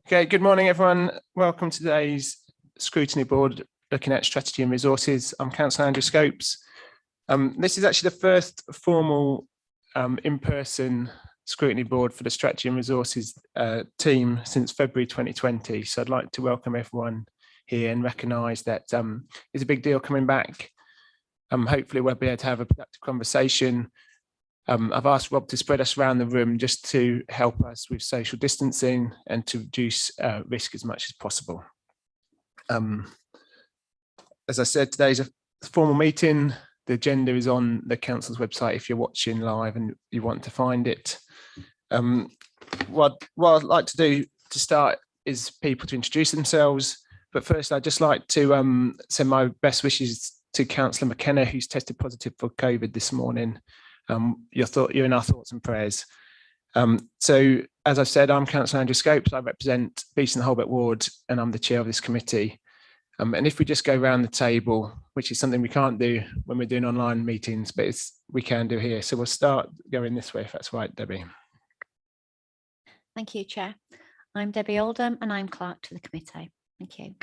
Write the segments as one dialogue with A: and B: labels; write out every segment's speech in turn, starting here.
A: Okay, good morning, everyone. Welcome to today's Scrutiny Board looking at strategy and resources. I'm Councillor Andrew Scopes. This is actually the first formal in-person Scrutiny Board for the strategy and resources team since February 2020. So I'd like to welcome everyone here and recognise that it's a big deal coming back. Hopefully we'll be able to have a productive conversation. I've asked Rob to spread us around the room just to help us with social distancing and to reduce risk as much as possible. As I said, today's a formal meeting. The agenda is on the council's website if you're watching live and you want to find it. What I'd like to do to start is people to introduce themselves. But first, I'd just like to send my best wishes to Councillor McKenna, who's tested positive for COVID this morning. You're in our thoughts and prayers. So, as I've said, I'm Councillor Andrew Scopes. I represent Beeston Holbert Ward, and I'm the chair of this committee. And if we just go around the table, which is something we can't do when we're doing online meetings, but we can do here. So we'll start going this way, if that's right, Debbie.
B: Thank you, Chair. I'm Debbie Oldham, and I'm clerk to the committee. Thank you.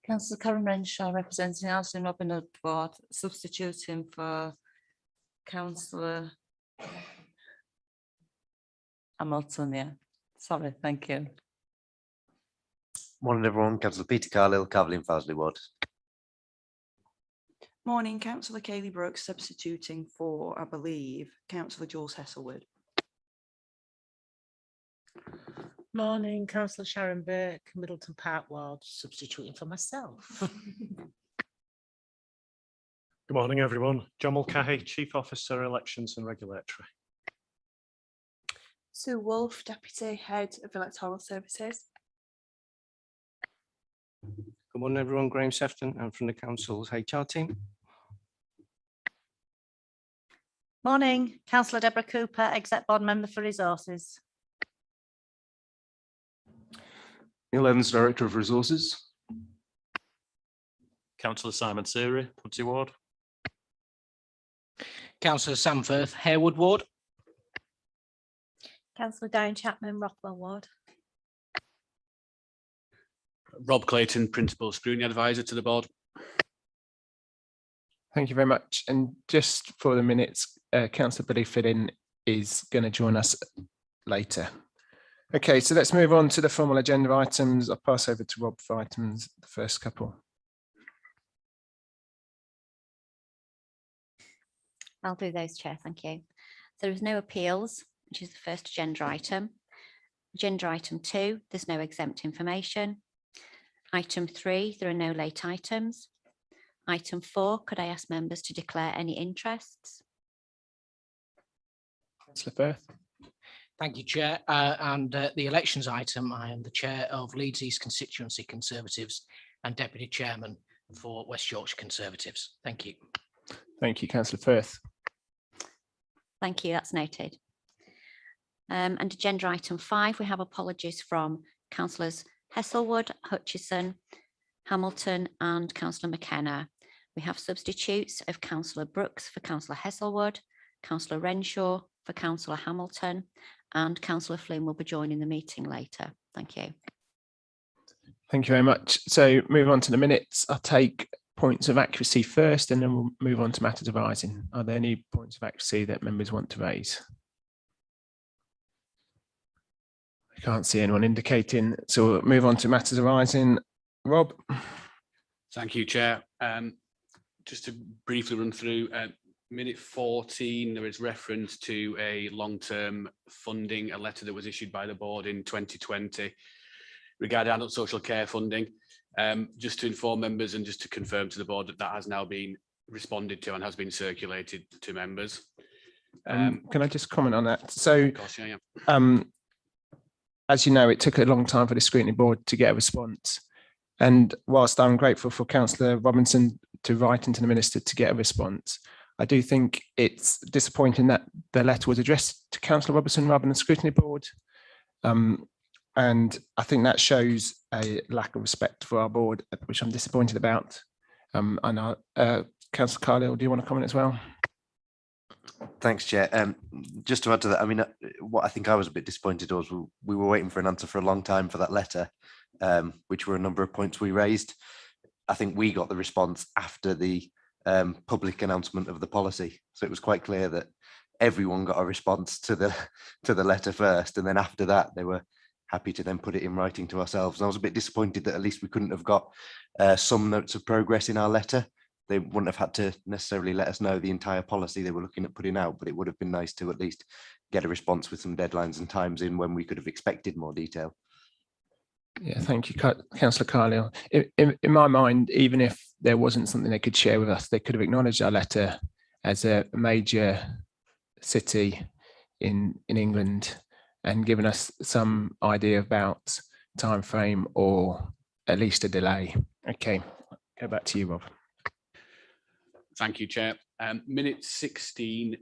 C: Councillor Karen Renshaw, representing Alison Robin Hood Ward, substituting for Councillor Hamilton. Yeah, sorry, thank you.
D: Morning, everyone. Councillor Peter Carlisle, Cavalier Farsley Ward.
E: Morning, Councillor Kaylee Brooks, substituting for, I believe, Councillor Jules Hesselwood.
F: Morning, Councillor Sharon Burke, Middleton Park Ward, substituting for myself.
G: Good morning, everyone. John Mulcahy, Chief Officer, Elections and Regulatory.
E: Sue Wolfe, Deputy Head of Electoral Services.
H: Good morning, everyone. Graham Sefton. I'm from the Council's HR team.
B: Morning, Councillor Deborah Cooper, Exec Board Member for Resources.
I: Neil Evans, Director of Resources.
J: Councillor Simon Seary, Pudsey Ward.
F: Councillor Sam Firth, Harewood Ward.
K: Councillor Diane Chapman, Rothwell Ward.
J: Rob Clayton, Principal Scrutiny Advisor to the board.
A: Thank you very much. And just for the minutes, Councillor Billy Fidden is going to join us later. Okay, so let's move on to the formal agenda items. I'll pass over to Rob for items, the first couple.
B: I'll do those, Chair, thank you. There is no appeals, which is the first agenda item. Agenda item 2, there's no exempt information. Item 3, there are no late items. Item 4, could I ask members to declare any interests?
A: Councillor Firth.
F: Thank you, Chair. And the elections item, I am the chair of Leeds East Constituency Conservatives and Deputy Chairman for West Yorkshire Conservatives. Thank you.
A: Thank you, Councillor Firth.
B: Thank you, that's noted. And agenda item 5, we have apologies from Councillors Hesselwood, Hutchison, Hamilton and Councillor McKenna. We have substitutes of Councillor Brooks for Councillor Hesselwood, Councillor Renshaw for Councillor Hamilton, and Councillor Flynn will be joining the meeting later. Thank you.
A: Thank you very much. So move on to the minutes. I'll take points of accuracy first and then we'll move on to matters arising. Are there any points of accuracy that members want to raise? I can't see anyone indicating, so we'll move on to matters arising. Rob.
J: Thank you, Chair. Just to briefly run through minute 14, there is reference to a long-term funding, a letter that was issued by the board in 2020 regarding adult social care funding. Just to inform members and just to confirm to the board that that has now been responded to and has been circulated to members.
A: Can I just comment on that? So,
J: of course, yeah.
A: As you know, it took a long time for the Scrutiny Board to get a response. And whilst I'm grateful for Councillor Robinson to write into the Minister to get a response, I do think it's disappointing that the letter was addressed to Councillor Robinson rather than the Scrutiny Board. And I think that shows a lack of respect for our board, which I'm disappointed about. And Councillor Carlisle, do you want to comment as well?
D: Thanks, Chair. Just to add to that, I mean, what I think I was a bit disappointed was we were waiting for an answer for a long time for that letter, which were a number of points we raised. I think we got the response after the public announcement of the policy. So it was quite clear that everyone got a response to the letter first. And then after that, they were happy to then put it in writing to ourselves. And I was a bit disappointed that at least we couldn't have got some notes of progress in our letter. They wouldn't have had to necessarily let us know the entire policy they were looking at putting out, but it would have been nice to at least get a response with some deadlines and times in when we could have expected more detail.
A: Yeah, thank you, Councillor Carlisle. In my mind, even if there wasn't something they could share with us, they could have acknowledged our letter as a major city in England and given us some idea about time frame or at least a delay. Okay, go back to you, Rob.
J: Thank you, Chair. Minute 16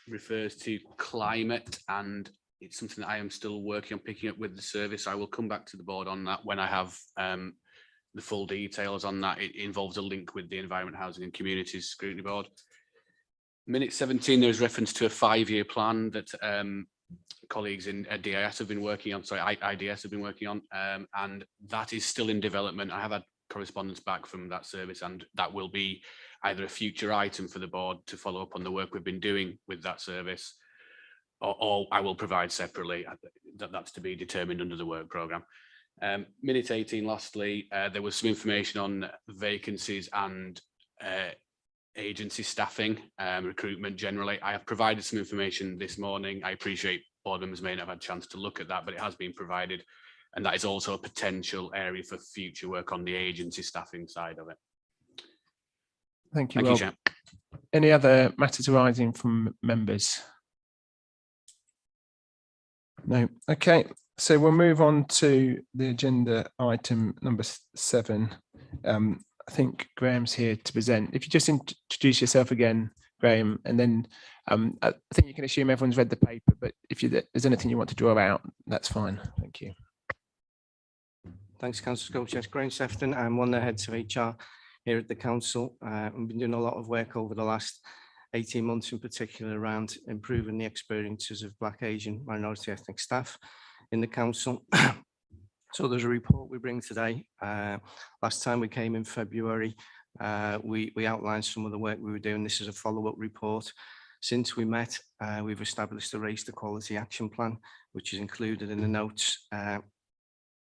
J: refers to climate, and it's something that I am still working on picking up with the service. I will come back to the board on that when I have the full details on that. It involves a link with the Environment, Housing and Communities Scrutiny Board. Minute 17, there's reference to a 5-year plan that colleagues in DIS have been working on, sorry, IDS have been working on, and that is still in development. I have had correspondence back from that service, and that will be either a future item for the board to follow up on the work we've been doing with that service, or I will provide separately. That's to be determined under the work programme. Minute 18, lastly, there was some information on vacancies and agency staffing, recruitment generally. I have provided some information this morning. I appreciate board members may not have had a chance to look at that, but it has been provided. And that is also a potential area for future work on the agency staffing side of it.
A: Thank you,
J: Thank
A: Rob.
J: you, Chair.
A: Any other matters arising from members? No. Okay, so we'll move on to the agenda item number 7. I think Graham's here to present. If you just introduce yourself again, Graham, and then I think you can assume everyone's read the paper, but if there's anything you want to draw out, that's fine. Thank you.
H: Thanks, Councillor Schofield. Graham Sefton. I'm one of the heads of HR here at the council. We've been doing a lot of work over the last 18 months in particular around improving the experiences of Black, Asian, minority ethnic staff in the council. So there's a report we bring today. Last time we came in February, we outlined some of the work we were doing. This is a follow-up report. Since we met, we've established a Race to Quality Action Plan, which is included in the notes.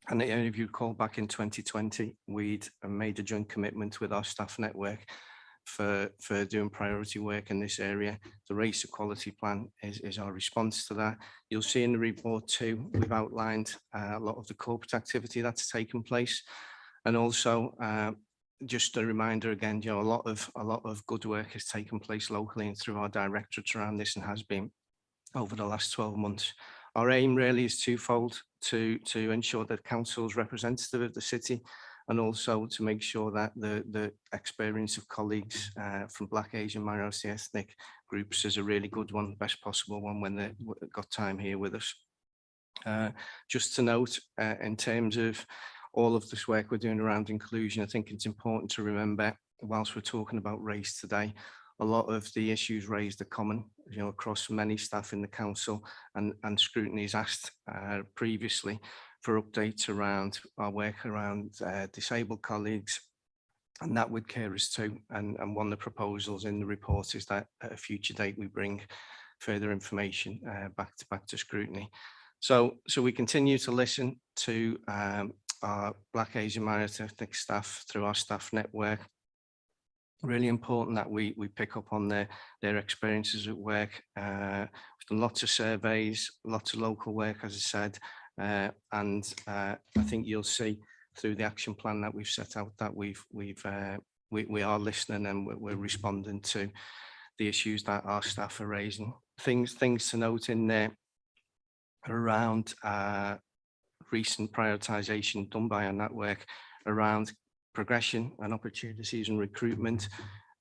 H: And if you recall back in 2020, we'd made a joint commitment with our staff network for doing priority work in this area. The Race Equality Plan is our response to that. You'll see in the report too, we've outlined a lot of the corporate activity that's taken place. And also, just a reminder again, you know, a lot of good work has taken place locally and through our directorates around this, and has been over the last 12 months. Our aim really is twofold: to ensure that council is representative of the city, and also to make sure that the experience of colleagues from Black, Asian, minority ethnic groups is a really good one, best possible one when they've got time here with us. Just to note, in terms of all of this work we're doing around inclusion, I think it's important to remember, whilst we're talking about race today, a lot of the issues raised are common, you know, across many staff in the council, and Scrutiny has asked previously for updates around our work around disabled colleagues, and that with carers too. And one of the proposals in the report is that at a future date we bring further information back to Scrutiny. So we continue to listen to our Black, Asian, minority ethnic staff through our staff network. Really important that we pick up on their experiences at work. We've done lots of surveys, lots of local work, as I said, and I think you'll see through the action plan that we've set out that we are listening, and we're responding to the issues that our staff are raising. Things to note in there around recent prioritisation done by our network around progression and opportunities and recruitment,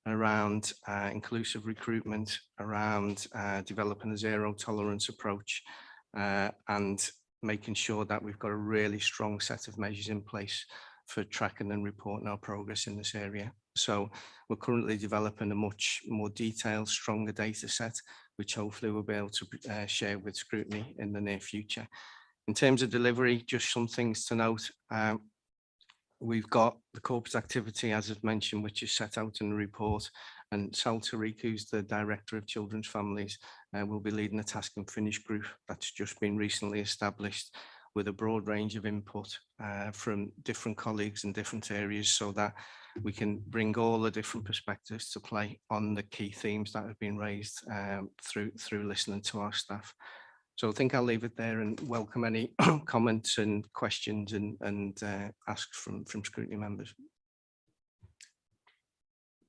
H: around inclusive recruitment, around developing a zero tolerance approach, and making sure that we've got a really strong set of measures in place for tracking and reporting our progress in this area. So we're currently developing a much more detailed, stronger data set, which hopefully we'll be able to share with Scrutiny in the near future. In terms of delivery, just some things to note. We've got the corporate activity, as I've mentioned, which is set out in the report, and Sal Tariq, who's the Director of Children's Families, will be leading the task and finish group that's just been recently established, with a broad range of input from different colleagues in different areas, so that we can bring all the different perspectives to play on the key themes that have been raised through listening to our staff. So I think I'll leave it there and welcome any comments and questions and asks from Scrutiny members.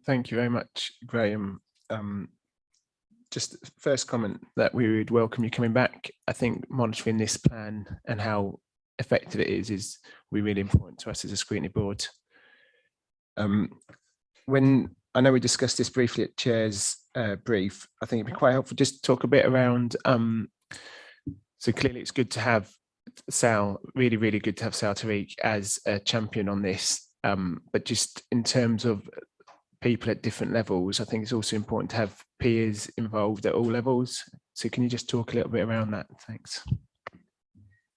A: Thank you very much, Graham. Just first comment that we would welcome you coming back. I think monitoring this plan and how effective it is really important to us as a Scrutiny board. When I know we discussed this briefly at Chair's brief, I think it'd be quite helpful just to talk a bit around. So clearly it's good to have Sal, really good to have Sal Tariq as a champion on this. But just in terms of people at different levels, I think it's also important to have peers involved at all levels. So can you just talk a little bit around that? Thanks.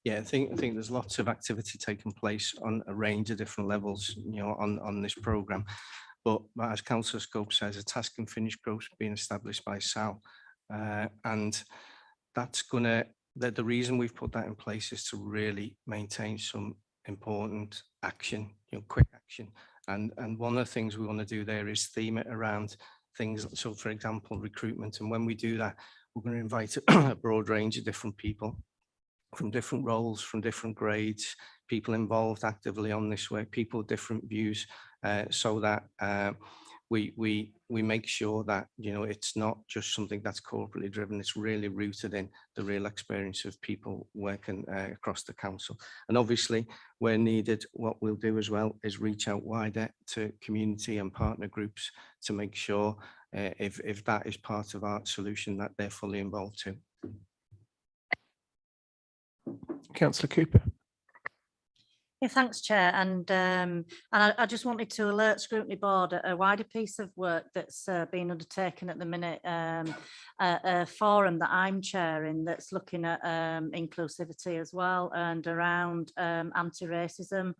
H: Yeah, I think there's lots of activity taking place on a range of different levels, on this programme. But as Councillor Scope says, a task and finish group being established by Sal, and that's the reason we've put that in place is to really maintain some important action, quick action. And one of the things we want to do there is theme it around things. So, for example, recruitment. And when we do that, we're going to invite a broad range of different people from different roles, from different grades, people involved actively on this way, people with different views, so that we make sure that it's not just something that's corporately driven. It's really rooted in the real experience of people working across the council. And obviously, where needed, what we'll do as well is reach out wider to community and partner groups to make sure if that is part of our solution, that they're fully involved too.
A: Councillor Cooper.
K: Yeah, thanks, Chair. And I just wanted to alert Scrutiny Board a wider piece of work that's being undertaken at the minute, a forum that I'm chairing that's looking at inclusivity as well, and around anti-racism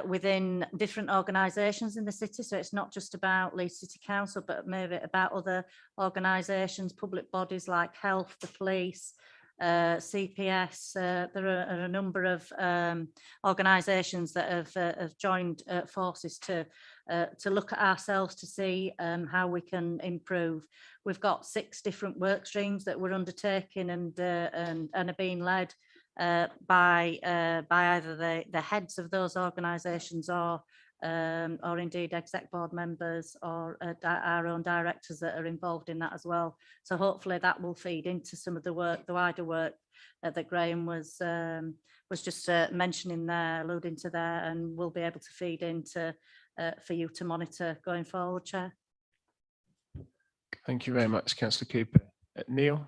K: within different organisations in the city. So it's not just about Leeds City Council, but maybe about other organisations, public bodies like health, the police, CPS. There are a number of organisations that have joined forces to look at ourselves to see how we can improve. We've got 6 different work streams that we're undertaking and are being led by either the heads of those organisations or indeed exec board members or our own directors that are involved in that as well. So hopefully that will feed into some of the work, the wider work that Graham was just mentioning there, alluding to there, and we'll be able to feed into for you to monitor going forward, Chair.
A: Thank you very much, Councillor Cooper. Neil.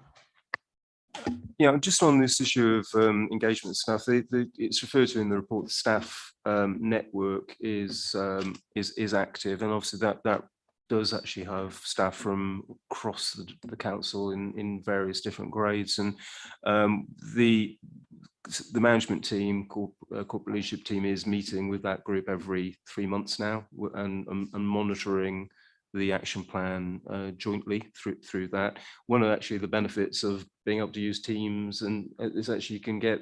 I: Yeah, just on this issue of engagement staff, it's referred to in the report. The staff network is active, and obviously that does actually have staff from across the council in various different grades, and the management team, corporate leadership team, is meeting with that group every 3 months now, and monitoring the action plan jointly through that. One of actually the benefits of being able to use Teams and is actually you can get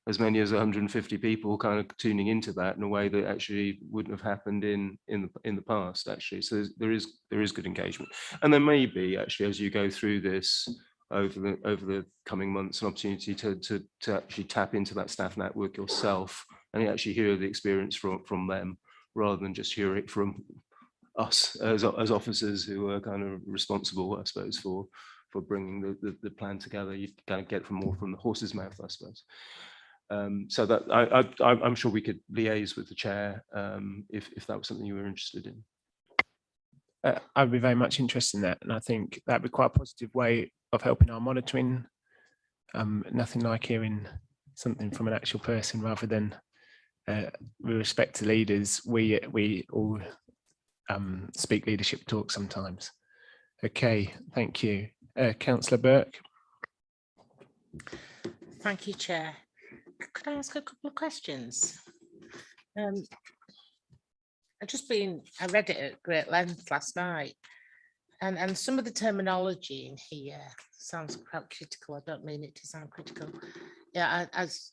I: as many as 150 people kind of tuning into that in a way that actually wouldn't have happened in the past actually. So there is good engagement, and there may be actually as you go through this over the coming months an opportunity to actually tap into that staff network yourself and actually hear the experience from them rather than just hear it from us as officers who are kind of responsible, I suppose, for bringing the plan together. You kind of get more from the horse's mouth, I suppose. So that I'm sure we could liaise with the chair if that was something you were interested in.
A: I'd be very much interested in that, and I think that'd be quite a positive way of helping our monitoring. Nothing like hearing something from an actual person rather than with respect to leaders, we all speak leadership talk sometimes. Okay, thank you. Councillor Burke.
L: Thank you, Chair. Could I ask a couple of questions? I read it at great length last night, and some of the terminology in here sounds quite critical. I don't mean it to sound critical. Yeah, as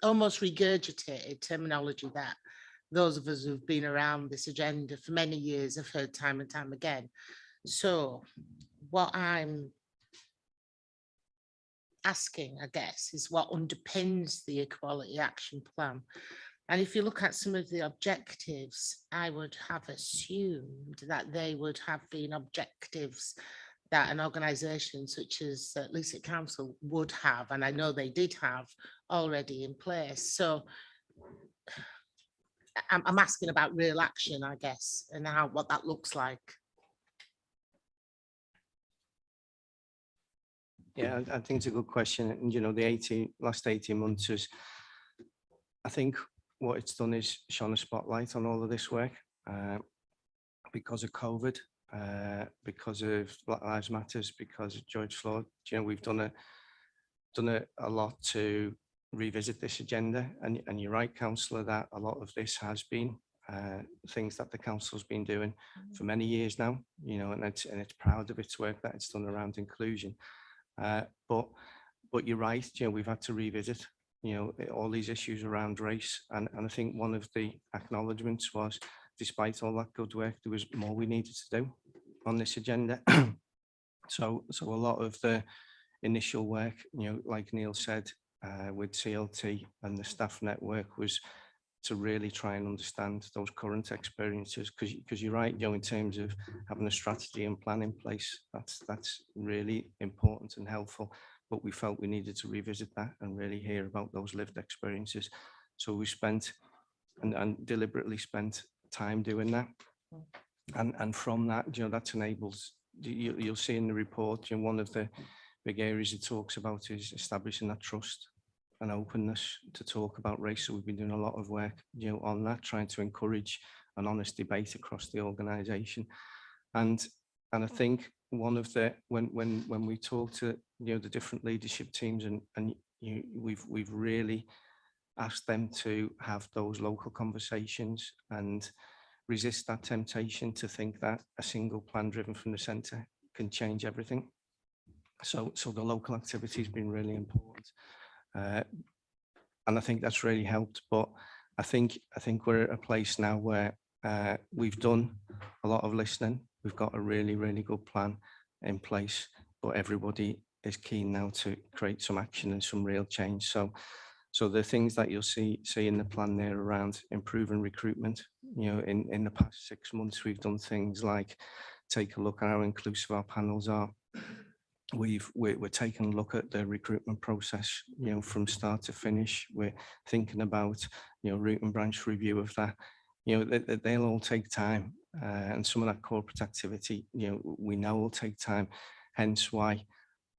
L: almost regurgitated terminology that those of us who've been around this agenda for many years have heard time and time again. So what I'm asking, I guess, is what underpins the Equality Action Plan. And if you look at some of the objectives, I would have assumed that they would have been objectives that an organisation such as Leeds Council would have, and I know they did have already in place. So I'm asking about real action, I guess, and what that looks like.
H: Yeah, I think it's a good question. And, you know, the last 18 months is, I think what it's done is shone a spotlight on all of this work because of COVID, because of Black Lives Matters, because of George Floyd. You know, we've done a lot to revisit this agenda. And you're right, Councillor, that a lot of this has been things that the council's been doing for many years now, you know, and it's proud of its work that it's done around inclusion. But you're right, you know, we've had to revisit, you know, all these issues around race. And I think one of the acknowledgements was, despite all that good work, there was more we needed to do on this agenda. So a lot of the initial work, you know, like Neil said, with CLT and the staff network was to really try and understand those current experiences, because you're right, you know, in terms of having a strategy and plan in place, that's really important and helpful, but we felt we needed to revisit that and really hear about those lived experiences. So we spent and deliberately spent time doing that, and from that, you know, that enables, you'll see in the report, you know, one of the big areas it talks about is establishing that trust and openness to talk about race. So we've been doing a lot of work, you know, on that, trying to encourage an honest debate across the organisation. And I think one of the when we talk to, you know, the different leadership teams, and we've really asked them to have those local conversations and resist that temptation to think that a single plan driven from the centre can change everything. So the local activity has been really important. And I think that's really helped. But I think we're at a place now where we've done a lot of listening. We've got a really, really good plan in place, but everybody is keen now to create some action and some real change. So the things that you'll see in the plan there around improving recruitment, you know, in the past 6 months, we've done things like take a look at how inclusive our panels are. We're taking a look at the recruitment process, you know, from start to finish. We're thinking about, you know, root and branch review of that. You know, they'll all take time, and some of that corporate activity, you know, we know will take time. Hence why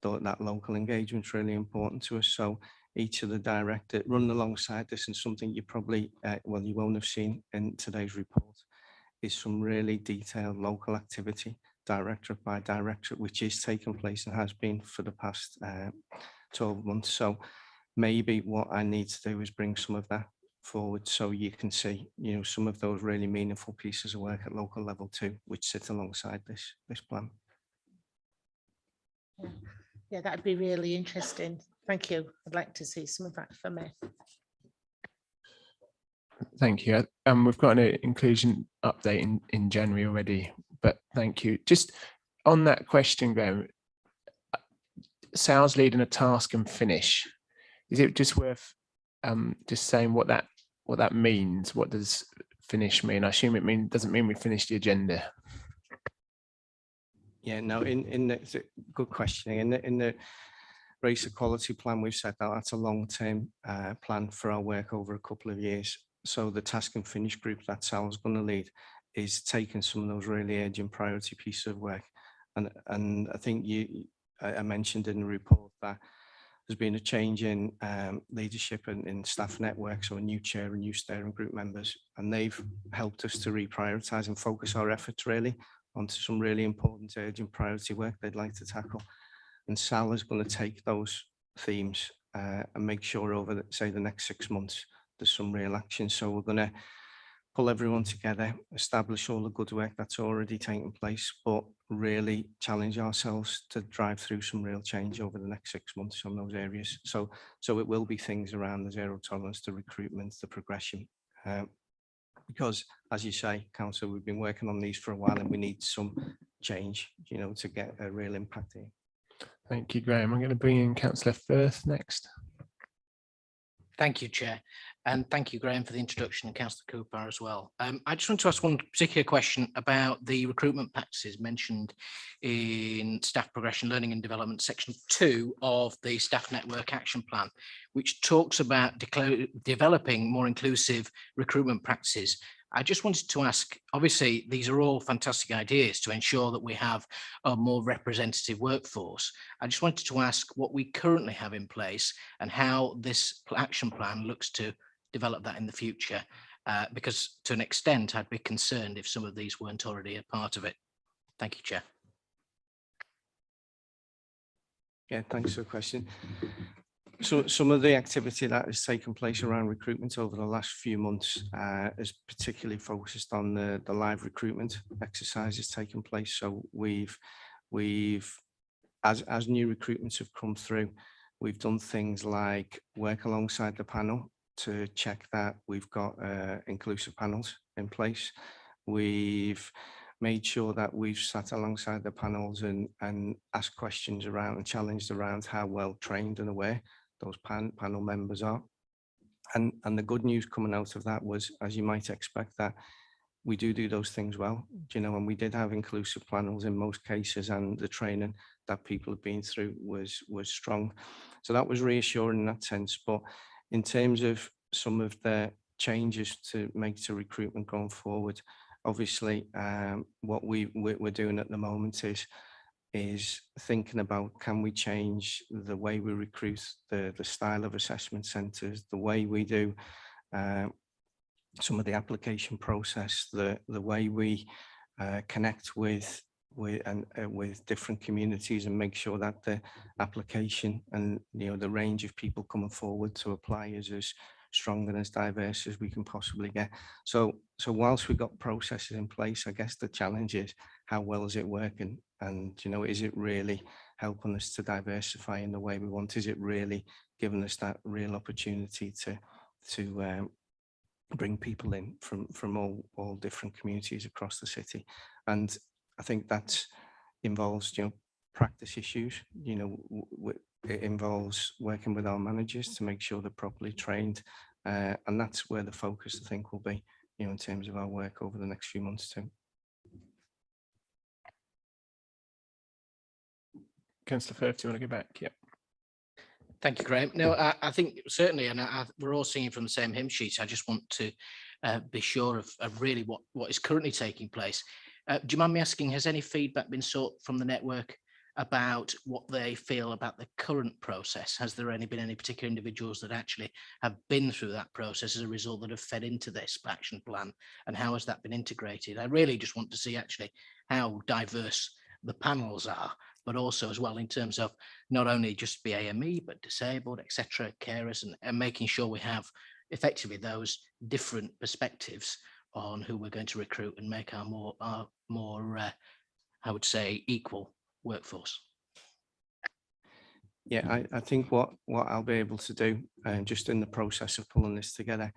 H: that local engagement is really important to us. So each of the directors run alongside this, and something you probably, well, you won't have seen in today's report, is some really detailed local activity, directorate by directorate, which is taking place and has been for the past 12 months. So maybe what I need to do is bring some of that forward so you can see, you know, some of those really meaningful pieces of work at local level too, which sit alongside this plan.
L: Yeah, that'd be really interesting. Thank you. I'd like to see some of that for me.
A: Thank you. We've got an inclusion update in January already, but thank you. Just on that question, Graham, sales lead in a task and finish, is it just worth just saying what that means? What does finish mean? I assume it doesn't mean we finish the agenda.
H: Yeah, no, it's a good question. In the race equality plan we've set out, that's a long-term plan for our work over a couple of years. So the task and finish group that Sal's going to lead is taking some of those really urgent priority pieces of work. And I think I mentioned in the report that there's been a change in leadership and in staff network, so a new chair and new steering group members, and they've helped us to reprioritize and focus our efforts really onto some really important urgent priority work they'd like to tackle. And Sal is going to take those themes and make sure over, say, the next 6 months, there's some real action. So we're going to pull everyone together, establish all the good work that's already taken place, but really challenge ourselves to drive through some real change over the next 6 months on those areas. So it will be things around the zero tolerance, the recruitment, the progression. Because, as you say, Councillor, we've been working on these for a while and we need some change, to get a real impact here.
A: Thank you, Graham. I'm going to bring in Councillor Firth next.
F: Thank you, Chair. And thank you, Graham, for the introduction, and Councillor Cooper as well. I just want to ask one particular question about the recruitment practices mentioned in Staff Progression, Learning and Development, Section 2 of the Staff Network Action Plan, which talks about developing more inclusive recruitment practices. I just wanted to ask, obviously, these are all fantastic ideas to ensure that we have a more representative workforce. I just wanted to ask what we currently have in place and how this action plan looks to develop that in the future, because to an extent, I'd be concerned if some of these weren't already a part of it. Thank you, Chair.
H: Yeah, thanks for the question. So some of the activity that has taken place around recruitment over the last few months is particularly focused on the live recruitment exercises taking place. So we've as new recruitments have come through, we've done things like work alongside the panel to check that we've got inclusive panels in place. We've made sure that we've sat alongside the panels and asked questions around and challenged around how well trained and aware those panel members are. And the good news coming out of that was, as you might expect, that we do those things well, and we did have inclusive panels in most cases, and the training that people have been through was strong. So that was reassuring in that sense. But in terms of some of the changes to make to recruitment going forward, obviously what we're doing at the moment is thinking about, can we change the way we recruit, the style of assessment centres, the way we do some of the application process, the way we connect with different communities, and make sure that the application and the range of people coming forward to apply is as strong and as diverse as we can possibly get. So whilst we've got processes in place, I guess the challenge is, how well is it working? And, is it really helping us to diversify in the way we want? Is it really giving us that real opportunity to bring people in from all different communities across the city? And I think that involves, practice issues. It involves working with our managers to make sure they're properly trained. And that's where the focus, I think, will be, in terms of our work over the next few months too.
A: Councillor Firth, do you want to go back? Yep.
F: Thank you, Graham. No, I think certainly, and we're all singing from the same hymn sheet. I just want to be sure of really what is currently taking place. Do you mind me asking, has any feedback been sought from the network about what they feel about the current process? Has there been any particular individuals that actually have been through that process as a result that have fed into this action plan, and how has that been integrated? I really just want to see actually how diverse the panels are, but also as well in terms of not only just BAME, but disabled, etc., carers, and making sure we have effectively those different perspectives on who we're going to recruit and make our more I would say, equal workforce.
H: Yeah, I think what I'll be able to do, just in the process of pulling this together,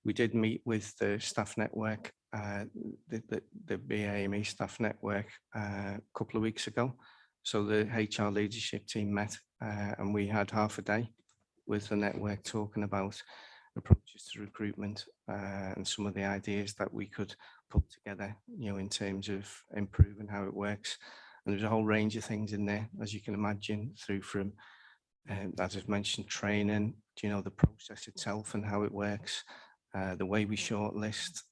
H: we did meet with the staff network, the BAME staff network a couple of weeks ago. So the HR leadership team met and we had half a day with the network talking about approaches to recruitment and some of the ideas that we could put together, in terms of improving how it works. And there's a whole range of things in there, as you can imagine, through from, as I've mentioned, training, the process itself and how it works, the way we shortlist,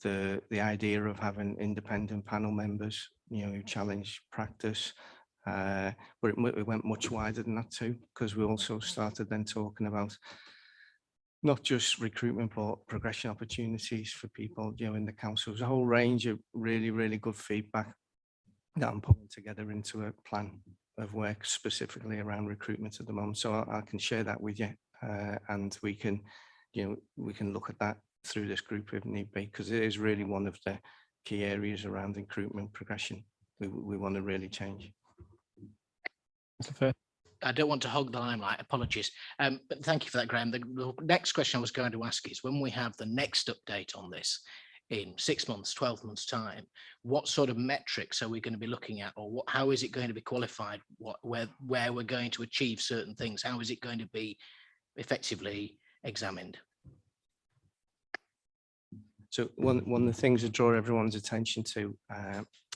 H: the idea of having independent panel members, who challenge practice, but it went much wider than that too, because we also started then talking about not just recruitment, but progression opportunities for people, you know, in the council. There's a whole range of really, really good feedback that I'm putting together into a plan of work specifically around recruitment at the moment. So I can share that with you, and we can, you know, we can look at that through this group if need be, because it is really one of the key areas around recruitment progression we want to really change.
F: I don't want to hog the limelight, apologies. But thank you for that, Graham. The next question I was going to ask is, when we have the next update on this in 6 months, 12 months time, what sort of metrics are we going to be looking at, or how is it going to be qualified? Where we're going to achieve certain things? How is it going to be effectively examined?
H: So one of the things that draw everyone's attention to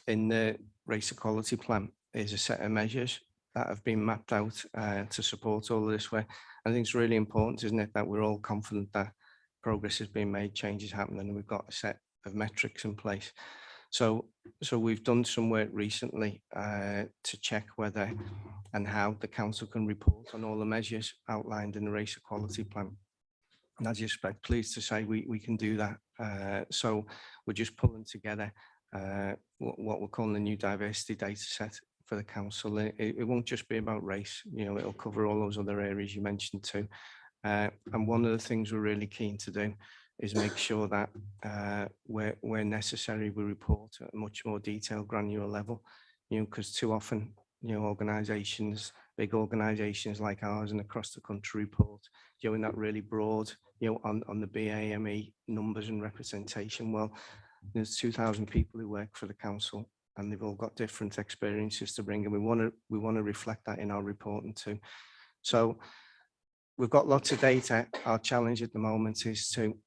H: in the race equality plan is a set of measures that have been mapped out to support all of this work. I think it's really important, isn't it, that we're all confident that progress has been made, change is happening, and we've got a set of metrics in place. So we've done some work recently to check whether and how the council can report on all the measures outlined in the race equality plan. And as you expect, pleased to say we can do that. So we're just pulling together what we're calling the new diversity data set for the council. It won't just be about race, you know, it'll cover all those other areas you mentioned too. And one of the things we're really keen to do is make sure that where necessary, we report at a much more detailed, granular level, you know, because too often, you know, organisations, big organisations like ours and across the country report, you know, in that really broad, you know, on the BAME numbers and representation. Well, there's 2,000 people who work for the council, and they've all got different experiences to bring, and we want to reflect that in our reporting too. So we've got lots of data. Our challenge at the moment is to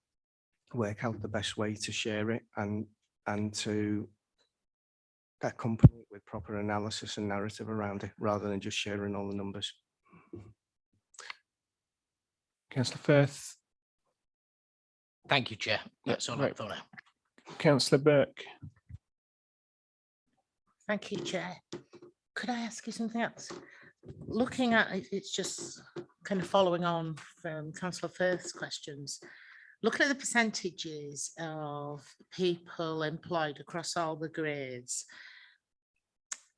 H: work out the best way to share it and to accompany it with proper analysis and narrative around it, rather than just sharing all the numbers.
A: Councillor Firth.
F: Thank you, Chair. That's all right for now.
A: Councillor Burke.
L: Thank you, Chair. Could I ask you something else? Looking at it, it's just kind of following on from Councillor Firth's questions. Looking at the percentages of people employed across all the grades,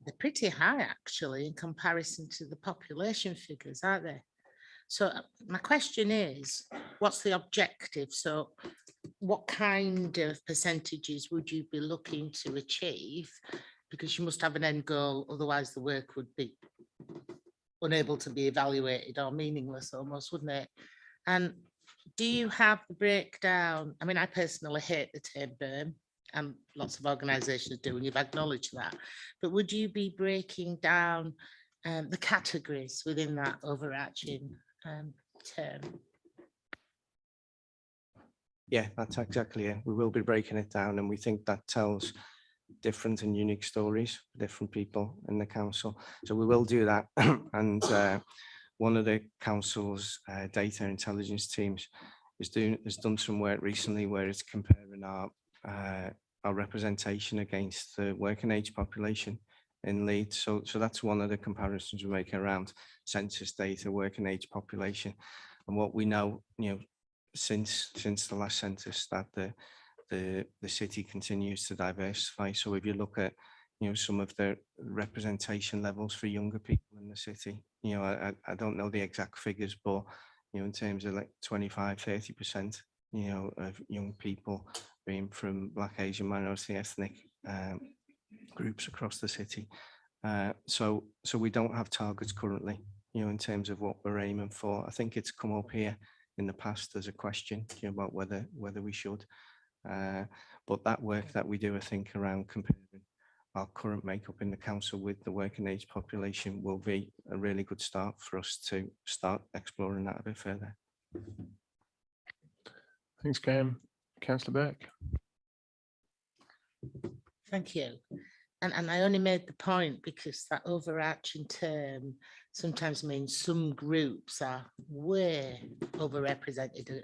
L: they're pretty high actually in comparison to the population figures, aren't they? So my question is, what's the objective? So what kind of percentages would you be looking to achieve? Because you must have an end goal, otherwise the work would be unable to be evaluated or meaningless almost, wouldn't it? And do you have the breakdown? I mean, I personally hate the term BERM, and lots of organisations do, and you've acknowledged that. But would you be breaking down the categories within that overarching term?
H: Yeah, that's exactly it. We will be breaking it down, and we think that tells different and unique stories for different people in the council. So we will do that. And one of the council's data intelligence teams has done some work recently where it's comparing our representation against the working age population in Leeds. So that's one of the comparisons we're making around census data, working age population. And what we know, you know, since the last census, that the city continues to diversify. So if you look at, you know, some of the representation levels for younger people in the city, you know, I don't know the exact figures, but, you know, in terms of like 25–30%, you know, of young people being from Black, Asian, minority ethnic groups across the city. So we don't have targets currently, you know, in terms of what we're aiming for. I think it's come up here in the past as a question, you know, about whether we should. But that work that we do, I think, around comparing our current makeup in the council with the working age population will be a really good start for us to start exploring that a bit further.
A: Thanks, Graham. Councillor Burke.
L: Thank you. And I only made the point because that overarching term sometimes means some groups are way overrepresented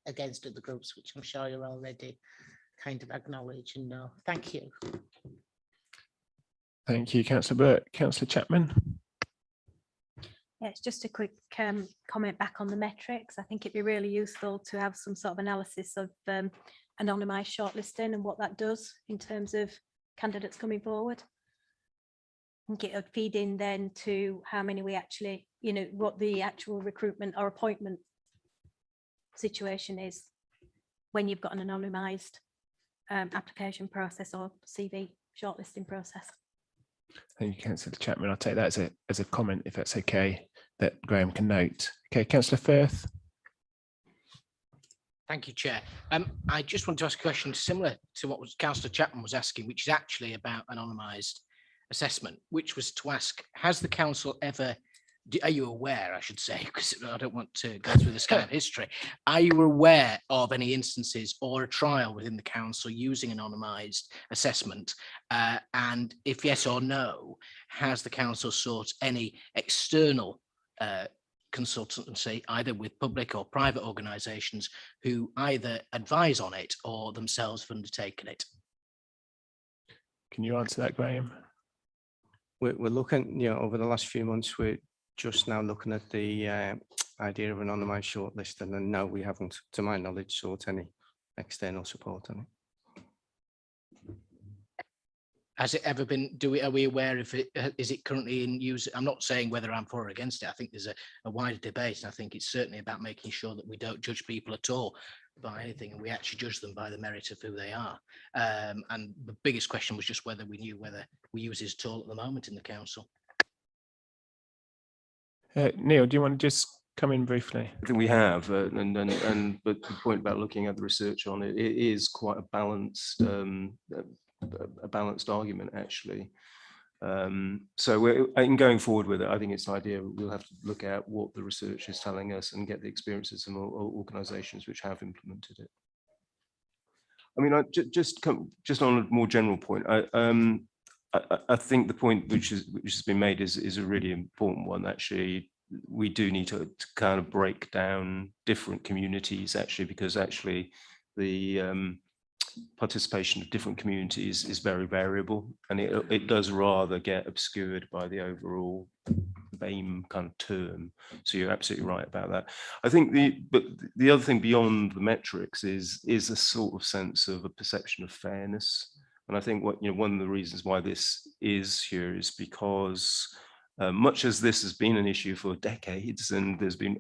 L: against other groups, which I'm sure you're already kind of acknowledge and know. Thank you.
A: Thank you, Councillor Burke. Councillor Chapman.
M: Yeah, it's just a quick comment back on the metrics. I think it'd be really useful to have some sort of analysis of anonymised shortlisting and what that does in terms of candidates coming forward. I think it would feed in then to how many we actually, you know, what the actual recruitment or appointment situation is when you've got an anonymised application process or CV shortlisting process.
A: Thank you, Councillor Chapman. I'll take that as a comment, if that's okay, that Graham can note. Okay, Councillor Firth.
F: Thank you, Chair. I just want to ask a question similar to what Councillor Chapman was asking, which is actually about anonymised assessment, which was to ask, has the council ever, are you aware, I should say, because I don't want to go through this kind of history, are you aware of any instances or a trial within the council using anonymised assessment? And if yes or no, has the council sought any external consultancy, either with public or private organisations, who either advise on it or themselves have undertaken it?
A: Can you answer that, Graham?
H: We're looking, over the last few months, we're just now looking at the idea of an anonymised shortlist, and then no, we haven't, to my knowledge, sought any external support on it.
F: Has it ever been, are we aware if it, is it currently in use? I'm not saying whether I'm for or against it. I think there's a wider debate. And I think it's certainly about making sure that we don't judge people at all by anything, and we actually judge them by the merit of who they are. And the biggest question was just whether we knew whether we use it at all at the moment in the council.
A: Neil, do you want to just come in briefly?
I: I think we have, but the point about looking at the research on it, it is quite a balanced argument, actually. So in going forward with it, I think it's an idea we'll have to look at what the research is telling us and get the experiences of organisations which have implemented it. I mean, just on a more general point, I think the point which has been made is a really important one. Actually, we do need to kind of break down different communities, actually, because actually the participation of different communities is very variable, and it does rather get obscured by the overall BAME kind of term. So you're absolutely right about that. I think the other thing beyond the metrics is a sort of sense of a perception of fairness. And I think one of the reasons why this is here is because much as this has been an issue for decades, and there's been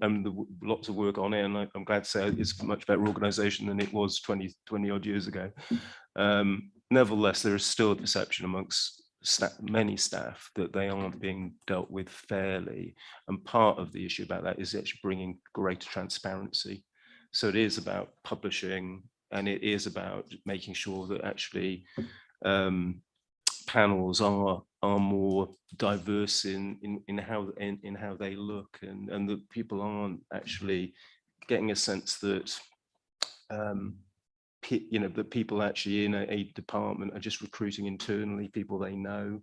I: lots of work on it, and I'm glad to say it's a much better organisation than it was 20 odd years ago. Nevertheless, there is still a perception amongst many staff that they aren't being dealt with fairly. And part of the issue about that is actually bringing greater transparency. So it is about publishing, and it is about making sure that actually panels are more diverse in how they look, and that people aren't actually getting a sense that that people actually in a department are just recruiting internally people they know,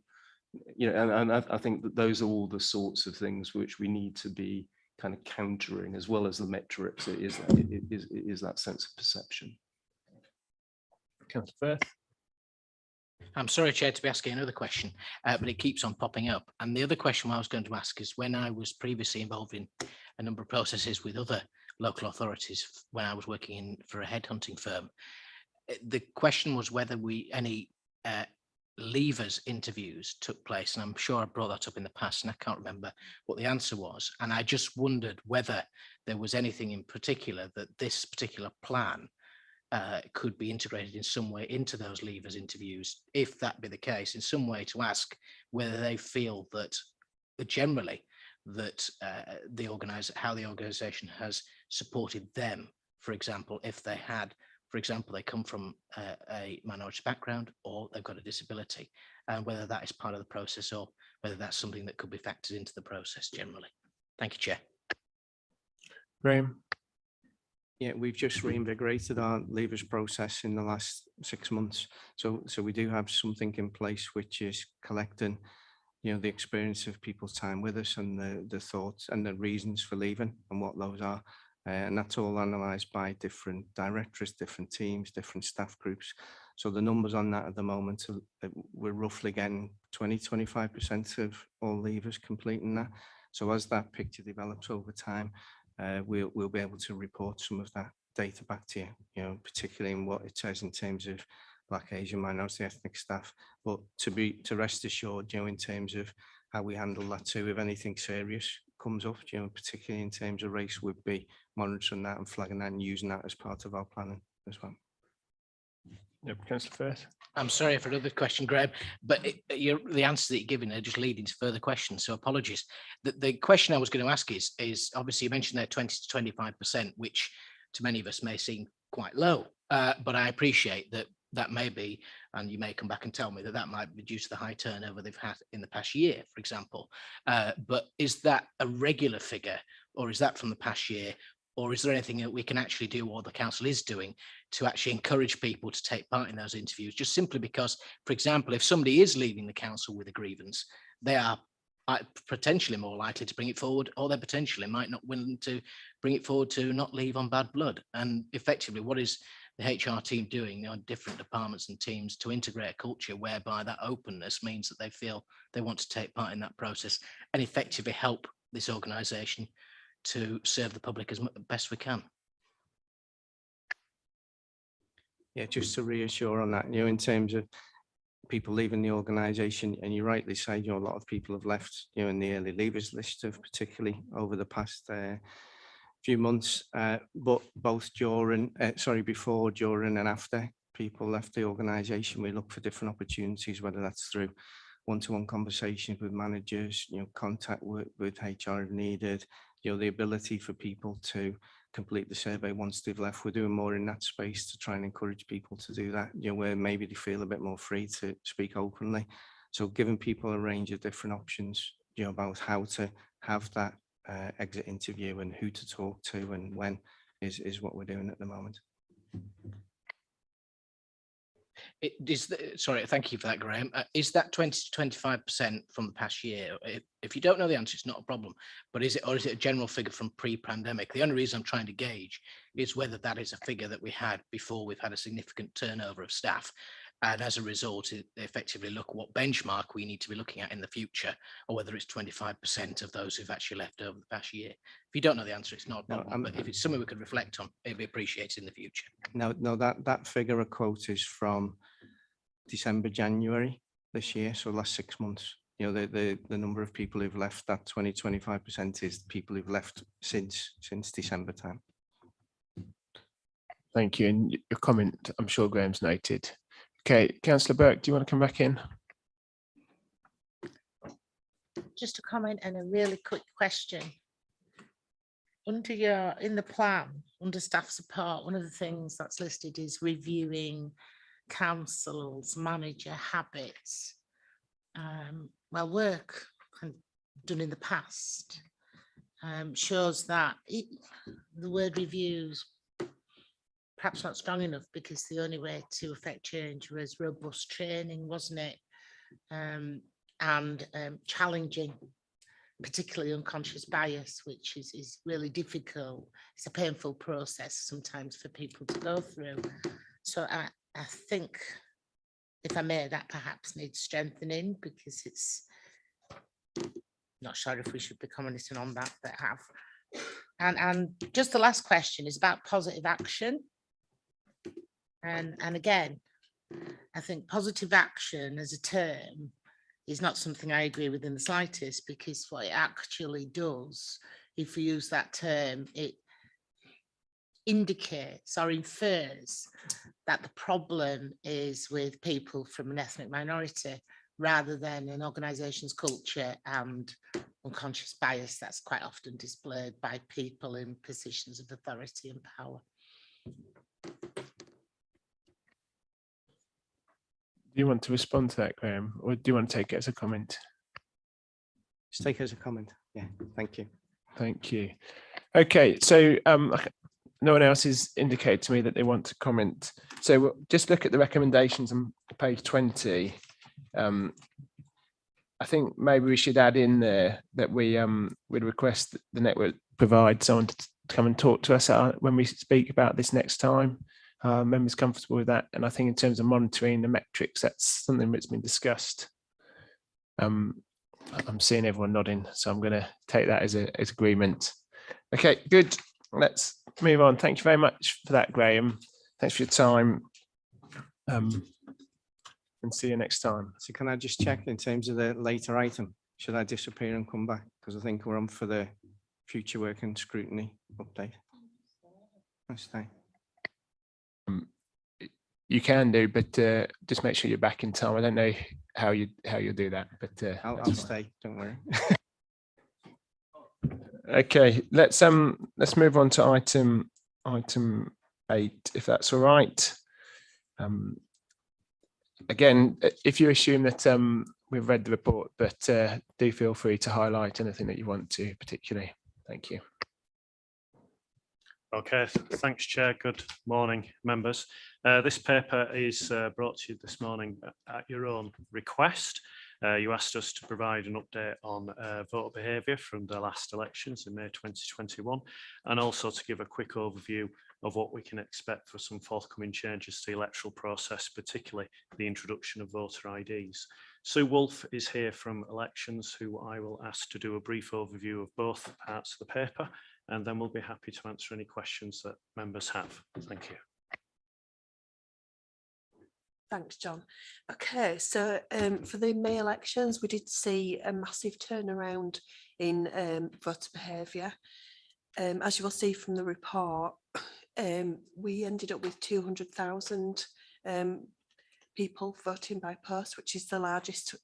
I: and I think that those are all the sorts of things which we need to be kind of countering, as well as the metrics. It is that sense of perception.
A: Councillor Firth.
F: I'm sorry, Chair, to be asking another question, but it keeps on popping up. And the other question I was going to ask is, when I was previously involved in a number of processes with other local authorities when I was working for a headhunting firm, the question was whether any leavers interviews took place. And I'm sure I brought that up in the past, and I can't remember what the answer was. And I just wondered whether there was anything in particular that this particular plan could be integrated in some way into those leavers interviews, if that be the case, in some way to ask whether they feel that generally that how the organisation has supported them. For example, if they had, for example, they come from a minority background or they've got a disability, and whether that is part of the process or whether that's something that could be factored into the process generally. Thank you, Chair.
A: Graham.
H: Yeah, we've just reinvigorated our leavers process in the last 6 months. So we do have something in place which is collecting, the experience of people's time with us, and the thoughts and the reasons for leaving and what those are. And that's all analysed by different directors, different teams, different staff groups. So the numbers on that at the moment, we're roughly getting 20-25% of all leavers completing that. So as that picture develops over time, we'll be able to report some of that data back to you, particularly in what it says in terms of Black, Asian, minority ethnic staff. But to rest assured, in terms of how we handle that too, if anything serious comes up, particularly in terms of race, we'd be monitoring that and flagging that and using that as part of our planning as well.
A: Yep, Councillor Firth.
F: I'm sorry for another question, Graham, but the answer that you're giving are just leading to further questions, so apologies. The question I was going to ask is obviously you mentioned there 20 to 25%, which to many of us may seem quite low, but I appreciate that may be, and you may come back and tell me that might be due to the high turnover they've had in the past year, for example. But is that a regular figure, or is that from the past year? Or is there anything that we can actually do, or the council is doing, to actually encourage people to take part in those interviews? Just simply because, for example, if somebody is leaving the council with a grievance, they are potentially more likely to bring it forward, or they potentially might not willing to bring it forward to not leave on bad blood. And effectively, what is the HR team doing on different departments and teams to integrate a culture whereby that openness means that they feel they want to take part in that process and effectively help this organisation to serve the public as best we can?
H: Yeah, just to reassure on that, in terms of people leaving the organisation, and you rightly say, a lot of people have left, in the early leavers list of particularly over the past few months, but both before, during and after people left the organisation, we look for different opportunities, whether that's through one-to-one conversations with managers, contact with HR if needed, the ability for people to complete the survey once they've left. We're doing more in that space to try and encourage people to do that, where maybe they feel a bit more free to speak openly. So giving people a range of different options, about how to have that exit interview and who to talk to and when is what we're doing at the moment.
F: Sorry, thank you for that, Graham. Is that 20 to 25% from the past year? If you don't know the answer, it's not a problem. But is it a general figure from pre-pandemic? The only reason I'm trying to gauge is whether that is a figure that we had before we've had a significant turnover of staff. And as a result, effectively look what benchmark we need to be looking at in the future, or whether it's 25% of those who've actually left over the past year. If you don't know the answer, it's not a problem. But if it's something we could reflect on, it'd be appreciated in the future.
H: No, that figure of quote is from December, January this year, so last 6 months. The number of people who've left, that 20-25% is people who've left since December time.
A: Thank you. And your comment, I'm sure Graham's noted. Okay, Councillor Burke, do you want to come back in?
L: Just a comment and a really quick question. In the plan, under staff support, one of the things that's listed is reviewing council's manager habits. Well, work done in the past shows that the word reviews perhaps not strong enough, because the only way to affect change was robust training, wasn't it? And challenging, particularly unconscious bias, which is really difficult. It's a painful process sometimes for people to go through. So I think, if I may, that perhaps needs strengthening, because it's not sure if we should be commenting on that, but have. And just the last question is about positive action. And again, I think positive action as a term is not something I agree with in the slightest, because what it actually does, if we use that term, it indicates or infers that the problem is with people from an ethnic minority, rather than an organisation's culture and unconscious bias that's quite often displayed by people in positions of authority and power.
A: Do you want to respond to that, Graham, or do you want to take it as a comment?
H: Just take it as a comment. Yeah, thank you.
A: Thank you. Okay, so no one else has indicated to me that they want to comment. So we'll just look at the recommendations on page 20. I think maybe we should add in there that we would request that the network provide someone to come and talk to us when we speak about this next time. Are members comfortable with that? And I think in terms of monitoring the metrics, that's something that's been discussed. I'm seeing everyone nodding, so I'm going to take that as agreement. Okay, good. Let's move on. Thank you very much for that, Graham. Thanks for your time. And see you next time.
H: So can I just check in terms of the later item? Should I disappear and come back? Because I think we're on for the future work and scrutiny update. Stay.
A: You can do, but just make sure you're back in time. I don't know how you'll do that, but
H: I'll stay. Don't worry.
A: Okay, let's move on to item 8, if that's all right. Again, if you assume that we've read the report, but do feel free to highlight anything that you want to particularly. Thank you.
G: Okay, thanks, Chair. Good morning, members. This paper is brought to you this morning at your own request. You asked us to provide an update on voter behaviour from the last elections in May 2021, and also to give a quick overview of what we can expect for some forthcoming changes to the electoral process, particularly the introduction of voter IDs. Sue Wolfe is here from Elections, who I will ask to do a brief overview of both parts of the paper, and then we'll be happy to answer any questions that members have. Thank you.
N: Thanks, John. Okay, so for the May elections, we did see a massive turnaround in voter behaviour. As you will see from the report, we ended up with 200,000 people voting by post, which is the largest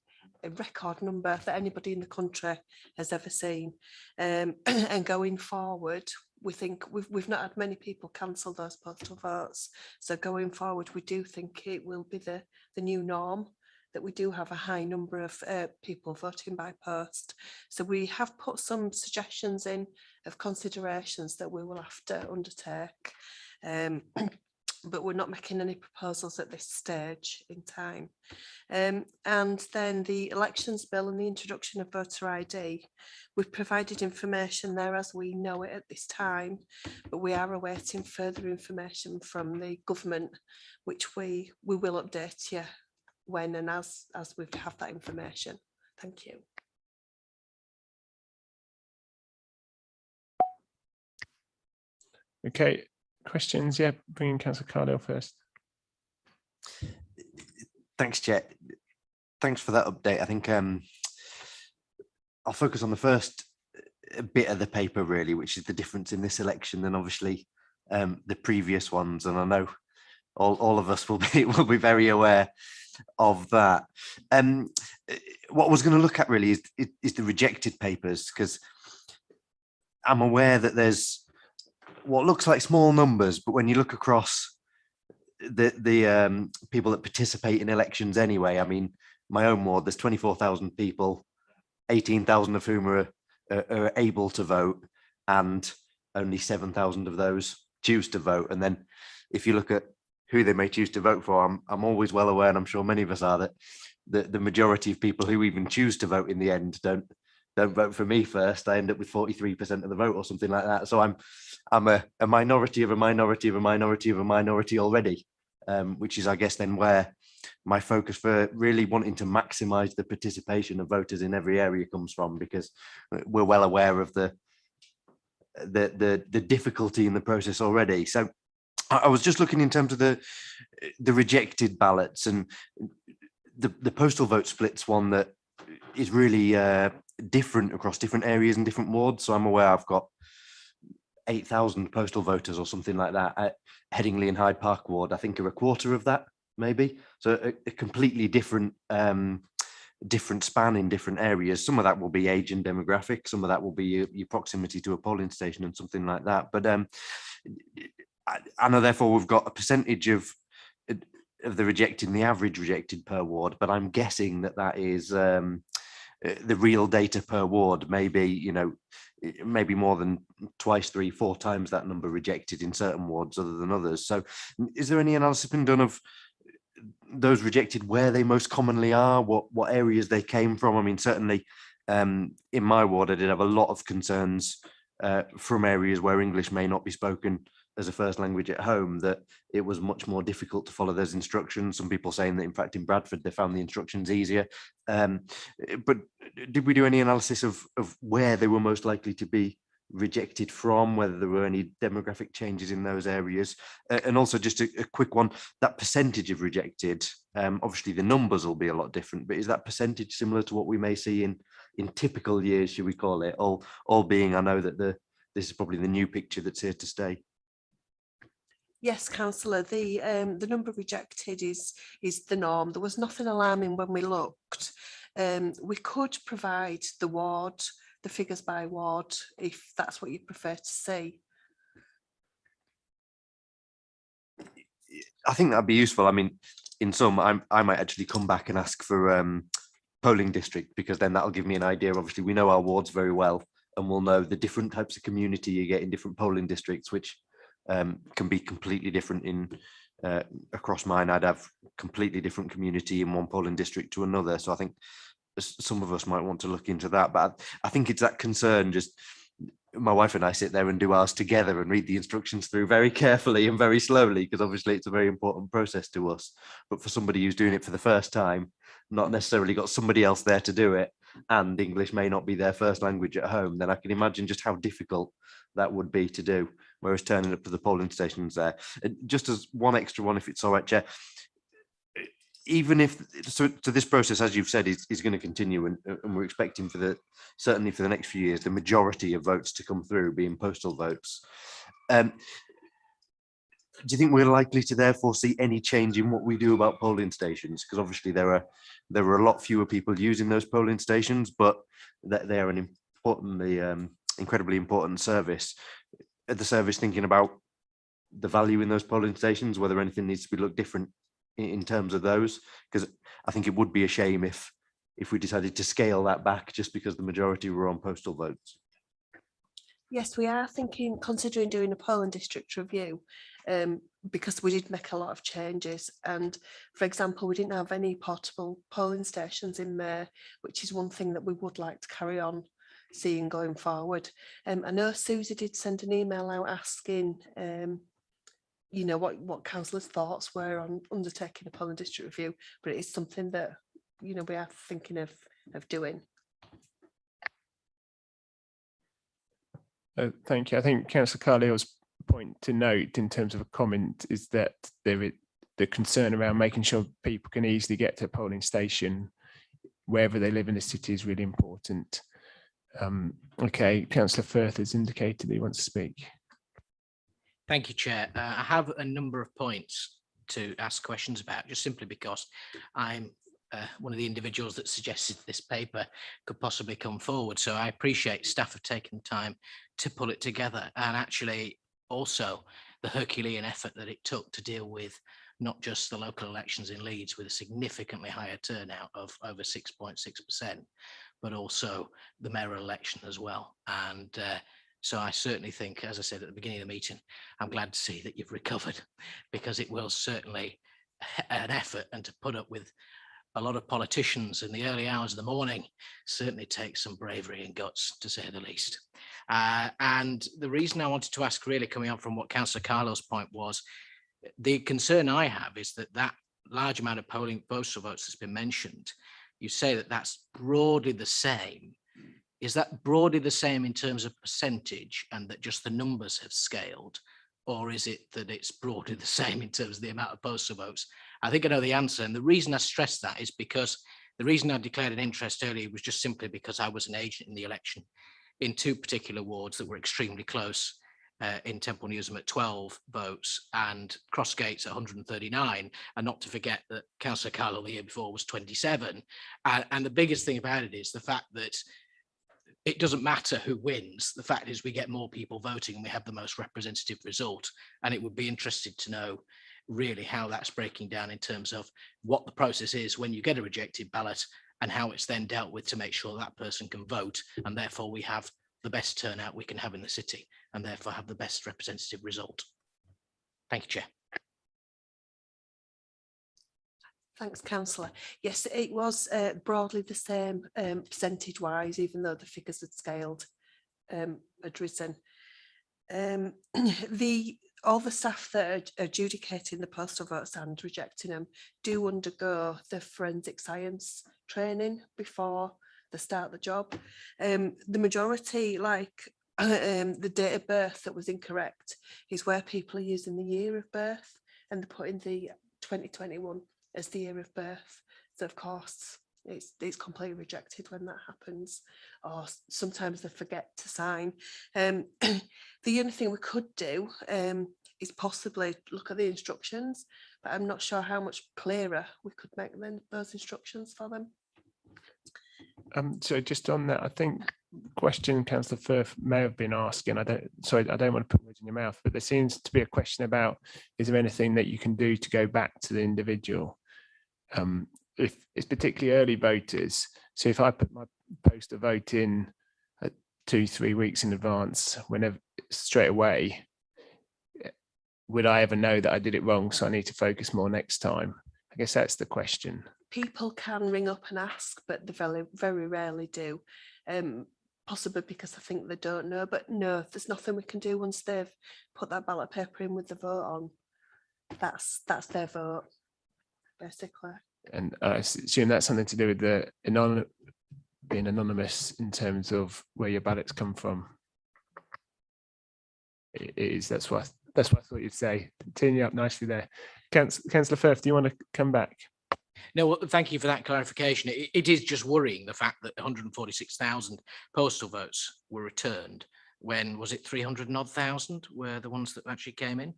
N: record number that anybody in the country has ever seen. And going forward, we think we've not had many people cancel those postal votes. So going forward, we do think it will be the new norm, that we do have a high number of people voting by post. So we have put some suggestions in of considerations that we will have to undertake. But we're not making any proposals at this stage in time. And then the elections bill and the introduction of voter ID, we've provided information there as we know it at this time, but we are awaiting further information from the government, which we will update you when and as we have that information. Thank you.
A: Okay, questions? Yeah, bringing Councillor Cardell first.
D: Thanks, Chair. Thanks for that update. I think I'll focus on the first bit of the paper, really, which is the difference in this election than obviously the previous ones. And I know all of us will be very aware of that. What I was going to look at really is the rejected papers, because I'm aware that there's what looks like small numbers, but when you look across the people that participate in elections anyway, I mean, my own ward, there's 24,000 people, 18,000 of whom are able to vote, and only 7,000 of those choose to vote. And then if you look at who they may choose to vote for, I'm always well aware, and I'm sure many of us are, that the majority of people who even choose to vote in the end don't vote for me first. I end up with 43% of the vote or something like that. So I'm a minority of a minority of a minority of a minority already, which is, I guess, then where my focus for really wanting to maximise the participation of voters in every area comes from, because we're well aware of the difficulty in the process already. So I was just looking in terms of the rejected ballots, and the postal vote split's one that is really different across different areas and different wards. So I'm aware I've got 8,000 postal voters or something like that at Headingley and Hyde Park ward. I think a quarter of that, maybe. So a completely different span in different areas. Some of that will be age and demographic. Some of that will be your proximity to a polling station and something like that. But I know, therefore, we've got a percentage of the rejected and the average rejected per ward, but I'm guessing that is the real data per ward, maybe more than twice, 3, 4 times that number rejected in certain wards other than others. So is there any analysis been done of those rejected, where they most commonly are, what areas they came from? I mean, certainly in my ward, I did have a lot of concerns from areas where English may not be spoken as a first language at home, that it was much more difficult to follow those instructions. Some people saying that in fact in Bradford they found the instructions easier. But did we do any analysis of where they were most likely to be rejected from, whether there were any demographic changes in those areas? And also just a quick one, that percentage of rejected, obviously the numbers will be a lot different, but is that percentage similar to what we may see in typical years, should we call it, all being, I know that this is probably the new picture that's here to stay.
N: Yes, councillor, the number rejected is the norm. There was nothing alarming when we looked. We could provide the ward, the figures by ward, if that's what you prefer to see.
D: I think that'd be useful. I mean, in some, I might actually come back and ask for polling district, because then that'll give me an idea. Obviously, we know our wards very well, and we'll know the different types of community you get in different polling districts, which can be completely different in across mine. I'd have completely different community in one polling district to another. So I think some of us might want to look into that. But I think it's that concern. Just my wife and I sit there and do ours together and read the instructions through very carefully and very slowly, because obviously it's a very important process to us. But for somebody who's doing it for the first time, not necessarily got somebody else there to do it, and English may not be their first language at home, then I can imagine just how difficult that would be to do. Whereas turning up to the polling stations there, and just as one extra one, if it's all right, Chair, even if, so this process, as you've said, is going to continue, and we're expecting certainly for the next few years, the majority of votes to come through being postal votes. Do you think we're likely to therefore see any change in what we do about polling stations? Because obviously there are a lot fewer people using those polling stations, but they are an incredibly important service. Are the service thinking about the value in those polling stations, whether anything needs to be looked different in terms of those? Because I think it would be a shame if we decided to scale that back just because the majority were on postal votes.
N: Yes, we are considering doing a polling district review, because we did make a lot of changes. And for example, we didn't have any portable polling stations in May, which is one thing that we would like to carry on seeing going forward. I know Susie did send an email out asking, you know, what councillors' thoughts were on undertaking a polling district review, but it is something that, you know, we are thinking of doing.
A: Thank you. I think Councillor Carlyle's point to note in terms of a comment is that the concern around making sure people can easily get to a polling station wherever they live in the city is really important. Okay, Councillor Firth has indicated that he wants to speak.
F: Thank you, Chair. I have a number of points to ask questions about, just simply because I'm one of the individuals that suggested this paper could possibly come forward. So I appreciate staff have taken the time to pull it together, and actually also the Herculean effort that it took to deal with not just the local elections in Leeds with a significantly higher turnout of over 6.6%, but also the mayoral election as well. And so I certainly think, as I said at the beginning of the meeting, I'm glad to see that you've recovered, because it will certainly an effort, and to put up with a lot of politicians in the early hours of the morning certainly takes some bravery and guts, to say the least. And the reason I wanted to ask, really coming up from what Councillor Carlo's point was, the concern I have is that large amount of postal votes that's been mentioned, you say that that's broadly the same. Is that broadly the same in terms of percentage, and that just the numbers have scaled? Or is it that it's broadly the same in terms of the amount of postal votes? I think I know the answer. And the reason I stress that is because the reason I declared an interest earlier was just simply because I was an agent in the election in two particular wards that were extremely close, in Temple Newsham at 12 votes and Crossgates at 139. And not to forget that Councillor Carlo the year before was 27. And the biggest thing about it is the fact that it doesn't matter who wins. The fact is we get more people voting and we have the most representative result. And it would be interesting to know really how that's breaking down in terms of what the process is when you get a rejected ballot, and how it's then dealt with to make sure that person can vote, and therefore we have the best turnout we can have in the city, and therefore have the best representative result. Thank you, Chair.
N: Thanks, Councillor. Yes, it was broadly the same percentage-wise, even though the figures had scaled had risen. All the staff that are adjudicating the postal votes and rejecting them do undergo the forensic science training before they start the job. The majority, like the date of birth that was incorrect, is where people are using the year of birth and they're putting the 2021 as the year of birth. So of course, it's completely rejected when that happens, or sometimes they forget to sign. The only thing we could do is possibly look at the instructions, but I'm not sure how much clearer we could make those instructions for them.
A: So just on that, I think question Councillor Firth may have been asking, I don't want to put words in your mouth, but there seems to be a question about, is there anything that you can do to go back to the individual? If it's particularly early voters, so if I put my postal vote in 2-3 weeks in advance, whenever, straight away, would I ever know that I did it wrong, so I need to focus more next time? I guess that's the question.
N: People can ring up and ask, but they very, very rarely do. Possibly because I think they don't know, but no, there's nothing we can do once they've put that ballot paper in with the vote on. That's their vote, basically.
A: And I assume that's something to do with the being anonymous in terms of where your ballots come from. It is. That's what I thought you'd say. Teeing you up nicely there. Councillor Firth, do you want to come back?
F: No, well, thank you for that clarification. It is just worrying, the fact that 146,000 postal votes were returned when, was it 300 and odd thousand were the ones that actually came in?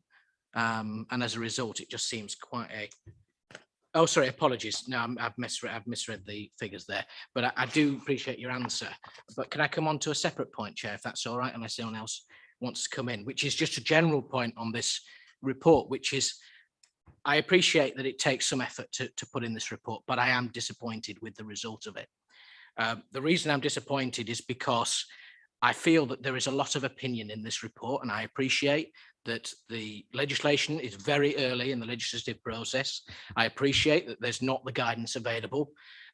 F: And as a result, it just seems quite a... Oh, sorry, apologies. No, I've misread the figures there, but I do appreciate your answer. But can I come on to a separate point, Chair, if that's all right, unless anyone else wants to come in, which is just a general point on this report, which is, I appreciate that it takes some effort to put in this report, but I am disappointed with the result of it. The reason I'm disappointed is because I feel that there is a lot of opinion in this report, and I appreciate that the legislation is very early in the legislative process. I appreciate that there's not the guidance available,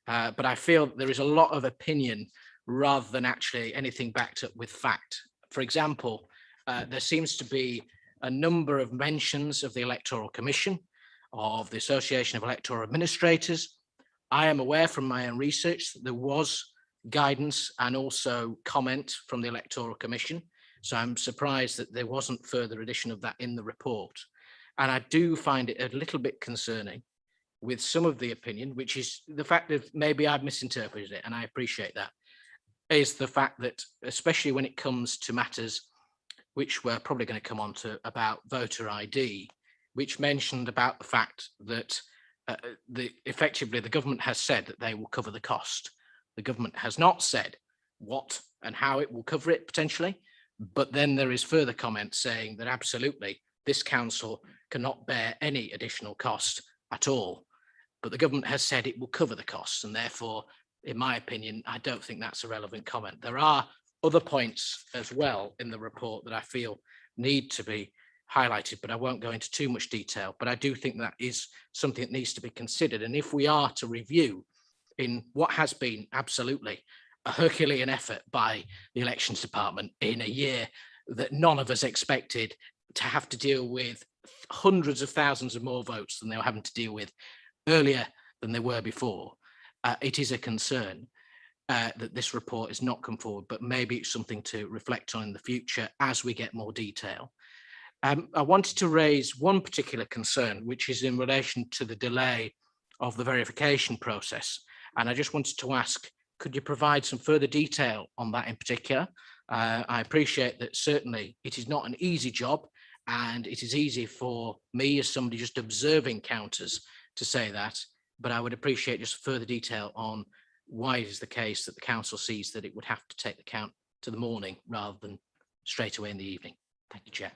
F: but I feel that there is a lot of opinion rather than actually anything backed up with fact. For example, there seems to be a number of mentions of the Electoral Commission, of the Association of Electoral Administrators. I am aware from my own research that there was guidance and also comment from the Electoral Commission. So I'm surprised that there wasn't further addition of that in the report. And I do find it a little bit concerning with some of the opinion, which is the fact that maybe I've misinterpreted it, and I appreciate that, is the fact that, especially when it comes to matters which we're probably going to come on to about voter ID, which mentioned about the fact that effectively the government has said that they will cover the cost. The government has not said what and how it will cover it potentially, but then there is further comment saying that absolutely this council cannot bear any additional cost at all, but the government has said it will cover the costs, and therefore, in my opinion, I don't think that's a relevant comment. There are other points as well in the report that I feel need to be highlighted, but I won't go into too much detail. But I do think that is something that needs to be considered. And if we are to review in what has been absolutely a Herculean effort by the Elections Department in a year that none of us expected to have to deal with hundreds of thousands of more votes than they were having to deal with earlier than they were before, it is a concern that this report has not come forward, but maybe it's something to reflect on in the future as we get more detail. I wanted to raise one particular concern, which is in relation to the delay of the verification process. And I just wanted to ask, could you provide some further detail on that in particular? I appreciate that certainly it is not an easy job, and it is easy for me as somebody just observing counters to say that, but I would appreciate just further detail on why it is the case that the council sees that it would have to take the count to the morning rather than straight away in the evening. Thank you, Chair.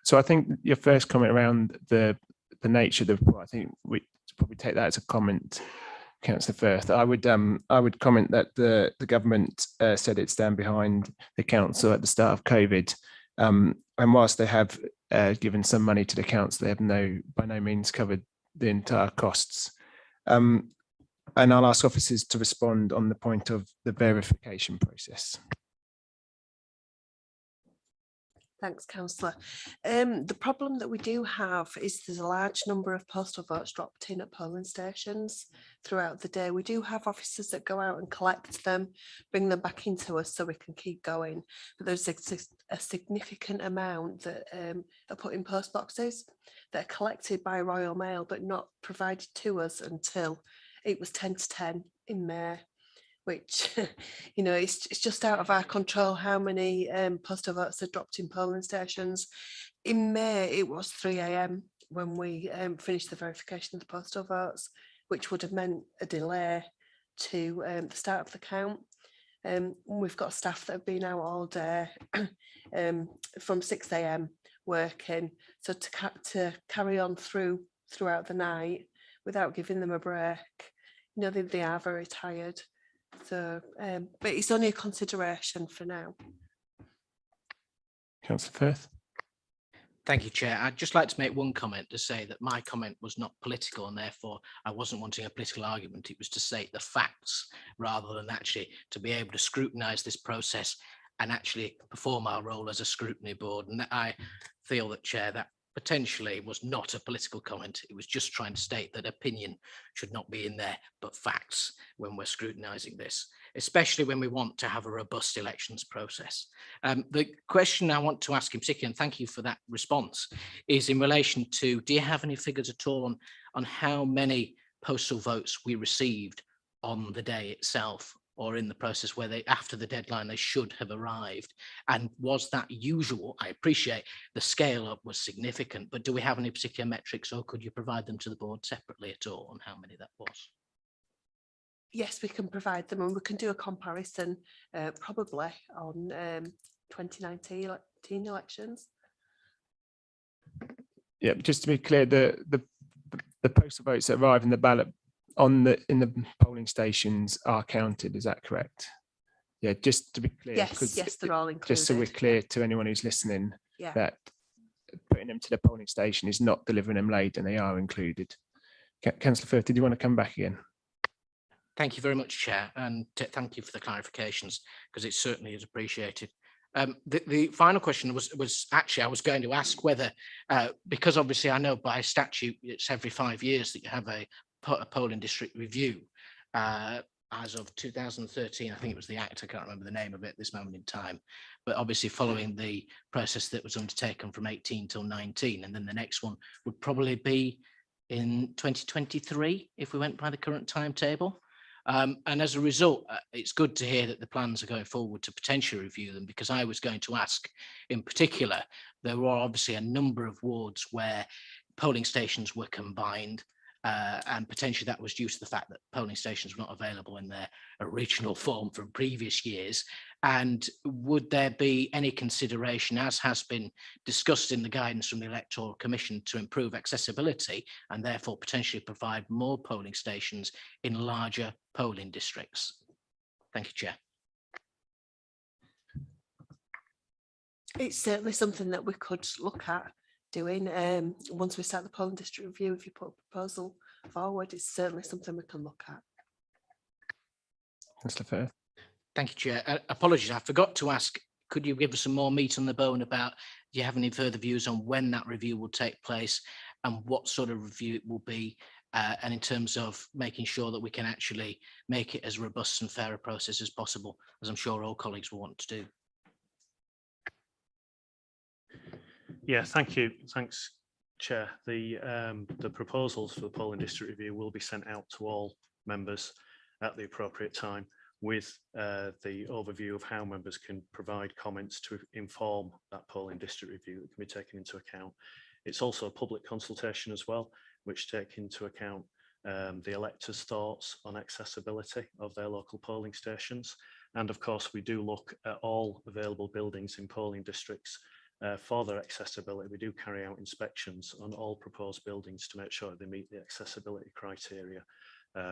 A: So I think your first comment around the nature of the report, I think we probably take that as a comment, Councillor Firth. I would comment that the government said it stand behind the council at the start of COVID, and whilst they have given some money to the council, they have by no means covered the entire costs. and I'll ask officers to respond on the point of the verification process.
N: Thanks, Councillor. The problem that we do have is there's a large number of postal votes dropped in at polling stations throughout the day. We do have officers that go out and collect them, bring them back into us so we can keep going. But there's a significant amount that are put in post boxes that are collected by Royal Mail but not provided to us until it was 10 to 10 in May. Which, you know, it's just out of our control how many postal votes are dropped in polling stations. In May, it was 3 AM when we finished the verification of the postal votes, which would have meant a delay to the start of the count. We've got staff that have been out all day from 6 AM working. So to carry on throughout the night without giving them a break, you know, they are very tired. So, but it's only a consideration for now.
A: Councillor Firth.
F: Thank you, Chair. I'd just like to make one comment to say that my comment was not political and therefore I wasn't wanting a political argument. It was to state the facts rather than actually to be able to scrutinise this process and actually perform our role as a scrutiny board. And I feel that, Chair, that potentially was not a political comment. It was just trying to state that opinion should not be in there, but facts when we're scrutinising this, especially when we want to have a robust elections process. The question I want to ask in particular, and thank you for that response, is in relation to, do you have any figures at all on how many postal votes we received on the day itself, or in the process where they, after the deadline, they should have arrived? And was that usual? I appreciate the scale up was significant, but do we have any particular metrics, or could you provide them to the board separately at all on how many that was?
N: Yes, we can provide them, and we can do a comparison probably on 2019 elections.
A: Yeah, just to be clear, the postal votes that arrive in the ballot in the polling stations are counted. Is that correct? Yeah, just to be clear.
N: Yes, they're all included.
A: Just so we're clear to anyone who's listening,
N: Yeah.
A: that putting them to the polling station is not delivering them late, and they are included. Councillor Firth, did you want to come back again?
F: Thank you very much, Chair, and thank you for the clarifications, because it certainly is appreciated. The final question was actually, I was going to ask whether, because obviously I know by statute it's every 5 years that you have a polling district review. As of 2013, I think it was the Act, I can't remember the name of it at this moment in time, but obviously following the process that was undertaken from 18 till 19, and then the next one would probably be in 2023 if we went by the current timetable. And as a result, it's good to hear that the plans are going forward to potentially review them, because I was going to ask in particular, there were obviously a number of wards where polling stations were combined, and potentially that was due to the fact that polling stations were not available in their original form from previous years. And would there be any consideration, as has been discussed in the guidance from the Electoral Commission, to improve accessibility and therefore potentially provide more polling stations in larger polling districts? Thank you, Chair.
N: It's certainly something that we could look at doing once we start the polling district review. If you put a proposal forward, it's certainly something we can look at.
A: Councillor Firth.
F: Thank you, Chair. Apologies, I forgot to ask, could you give us some more meat on the bone about, do you have any further views on when that review will take place and what sort of review it will be, and in terms of making sure that we can actually make it as robust and fair a process as possible, as I'm sure all colleagues will want to do?
G: Yeah, thank you. Thanks, Chair. The proposals for the polling district review will be sent out to all members at the appropriate time, with the overview of how members can provide comments to inform that polling district review that can be taken into account. It's also a public consultation as well, which take into account the electors' thoughts on accessibility of their local polling stations. And of course, we do look at all available buildings in polling districts for their accessibility. We do carry out inspections on all proposed buildings to make sure they meet the accessibility criteria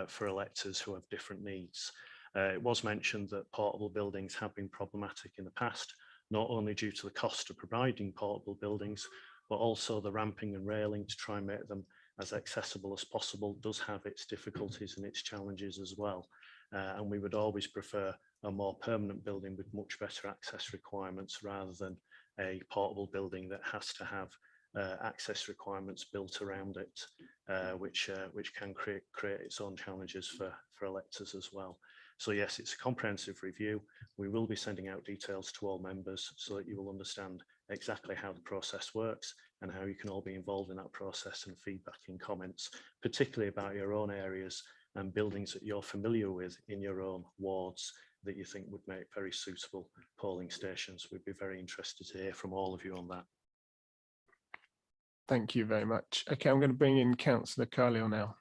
G: for electors who have different needs. It was mentioned that portable buildings have been problematic in the past, not only due to the cost of providing portable buildings, but also the ramping and railing to try and make them as accessible as possible does have its difficulties and its challenges as well. And we would always prefer a more permanent building with much better access requirements rather than a portable building that has to have access requirements built around it, which can create its own challenges for electors as well. So yes, it's a comprehensive review. We will be sending out details to all members so that you will understand exactly how the process works and how you can all be involved in that process and feedback and comments, particularly about your own areas and buildings that you're familiar with in your own wards that you think would make very suitable polling stations. We'd be very interested to hear from all of you on that.
A: Thank you very much. Okay, I'm going to bring in Councillor Carlisle now.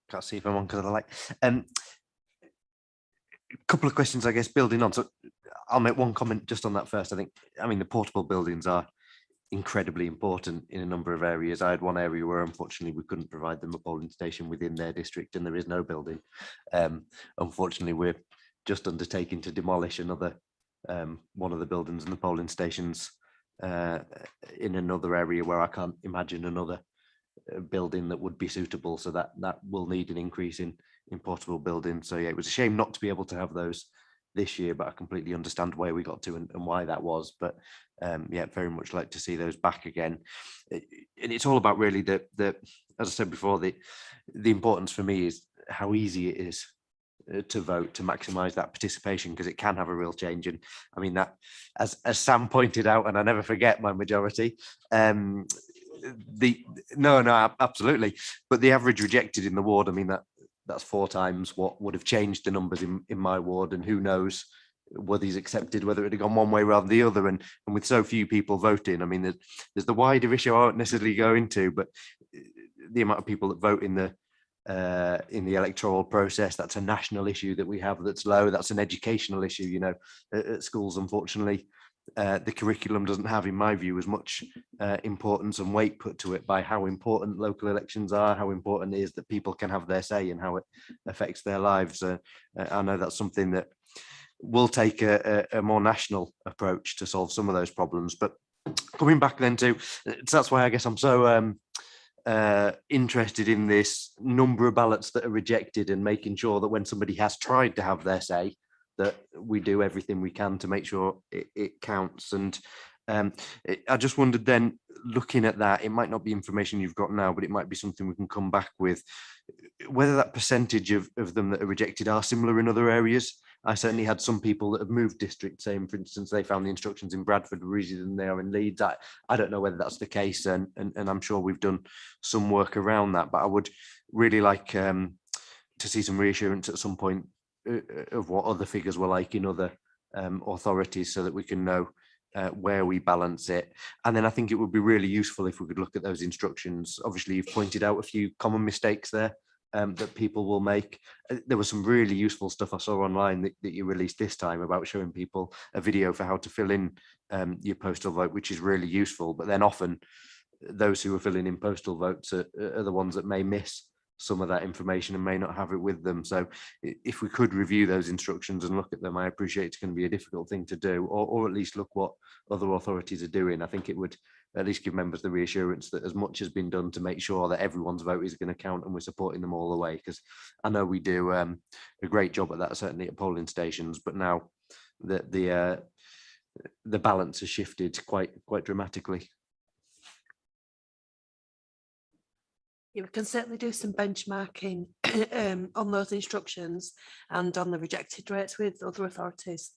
D: Can't see if I'm on because of the light. A couple of questions, I guess, building on. So I'll make one comment just on that first. I mean, the portable buildings are incredibly important in a number of areas. I had one area where unfortunately we couldn't provide them a polling station within their district and there is no building. Unfortunately, we're just undertaking to demolish another one of the buildings and the polling stations in another area where I can't imagine another building that would be suitable. So that will need an increase in portable buildings. So yeah, it was a shame not to be able to have those this year, but I completely understand where we got to and why that was. But yeah, very much like to see those back again. And it's all about really the as I said before, the importance for me is how easy it is to vote, to maximize that participation, because it can have a real change. And I mean that, as Sam pointed out, and I never forget my majority, absolutely, but the average rejected in the ward, I mean that's 4 times what would have changed the numbers in my ward, and who knows whether he's accepted, whether it had gone one way rather than the other. And with so few people voting, I mean there's the wider issue I won't necessarily go into, but the amount of people that vote in the electoral process, that's a national issue that we have that's low. That's an educational issue, you know, at schools. Unfortunately, the curriculum doesn't have, in my view, as much importance and weight put to it by how important local elections are, how important it is that people can have their say and how it affects their lives. I know that's something that will take a more national approach to solve some of those problems. But coming back then to, so that's why I guess I'm so interested in this number of ballots that are rejected and making sure that when somebody has tried to have their say, that we do everything we can to make sure it counts. And I just wondered then, looking at that, it might not be information you've got now, but it might be something we can come back with, whether that percentage of them that are rejected are similar in other areas. I certainly had some people that have moved district saying, for instance, they found the instructions in Bradford were easier than they are in Leeds. I don't know whether that's the case, and I'm sure we've done some work around that, but I would really like to see some reassurance at some point of what other figures were like in other authorities, so that we can know where we balance it. And then I think it would be really useful if we could look at those instructions. Obviously, you've pointed out a few common mistakes there that people will make. There was some really useful stuff I saw online that you released this time about showing people a video for how to fill in your postal vote, which is really useful. But then often those who are filling in postal votes are the ones that may miss some of that information and may not have it with them. So if we could review those instructions and look at them, I appreciate it's going to be a difficult thing to do, or at least look what other authorities are doing. I think it would at least give members the reassurance that as much has been done to make sure that everyone's vote is going to count and we're supporting them all the way, because I know we do a great job at that, certainly at polling stations, but now the balance has shifted quite dramatically.
N: Yeah, we can certainly do some benchmarking on those instructions and on the rejected rates with other authorities.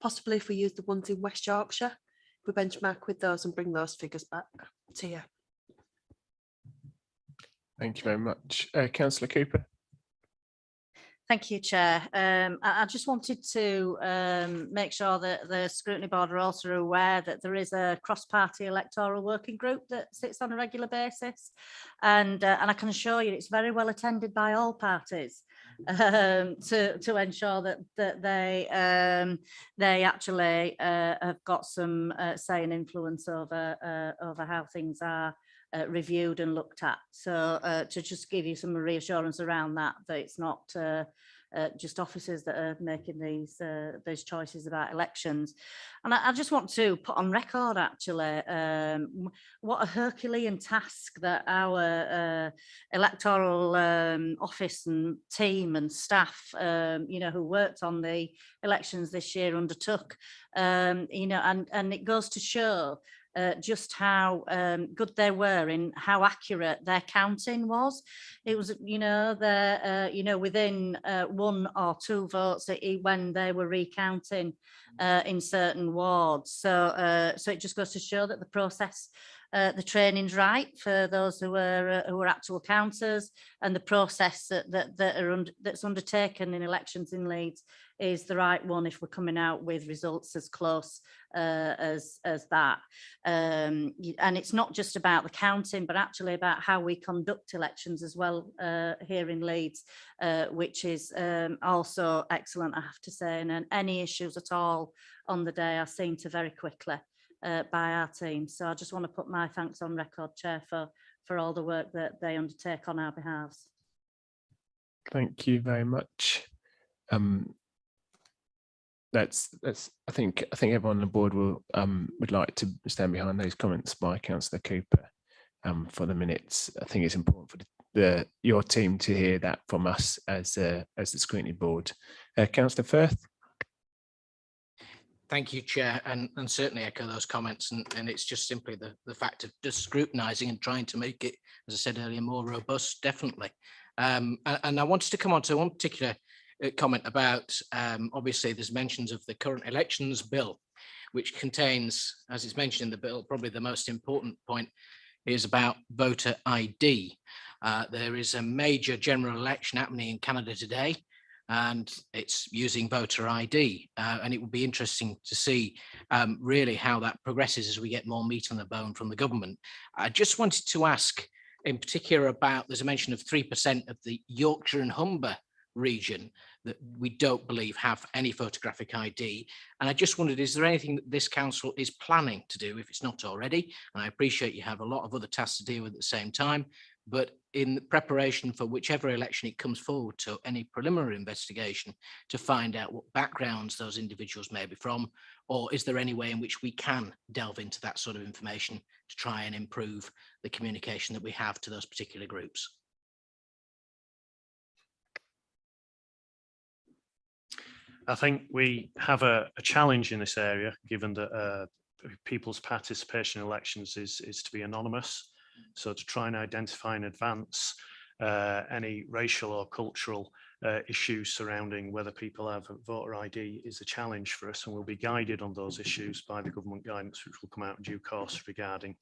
N: Possibly if we use the ones in West Yorkshire, we benchmark with those and bring those figures back to you.
A: Thank you very much. Councillor Cooper.
K: Thank you, Chair. I just wanted to make sure that the Scrutiny Board are also aware that there is a cross-party electoral working group that sits on a regular basis, and I can assure you it's very well attended by all parties to ensure that they actually have got some say and influence over how things are reviewed and looked at. So to just give you some reassurance around that it's not just officers that are making these choices about elections. And I just want to put on record, actually, what a Herculean task that our electoral office and team and staff, you know, who worked on the elections this year undertook, you know, and it goes to show just how good they were in how accurate their counting was. It was, you know, you know, within 1 or 2 votes when they were recounting in certain wards. So it just goes to show that the process, the training's right for those who are actual counters, and the process that's undertaken in elections in Leeds is the right one if we're coming out with results as close as that. And it's not just about the counting, but actually about how we conduct elections as well here in Leeds, which is also excellent, I have to say. And any issues at all on the day are seen to very quickly by our team. So I just want to put my thanks on record, Chair, for all the work that they undertake on our behalves.
A: Thank you very much. That's I think everyone on the board will would like to stand behind those comments by Councillor Cooper for the minutes. I think it's important for your team to hear that from us as the Scrutiny board. Councillor Firth.
F: Thank you, Chair, and certainly echo those comments. And it's just simply the fact of just scrutinising and trying to make it, as I said earlier, more robust, definitely. And I wanted to come on to one particular comment about, obviously, there's mentions of the current elections bill, which contains, as it's mentioned in the bill, probably the most important point is about voter ID. There is a major general election happening in Canada today, and it's using voter ID. And it will be interesting to see really how that progresses as we get more meat on the bone from the government. I just wanted to ask in particular about, there's a mention of 3% of the Yorkshire and Humber region that we don't believe have any photographic ID. And I just wondered, is there anything that this council is planning to do if it's not already? And I appreciate you have a lot of other tasks to deal with at the same time, but in preparation for whichever election it comes forward to, any preliminary investigation to find out what backgrounds those individuals may be from, or is there any way in which we can delve into that sort of information to try and improve the communication that we have to those particular groups?
G: I think we have a challenge in this area, given that people's participation in elections is to be anonymous. So to try and identify in advance any racial or cultural issues surrounding whether people have a voter ID is a challenge for us, and we'll be guided on those issues by the government guidance, which will come out in due course regarding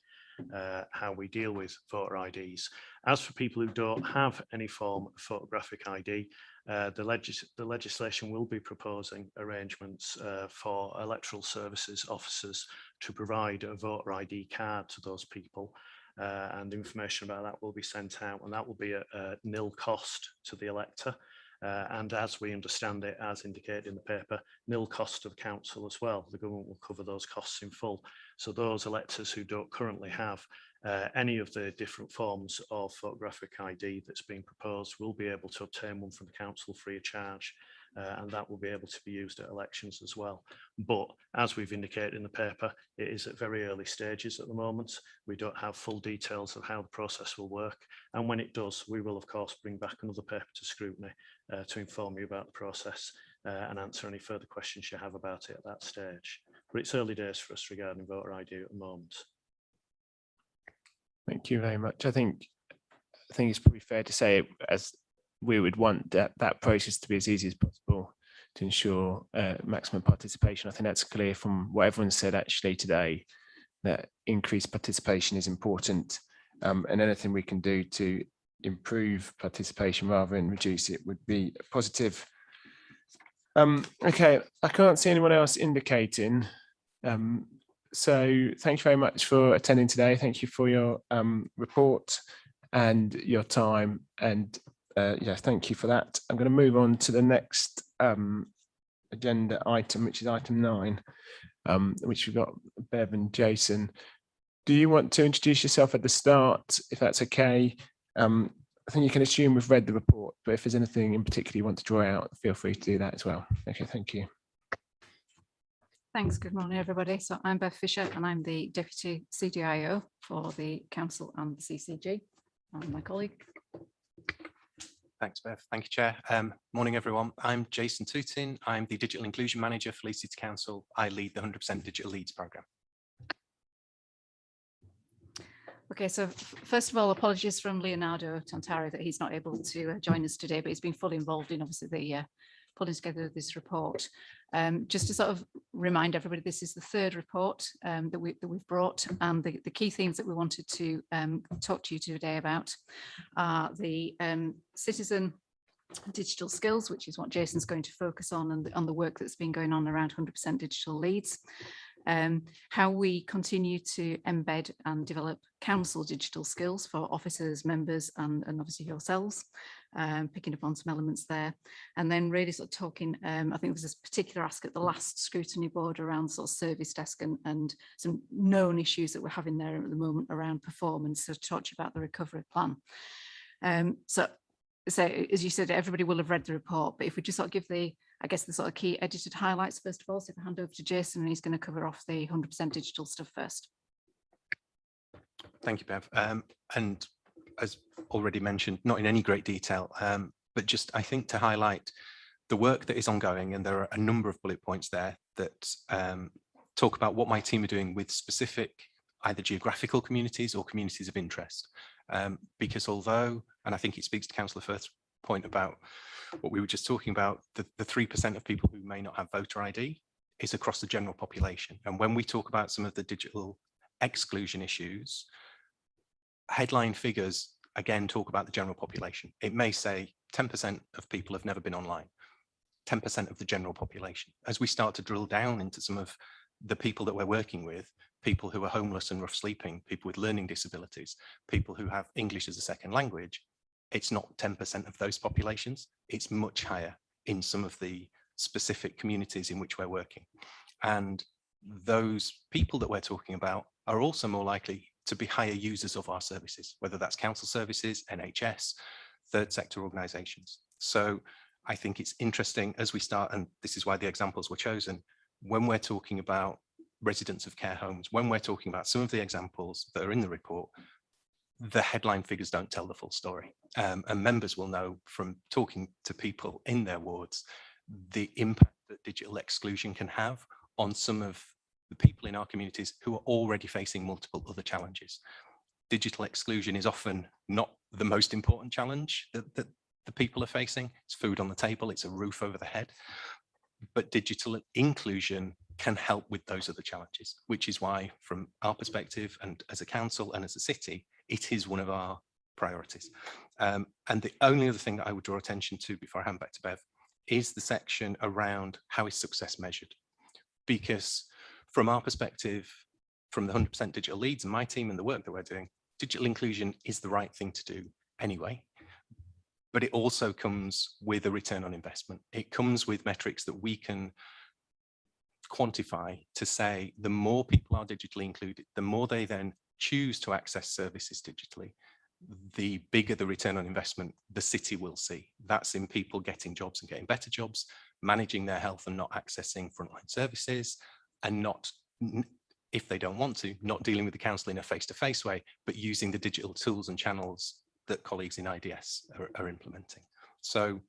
G: how we deal with voter IDs. As for people who don't have any form of photographic ID, the legislation will be proposing arrangements for electoral services officers to provide a voter ID card to those people, and information about that will be sent out, and that will be a nil cost to the elector. And as we understand it, as indicated in the paper, nil cost of council as well. The government will cover those costs in full. So those electors who don't currently have any of the different forms of photographic ID that's being proposed will be able to obtain one from the council free of charge, and that will be able to be used at elections as well. But as we've indicated in the paper, it is at very early stages at the moment. We don't have full details of how the process will work, and when it does, we will of course bring back another paper to Scrutiny to inform you about the process and answer any further questions you have about it at that stage. But it's early days for us regarding voter ID at the moment.
A: Thank you very much. I think it's probably fair to say, as we would want that process to be as easy as possible to ensure maximum participation. I think that's clear from what everyone said actually today, that increased participation is important, and anything we can do to improve participation rather than reduce it would be positive. Okay, I can't see anyone else indicating. So thank you very much for attending today. Thank you for your report and your time, and yeah, thank you for that. I'm going to move on to the next agenda item, which is item 9, which we've got Bev and Jason. Do you want to introduce yourself at the start, if that's okay? I think you can assume we've read the report, but if there's anything in particular you want to draw out, feel free to do that as well. Okay, thank you.
O: Thanks. Good morning, everybody. So I'm Bev Fisher and I'm the Deputy CDIO for the Council and the CCG. And my colleague.
P: Thanks, Bev. Thank you, Chair. Morning, everyone. I'm Jason Tootin. I'm the Digital Inclusion Manager for Leeds City Council. I lead the 100% Digital Leeds programme.
O: Okay, so first of all, apologies from Leonardo Tantari that he's not able to join us today, but he's been fully involved in obviously the pulling together this report. Just to sort of remind everybody, this is the third report that we've brought, and the key themes that we wanted to talk to you today about are the citizen digital skills, which is what Jason's going to focus on, and on the work that's been going on around 100% digital Leeds. How we continue to embed and develop council digital skills for officers, members, and obviously yourselves, picking up on some elements there. And then really sort of talking, I think there was this particular ask at the last scrutiny board around sort of service desk and some known issues that we're having there at the moment around performance. So talk to you about the recovery plan. So as you said, everybody will have read the report, but if we just sort of give the, I guess, the sort of key edited highlights first of all. So if I hand over to Jason, and he's going to cover off the 100% digital stuff first.
P: Thank you, Bev. And as already mentioned, not in any great detail, but just I think to highlight the work that is ongoing, and there are a number of bullet points there that talk about what my team are doing with specific either geographical communities or communities of interest. Because although, and I think it speaks to Councillor Firth's point about what we were just talking about, the 3% of people who may not have voter ID is across the general population. And when we talk about some of the digital exclusion issues, headline figures, again, talk about the general population. It may say 10% of people have never been online, 10% of the general population. As we start to drill down into some of the people that we're working with, people who are homeless and rough sleeping, people with learning disabilities, people who have English as a second language, it's not 10% of those populations. It's much higher in some of the specific communities in which we're working. And those people that we're talking about are also more likely to be higher users of our services, whether that's council services, NHS, third sector organisations. So I think it's interesting as we start, and this is why the examples were chosen, when we're talking about residents of care homes, when we're talking about some of the examples that are in the report, the headline figures don't tell the full story. And members will know from talking to people in their wards, the impact that digital exclusion can have on some of the people in our communities who are already facing multiple other challenges. Digital exclusion is often not the most important challenge that the people are facing. It's food on the table, it's a roof over the head. But digital inclusion can help with those other challenges, which is why from our perspective and as a council and as a city, it is one of our priorities. And the only other thing that I would draw attention to before I hand back to Bev is the section around how is success measured. Because from our perspective, from the 100% digital Leeds and my team and the work that we're doing, digital inclusion is the right thing to do anyway. But it also comes with a return on investment. It comes with metrics that we can quantify to say the more people are digitally included, the more they then choose to access services digitally, the bigger the return on investment the city will see. That's in people getting jobs and getting better jobs, managing their health and not accessing frontline services, and not, if they don't want to, not dealing with the council in a face-to-face way, but using the digital tools and channels that colleagues in IDS are implementing. So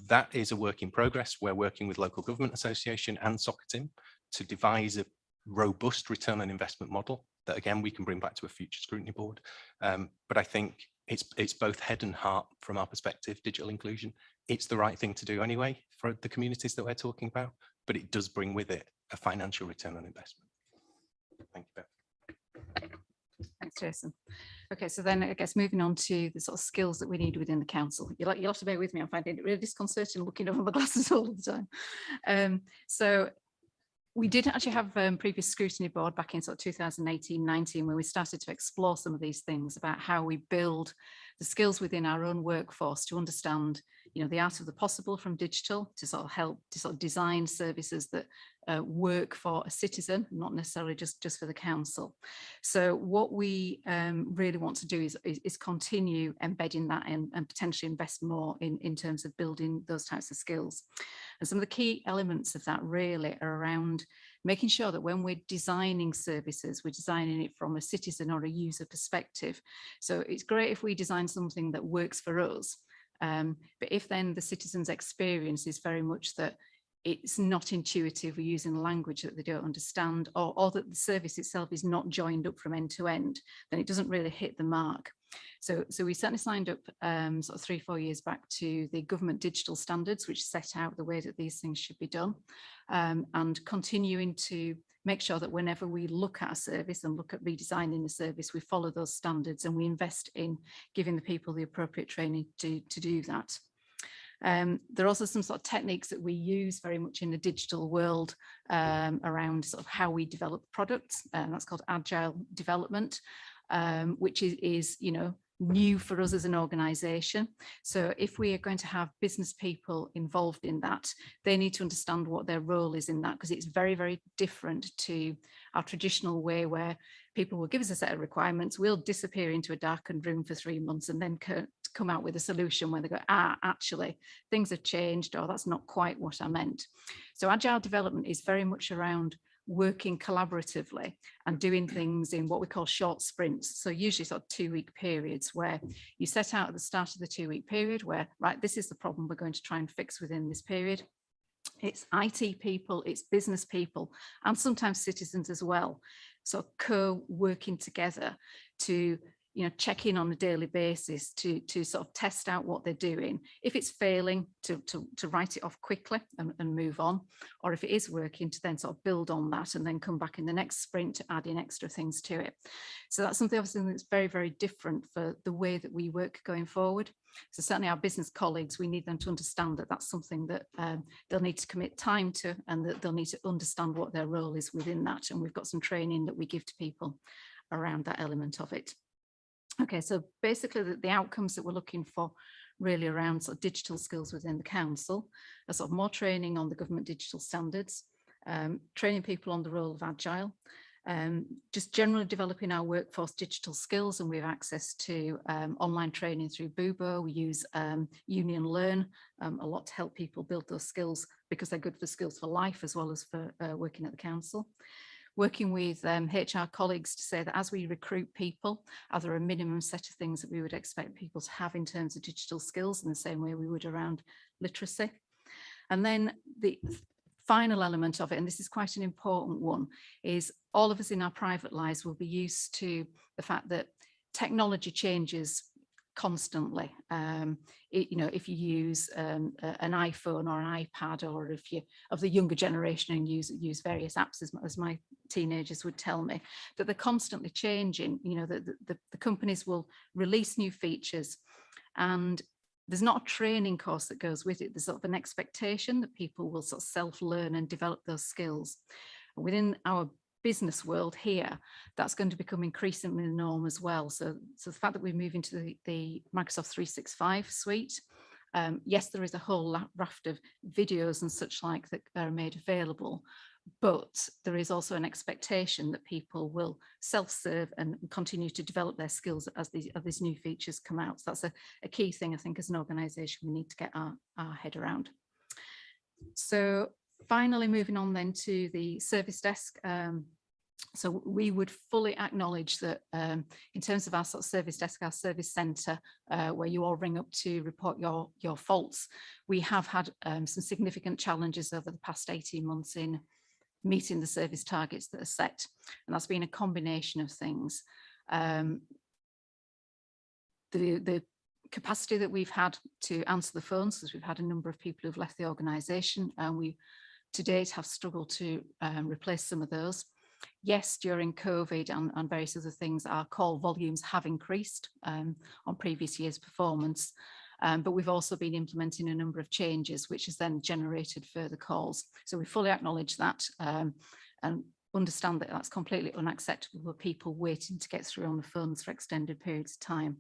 P: that is a work in progress. We're working with Local Government Association and SOCATIM to devise a robust return on investment model that, again, we can bring back to a future scrutiny board. But I think it's both head and heart from our perspective, digital inclusion. It's the right thing to do anyway for the communities that we're talking about, but it does bring with it a financial return on investment. Thank you, Beth.
O: Thanks, Jason. Okay, so then I guess moving on to the sort of skills that we need within the council. You'll have to bear with me, I'm finding it really disconcerting looking over my glasses all the time. So we did actually have previous scrutiny board back in sort of 2018-19 where we started to explore some of these things about how we build the skills within our own workforce to understand, you know, the art of the possible from digital to sort of help to sort of design services that work for a citizen, not necessarily just for the council. So what we really want to do is continue embedding that and potentially invest more in terms of building those types of skills. And some of the key elements of that really are around making sure that when we're designing services, we're designing it from a citizen or a user perspective. So it's great if we design something that works for us, but if then the citizen's experience is very much that it's not intuitive, we're using language that they don't understand, or that the service itself is not joined up from end to end, then it doesn't really hit the mark. So we certainly signed up sort of 3-4 years back to the government digital standards, which set out the way that these things should be done, and continuing to make sure that whenever we look at a service and look at redesigning the service, we follow those standards and we invest in giving the people the appropriate training to do that. There are also some sort of techniques that we use very much in the digital world around sort of how we develop products, and that's called agile development, which is you know, new for us as an organisation. So if we are going to have business people involved in that, they need to understand what their role is in that, because it's very, very different to our traditional way where people will give us a set of requirements, we'll disappear into a darkened room for 3 months and then come out with a solution where they go, actually, things have changed, or that's not quite what I meant. So agile development is very much around working collaboratively and doing things in what we call short sprints. So usually sort of 2-week periods where you set out at the start of the 2-week period where, right, this is the problem we're going to try and fix within this period. It's IT people, it's business people, and sometimes citizens as well. So co-working together to, you know, check in on a daily basis to sort of test out what they're doing. If it's failing, to write it off quickly and move on, or if it is working, to then sort of build on that and then come back in the next sprint to add in extra things to it. So that's something obviously that's very, very different for the way that we work going forward. So certainly our business colleagues, we need them to understand that that's something that they'll need to commit time to, and that they'll need to understand what their role is within that. And we've got some training that we give to people around that element of it. Okay, so basically the outcomes that we're looking for really around sort of digital skills within the council are sort of more training on the government digital standards, training people on the role of agile, just generally developing our workforce digital skills, and we have access to online training through Bubo. We use Union Learn a lot to help people build those skills because they're good for skills for life as well as for working at the council. Working with HR colleagues to say that as we recruit people, are there a minimum set of things that we would expect people to have in terms of digital skills in the same way we would around literacy. And then the final element of it, and this is quite an important one, is all of us in our private lives will be used to the fact that technology changes constantly. You know, if you use an iPhone or an iPad, or if you're of the younger generation and use various apps, as my teenagers would tell me, that they're constantly changing. You know, the companies will release new features, and there's not a training course that goes with it. There's sort of an expectation that people will sort of self-learn and develop those skills. Within our business world here, that's going to become increasingly the norm as well. So the fact that we move into the Microsoft 365 suite, yes, there is a whole raft of videos and such like that are made available, but there is also an expectation that people will self-serve and continue to develop their skills as these new features come out. So that's a key thing, I think, as an organisation we need to get our head around. So finally, moving on then to the service desk. So we would fully acknowledge that in terms of our sort of service desk, our service centre, where you all ring up to report your faults, we have had some significant challenges over the past 18 months in meeting the service targets that are set. And that's been a combination of things. The capacity that we've had to answer the phones, because we've had a number of people who've left the organisation, and we to date have struggled to replace some of those. Yes, during COVID and various other things, our call volumes have increased on previous years' performance. But we've also been implementing a number of changes, which has then generated further calls. So we fully acknowledge that and understand that that's completely unacceptable for people waiting to get through on the phones for extended periods of time.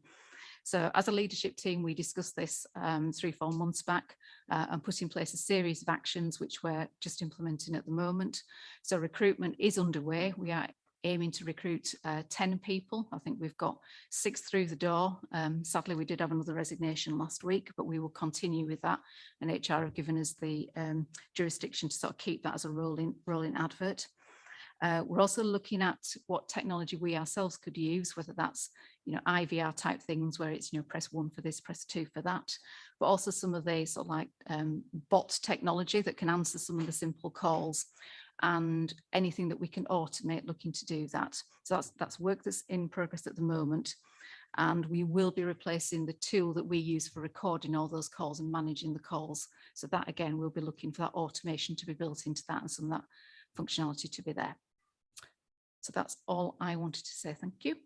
O: So as a leadership team, we discussed this 3-4 months back and put in place a series of actions which we're just implementing at the moment. So recruitment is underway. We are aiming to recruit 10 people. I think we've got 6 through the door. Sadly, we did have another resignation last week, but we will continue with that. And HR have given us the jurisdiction to sort of keep that as a rolling advert. We're also looking at what technology we ourselves could use, whether that's, IVR type things where it's, press 1 for this, press 2 for that, but also some of the sort of like bot technology that can answer some of the simple calls and anything that we can automate, looking to do that. So that's work that's in progress at the moment. And we will be replacing the tool that we use for recording all those calls and managing the calls. So that, again, we'll be looking for that automation to be built into that and some of that functionality to be there. So that's all I wanted to say. Thank you.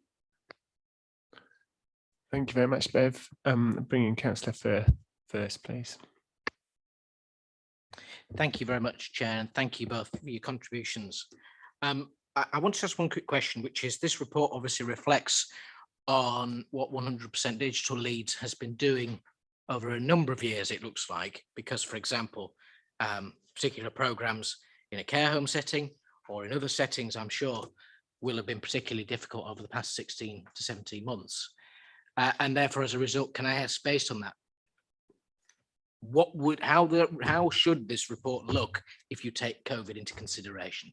A: Thank you very much, Bev. Bringing Councillor first, please.
F: Thank you very much, Chair, and thank you both for your contributions. I want to ask one quick question, which is this report obviously reflects on what 100% Digital Leeds has been doing over a number of years, it looks like, because, for example, particular programmes in a care home setting or in other settings, I'm sure, will have been particularly difficult over the past 16 to 17 months. And therefore, as a result, can I ask, based on that, how should this report look if you take COVID into consideration?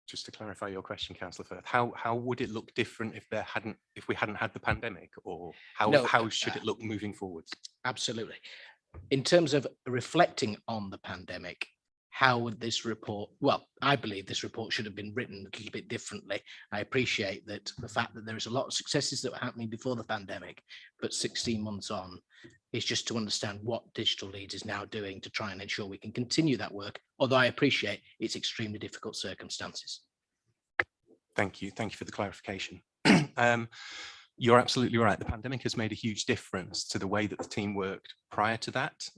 P: Just to clarify your question, Councillor Firth, how would it look different if we hadn't had the pandemic, or how should it look moving forwards?
F: Absolutely. In terms of reflecting on the pandemic, how would this report, well, I believe this report should have been written a little bit differently. I appreciate that the fact that there is a lot of successes that were happening before the pandemic, but 16 months on is just to understand what Digital Leeds is now doing to try and ensure we can continue that work, although I appreciate it's extremely difficult circumstances.
P: Thank you for the clarification. You're absolutely right. The pandemic has made a huge difference to the way that the team worked prior to that.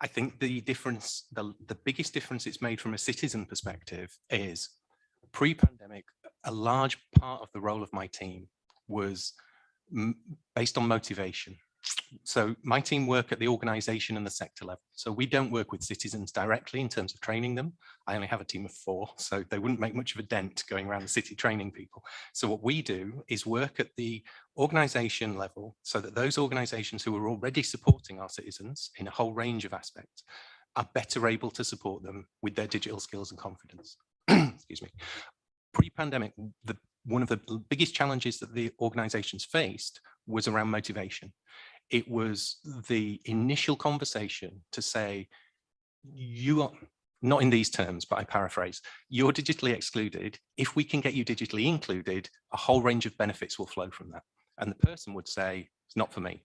P: I think the difference, the biggest difference it's made from a citizen perspective is pre-pandemic, a large part of the role of my team was based on motivation. So my team work at the organisation and the sector level. So we don't work with citizens directly in terms of training them. I only have a team of 4, so they wouldn't make much of a dent going around the city training people. So what we do is work at the organisation level so that those organisations who are already supporting our citizens in a whole range of aspects are better able to support them with their digital skills and confidence. Excuse me. Pre-pandemic, one of the biggest challenges that the organisations faced was around motivation. It was the initial conversation to say, you are, not in these terms, but I paraphrase, you're digitally excluded. If we can get you digitally included, a whole range of benefits will flow from that. And the person would say, it's not for me.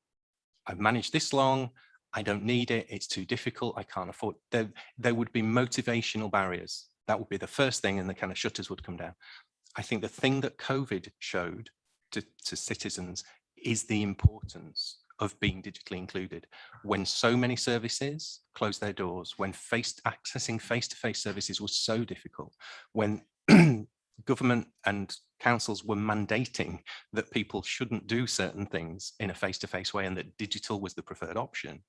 P: I've managed this long. I don't need it. It's too difficult. I can't afford. There would be motivational barriers. That would be the first thing, and the kind of shutters would come down. I think the thing that COVID showed to citizens is the importance of being digitally included. When so many services closed their doors, when accessing face-to-face services was so difficult, when government and councils were mandating that people shouldn't do certain things in a face-to-face way and that digital was the preferred option,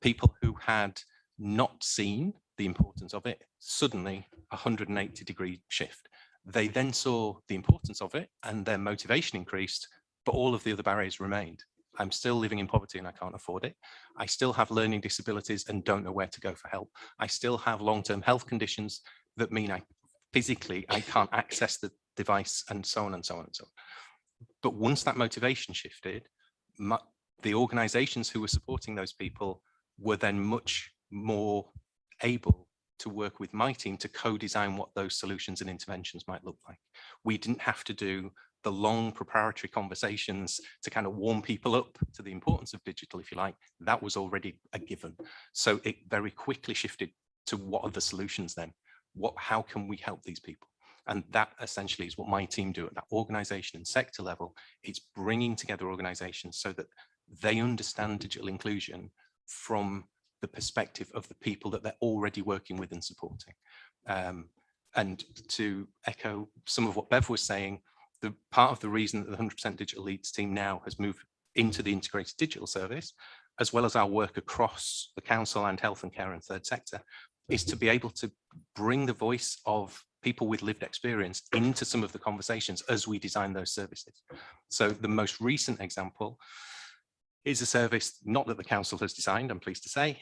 P: people who had not seen the importance of it, suddenly 180-degree shift. They then saw the importance of it and their motivation increased, but all of the other barriers remained. I'm still living in poverty and I can't afford it. I still have learning disabilities and don't know where to go for help. I still have long-term health conditions that mean I can't access the device, and so on and so on and so on. But once that motivation shifted, the organizations who were supporting those people were then much more able to work with my team to co-design what those solutions and interventions might look like. We didn't have to do the long preparatory conversations to kind of warm people up to the importance of digital, if you like. That was already a given. So it very quickly shifted to what are the solutions then? How can we help these people? And that essentially is what my team do at that organisation and sector level. It's bringing together organisations so that they understand digital inclusion from the perspective of the people that they're already working with and supporting. And to echo some of what Bev was saying, the part of the reason that the 100% Digital Leeds team now has moved into the integrated digital service, as well as our work across the council and health and care and third sector, is to be able to bring the voice of people with lived experience into some of the conversations as we design those services. So the most recent example is a service, not that the council has designed, I'm pleased to say,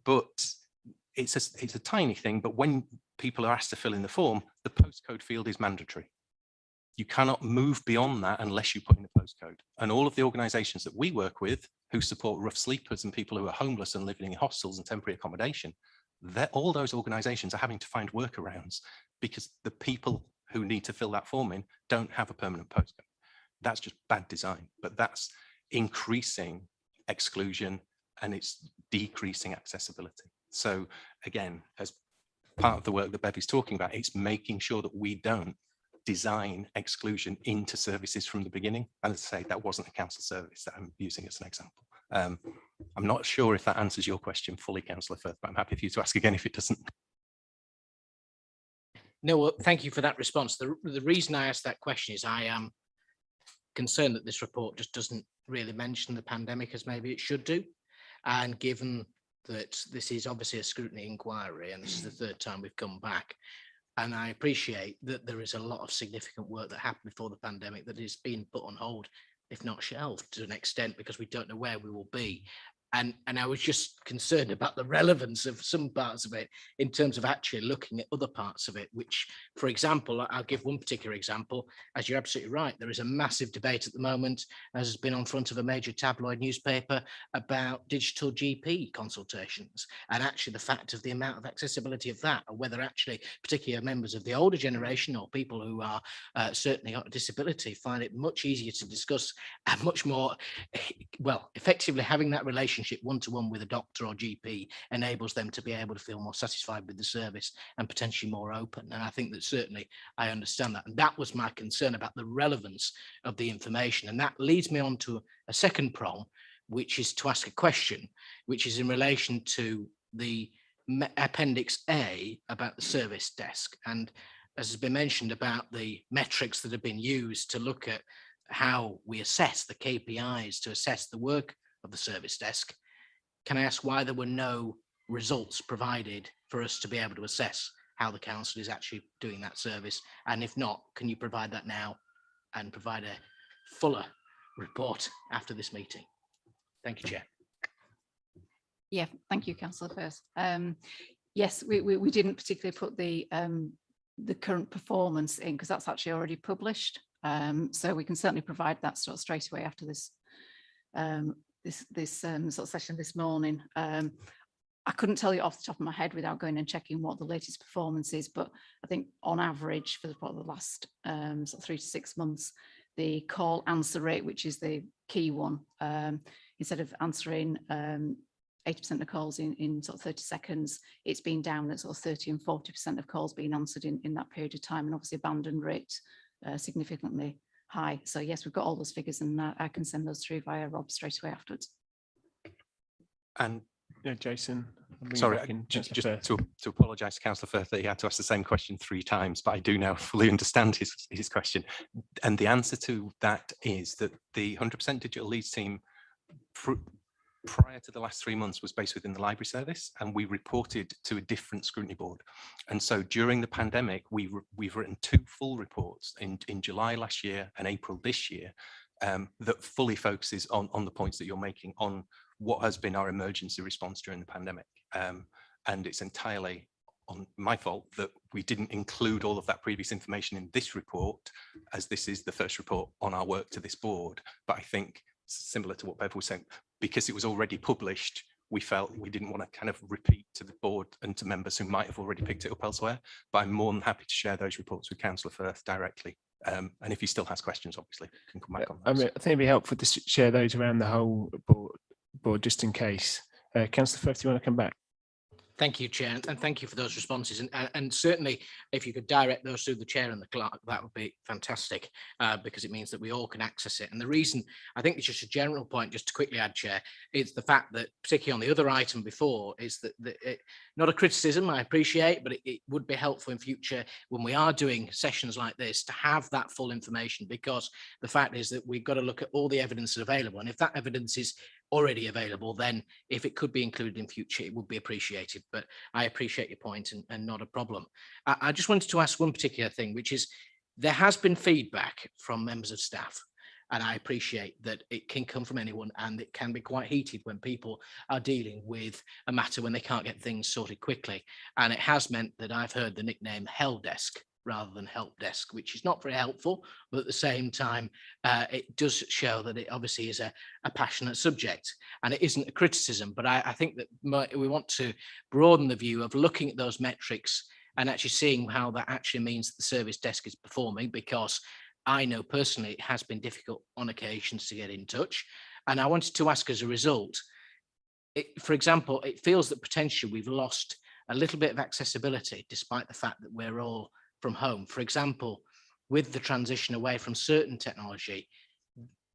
P: but it's a tiny thing, but when people are asked to fill in the form, the postcode field is mandatory. You cannot move beyond that unless you put in a postcode. And all of the organisations that we work with who support rough sleepers and people who are homeless and living in hostels and temporary accommodation, all those organisations are having to find workarounds because the people who need to fill that form in don't have a permanent postcode. That's just bad design, but that's increasing exclusion and it's decreasing accessibility. So again, as part of the work that Bev is talking about, it's making sure that we don't design exclusion into services from the beginning. And as I say, that wasn't a council service that I'm using as an example. I'm not sure if that answers your question fully, Councillor Firth, but I'm happy for you to ask again if it doesn't.
F: No, well, thank you for that response. The reason I asked that question is I am concerned that this report just doesn't really mention the pandemic as maybe it should do. And given that this is obviously a scrutiny inquiry and this is the third time we've come back, and I appreciate that there is a lot of significant work that happened before the pandemic that is being put on hold, if not shelved to an extent, because we don't know where we will be. And I was just concerned about the relevance of some parts of it in terms of actually looking at other parts of it, which, for example, I'll give one particular example. As you're absolutely right, there is a massive debate at the moment, as has been on front of a major tabloid newspaper, about digital GP consultations and actually the fact of the amount of accessibility of that, or whether actually particularly members of the older generation or people who are certainly got a disability find it much easier to discuss and much more, well, effectively having that relationship one-to-one with a doctor or GP enables them to be able to feel more satisfied with the service and potentially more open. And I think that certainly I understand that. And that was my concern about the relevance of the information. And that leads me on to a second prong, which is to ask a question, which is in relation to the Appendix A about the service desk. And as has been mentioned about the metrics that have been used to look at how we assess the KPIs to assess the work of the service desk, can I ask why there were no results provided for us to be able to assess how the council is actually doing that service? And if not, can you provide that now and provide a fuller report after this meeting? Thank you, Chair.
O: Yeah, thank you, Councillor Firth. Yes, we didn't particularly put the current performance in because that's actually already published. So we can certainly provide that sort of straight away after this sort of session this morning. I couldn't tell you off the top of my head without going and checking what the latest performance is, but I think on average for the last sort of 3 to 6 months, the call answer rate, which is the key one, instead of answering 80% of calls in sort of 30 seconds, it's been down at sort of 30 and 40% of calls being answered in that period of time, and obviously abandon rate significantly high. So yes, we've got all those figures and I can send those through via Rob straight away afterwards.
P: And
A: yeah, Jason.
P: Sorry, just to apologise to Councillor Firth that he had to ask the same question 3 times, but I do now fully understand his question. And the answer to that is that the 100% Digital Leeds team prior to the last 3 months was based within the library service, and we reported to a different scrutiny board. And so during the pandemic, we've written 2 full reports in July last year and April this year that fully focuses on the points that you're making on what has been our emergency response during the pandemic. And it's entirely on my fault that we didn't include all of that previous information in this report, as this is the first report on our work to this board. But I think similar to what Bev was saying, because it was already published, we felt we didn't want to kind of repeat to the board and to members who might have already picked it up elsewhere. But I'm more than happy to share those reports with Councillor Firth directly. And if he still has questions, obviously, can come back on those.
A: I mean, I think it'd be helpful to share those around the whole board just in case. Councillor Firth, do you want to come back?
F: Thank you, Chair, and thank you for those responses. And certainly, if you could direct those through the Chair and the Clerk, that would be fantastic, because it means that we all can access it. And the reason, I think it's just a general point, just to quickly add, Chair, is the fact that, particularly on the other item before, is that not a criticism, I appreciate, but it would be helpful in future when we are doing sessions like this to have that full information, because the fact is that we've got to look at all the evidence that's available. And if that evidence is already available, then if it could be included in future, it would be appreciated. But I appreciate your point, and not a problem. I just wanted to ask one particular thing, which is there has been feedback from members of staff, and I appreciate that it can come from anyone, and it can be quite heated when people are dealing with a matter when they can't get things sorted quickly. And it has meant that I've heard the nickname Hell Desk rather than Help Desk, which is not very helpful, but at the same time, it does show that it obviously is a passionate subject, and it isn't a criticism. But I think that we want to broaden the view of looking at those metrics and actually seeing how that actually means that the service desk is performing, because I know personally it has been difficult on occasions to get in touch. And I wanted to ask, as a result, for example, it feels that potentially we've lost a little bit of accessibility, despite the fact that we're all from home. For example, with the transition away from certain technology,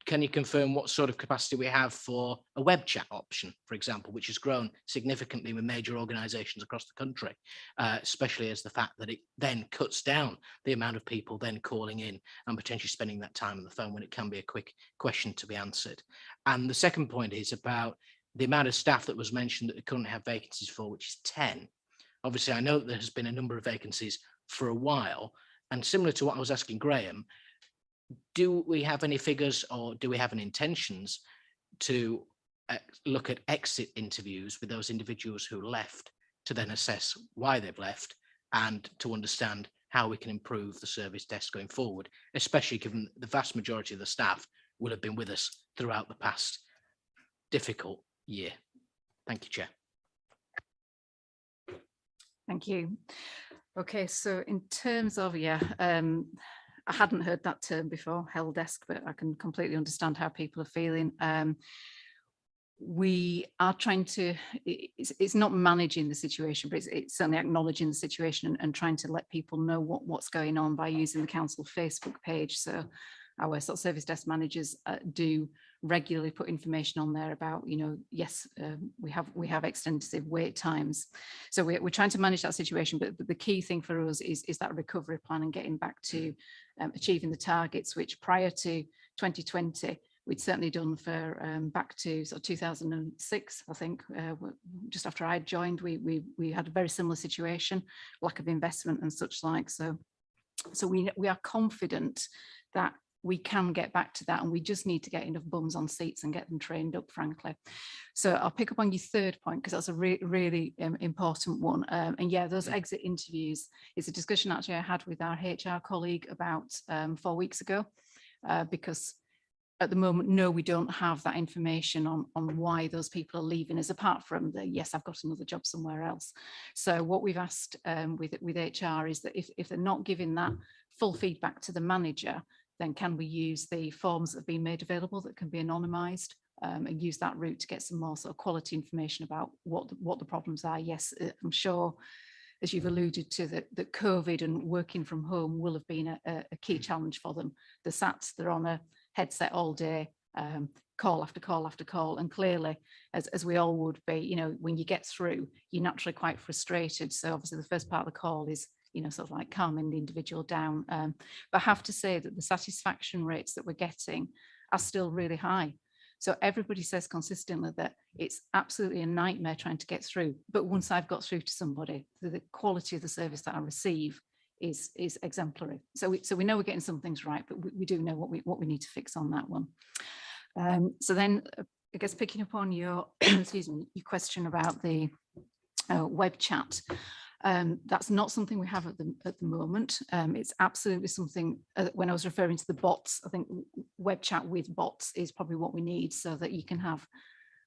F: can you confirm what sort of capacity we have for a web chat option, for example, which has grown significantly with major organizations across the country, especially as the fact that it then cuts down the amount of people then calling in and potentially spending that time on the phone when it can be a quick question to be answered. And the second point is about the amount of staff that was mentioned that we currently have vacancies for, which is 10. Obviously, I know that there has been a number of vacancies for a while, and similar to what I was asking Graham, do we have any figures, or do we have any intentions to look at exit interviews with those individuals who left, to then assess why they've left and to understand how we can improve the service desk going forward, especially given the vast majority of the staff will have been with us throughout the past difficult year. Thank you, Chair.
O: Thank you. Okay, so in terms of, I hadn't heard that term before, Hell Desk, but I can completely understand how people are feeling. We are trying to, it's not managing the situation, but it's certainly acknowledging the situation and trying to let people know what's going on by using the council Facebook page. So our sort of service desk managers do regularly put information on there about, yes, we have extensive wait times. So we're trying to manage that situation, but the key thing for us is that recovery plan and getting back to achieving the targets, which prior to 2020, we'd certainly done for back to sort of 2006, I think, just after I joined, we had a very similar situation, lack of investment and such like. So we are confident that we can get back to that, and we just need to get enough bums on seats and get them trained up, frankly. So I'll pick up on your third point, because that's a really important one. And yeah, those exit interviews is a discussion actually I had with our HR colleague about 4 weeks ago, because at the moment, no, we don't have that information on why those people are leaving us, apart from the, yes, I've got another job somewhere else. So what we've asked with HR is that if they're not giving that full feedback to the manager, then can we use the forms that have been made available that can be anonymised, and use that route to get some more sort of quality information about what the problems are. Yes, I'm sure, as you've alluded to, that COVID and working from home will have been a key challenge for them. They're on a headset all day, call after call after call, and clearly, as we all would be, when you get through, you're naturally quite frustrated. So obviously the first part of the call is sort of like calming the individual down. But I have to say that the satisfaction rates that we're getting are still really high. So everybody says consistently that it's absolutely a nightmare trying to get through. But once I've got through to somebody, the quality of the service that I receive is exemplary. So we know we're getting some things right, but we do know what we need to fix on that one. So then, I guess picking up on your excuse me, your question about the web chat. That's not something we have at the moment. It's absolutely something, when I was referring to the bots, I think web chat with bots is probably what we need, so that you can have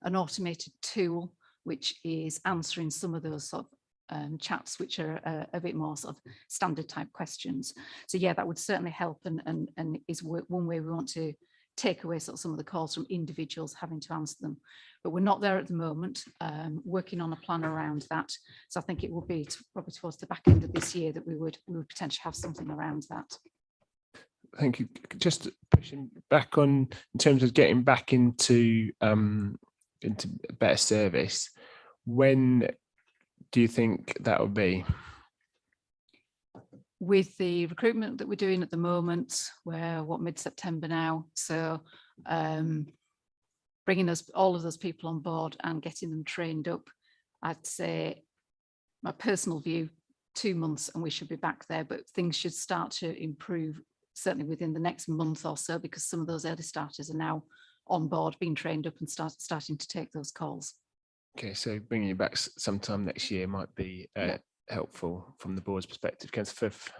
O: an automated tool which is answering some of those sort of chats which are a bit more sort of standard type questions. So yeah, that would certainly help, and is one way we want to take away sort of some of the calls from individuals having to answer them. But we're not there at the moment, working on a plan around that. So I think it will be probably towards the back end of this year that we would potentially have something around that.
A: Thank you. Just pushing back on in terms of getting back into better service. When do you think that will be?
O: With the recruitment that we're doing at the moment, we're mid-September now. So bringing all of those people on board and getting them trained up, I'd say my personal view, 2 months and we should be back there, but things should start to improve certainly within the next month or so, because some of those early starters are now on board, being trained up and starting to take those calls.
A: Okay, so bringing you back sometime next year might be helpful from the board's perspective. Councillor Firth.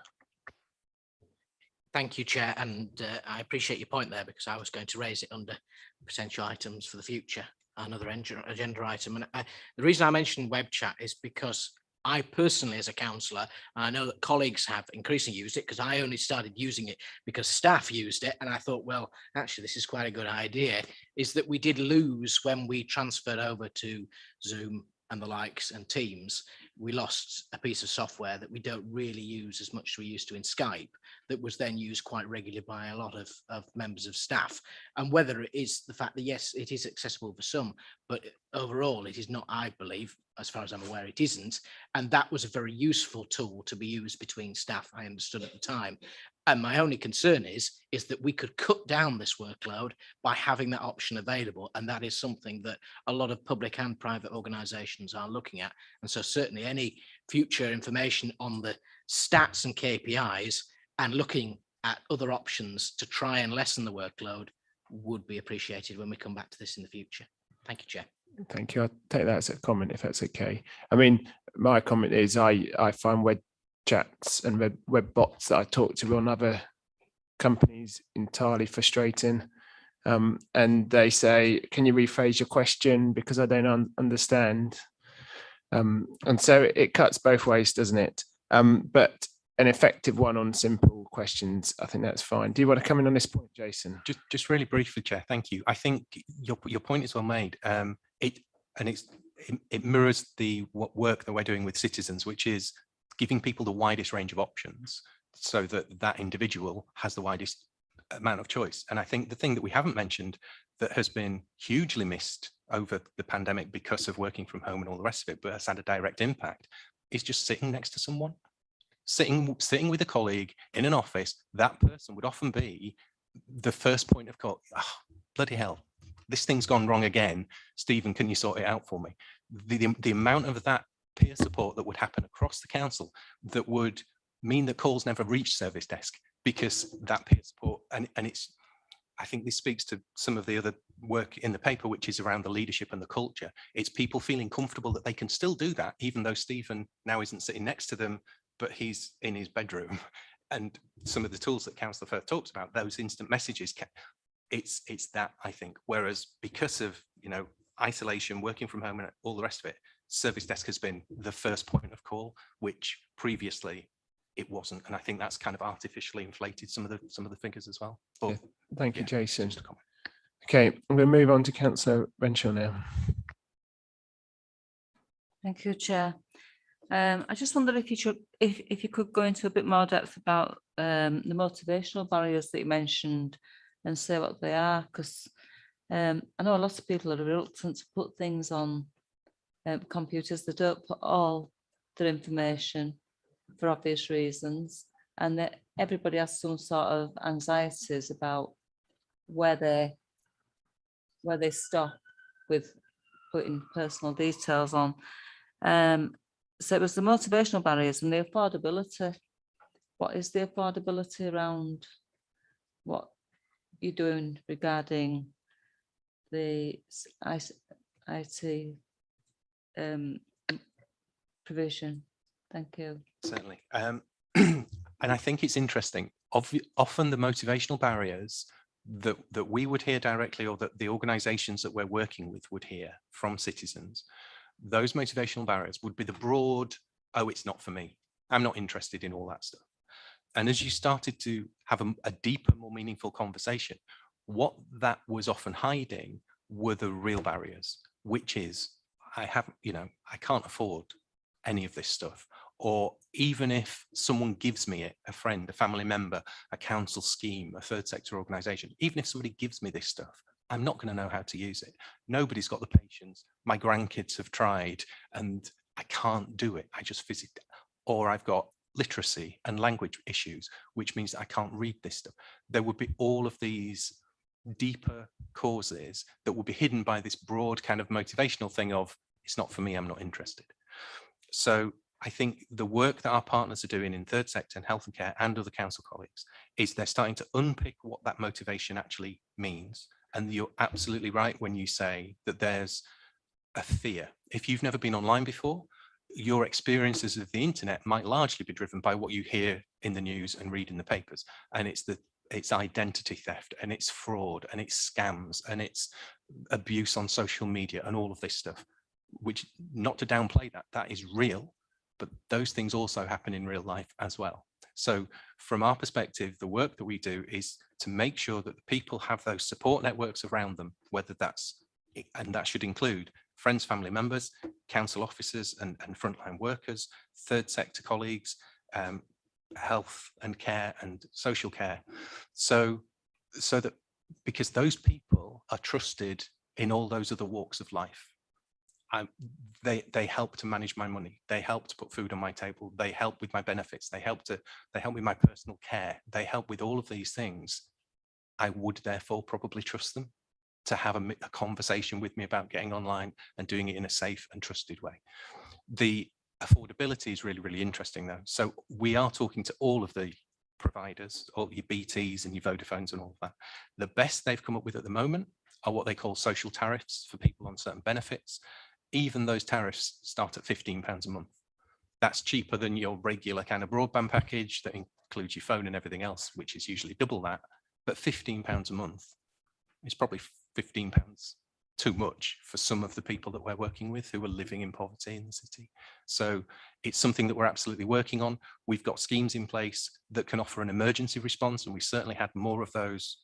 F: Thank you, Chair, and I appreciate your point there, because I was going to raise it under potential items for the future, another agenda item. And the reason I mentioned web chat is because I personally, as a councillor, and I know that colleagues have increasingly used it, because I only started using it because staff used it, and I thought, well, actually, this is quite a good idea, is that we did lose when we transferred over to Zoom and the likes and Teams. We lost a piece of software that we don't really use as much as we used to in Skype, that was then used quite regularly by a lot of members of staff. And whether it is the fact that, yes, it is accessible for some, but overall it is not, I believe, as far as I'm aware, it isn't. And that was a very useful tool to be used between staff, I understood at the time. And my only concern is that we could cut down this workload by having that option available. And that is something that a lot of public and private organisations are looking at. And so certainly any future information on the stats and KPIs and looking at other options to try and lessen the workload would be appreciated when we come back to this in the future. Thank you, Chair.
A: Thank you. I'll take that as a comment if that's okay. I mean, my comment is I find web chats and web bots that I talk to on other companies entirely frustrating. And they say, can you rephrase your question because I don't understand? And so it cuts both ways, doesn't it? But an effective one on simple questions, I think that's fine. Do you want to come in on this point, Jason?
P: Just really briefly, Chair. Thank you. I think your point is well made. It mirrors the work that we're doing with citizens, which is giving people the widest range of options so that that individual has the widest amount of choice. And I think the thing that we haven't mentioned that has been hugely missed over the pandemic because of working from home and all the rest of it, but has had a direct impact, is just sitting next to someone. Sitting with a colleague in an office. That person would often be the first point of call. Oh, bloody hell, this thing's gone wrong again. Stephen, can you sort it out for me? The amount of that peer support that would happen across the council that would mean that calls never reach service desk because that peer support, and it's, I think this speaks to some of the other work in the paper, which is around the leadership and the culture. It's people feeling comfortable that they can still do that, even though Stephen now isn't sitting next to them, but he's in his bedroom. And some of the tools that Councillor Firth talks about, those instant messages, it's that, I think. Whereas because of, isolation, working from home and all the rest of it, service desk has been the first point of call, which previously it wasn't. And I think that's kind of artificially inflated some of the figures as well. But,
A: yeah, thank you, Jason.
P: Just a comment.
A: Okay, I'm going to move on to Councillor Renshaw now.
C: Thank you, Chair. I just wondered if you could go into a bit more depth about the motivational barriers that you mentioned and say what they are, because I know a lot of people are reluctant to put things on computers. They don't put all their information for obvious reasons, and that everybody has some sort of anxieties about where they stop with putting personal details on. So it was the motivational barriers and the affordability. What is the affordability around what you're doing regarding the IT provision? Thank you.
P: Certainly. And I think it's interesting. Often the motivational barriers that we would hear directly, or that the organisations that we're working with would hear from citizens, those motivational barriers would be the broad, oh, it's not for me. I'm not interested in all that stuff. And as you started to have a deeper, more meaningful conversation, What that was often hiding were the real barriers, which is I can't afford any of this stuff. Or even if someone gives me it, a friend, a family member, a council scheme, a third sector organization, even if somebody gives me this stuff, I'm not going to know how to use it. Nobody's got the patience. My grandkids have tried and I can't do it. I just physically, or I've got literacy and language issues, which means that I can't read this stuff. There would be all of these deeper causes that will be hidden by this broad kind of motivational thing of, it's not for me, I'm not interested. So I think the work that our partners are doing in third sector and health and care and other council colleagues is they're starting to unpick what that motivation actually means. And you're absolutely right when you say that there's a fear. If you've never been online before, your experiences of the internet might largely be driven by what you hear in the news and read in the papers. And it's identity theft and it's fraud and it's scams and it's abuse on social media and all of this stuff, which, not to downplay that is real, but those things also happen in real life as well. So from our perspective, the work that we do is to make sure that the people have those support networks around them, whether that's, and that should include friends, family members, council officers and frontline workers, third sector colleagues, health and care and social care. So that, because those people are trusted in all those other walks of life. They help to manage my money. They help to put food on my table. They help with my benefits. They help with my personal care. They help with all of these things. I would therefore probably trust them to have a conversation with me about getting online and doing it in a safe and trusted way. The affordability is really, really interesting though. So we are talking to all of the providers, all your BTs and your Vodafones and all of that. The best they've come up with at the moment are what they call social tariffs for people on certain benefits. Even those tariffs start at £15 a month. That's cheaper than your regular kind of broadband package that includes your phone and everything else, which is usually double that. But £15 a month is probably £15 too much for some of the people that we're working with who are living in poverty in the city. So it's something that we're absolutely working on. We've got schemes in place that can offer an emergency response, and we certainly had more of those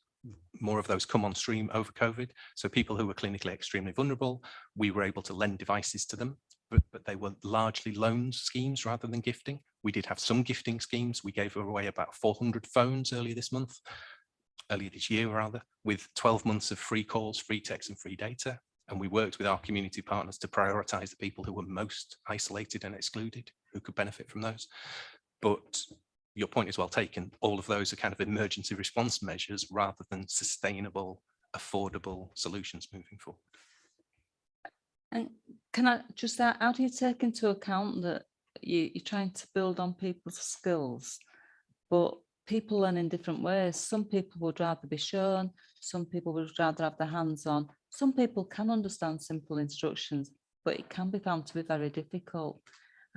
P: come on stream over COVID. So people who were clinically extremely vulnerable, we were able to lend devices to them, but they were largely loan schemes rather than gifting. We did have some gifting schemes. We gave away about 400 phones earlier this year rather, with 12 months of free calls, free text and free data. And we worked with our community partners to prioritize the people who were most isolated and excluded, who could benefit from those. But your point is well taken. All of those are kind of emergency response measures rather than sustainable, affordable solutions moving forward.
C: And can I just add, how do you take into account that you're trying to build on people's skills, but people learn in different ways? Some people would rather be shown, some people would rather have their hands on. Some people can understand simple instructions, but it can be found to be very difficult.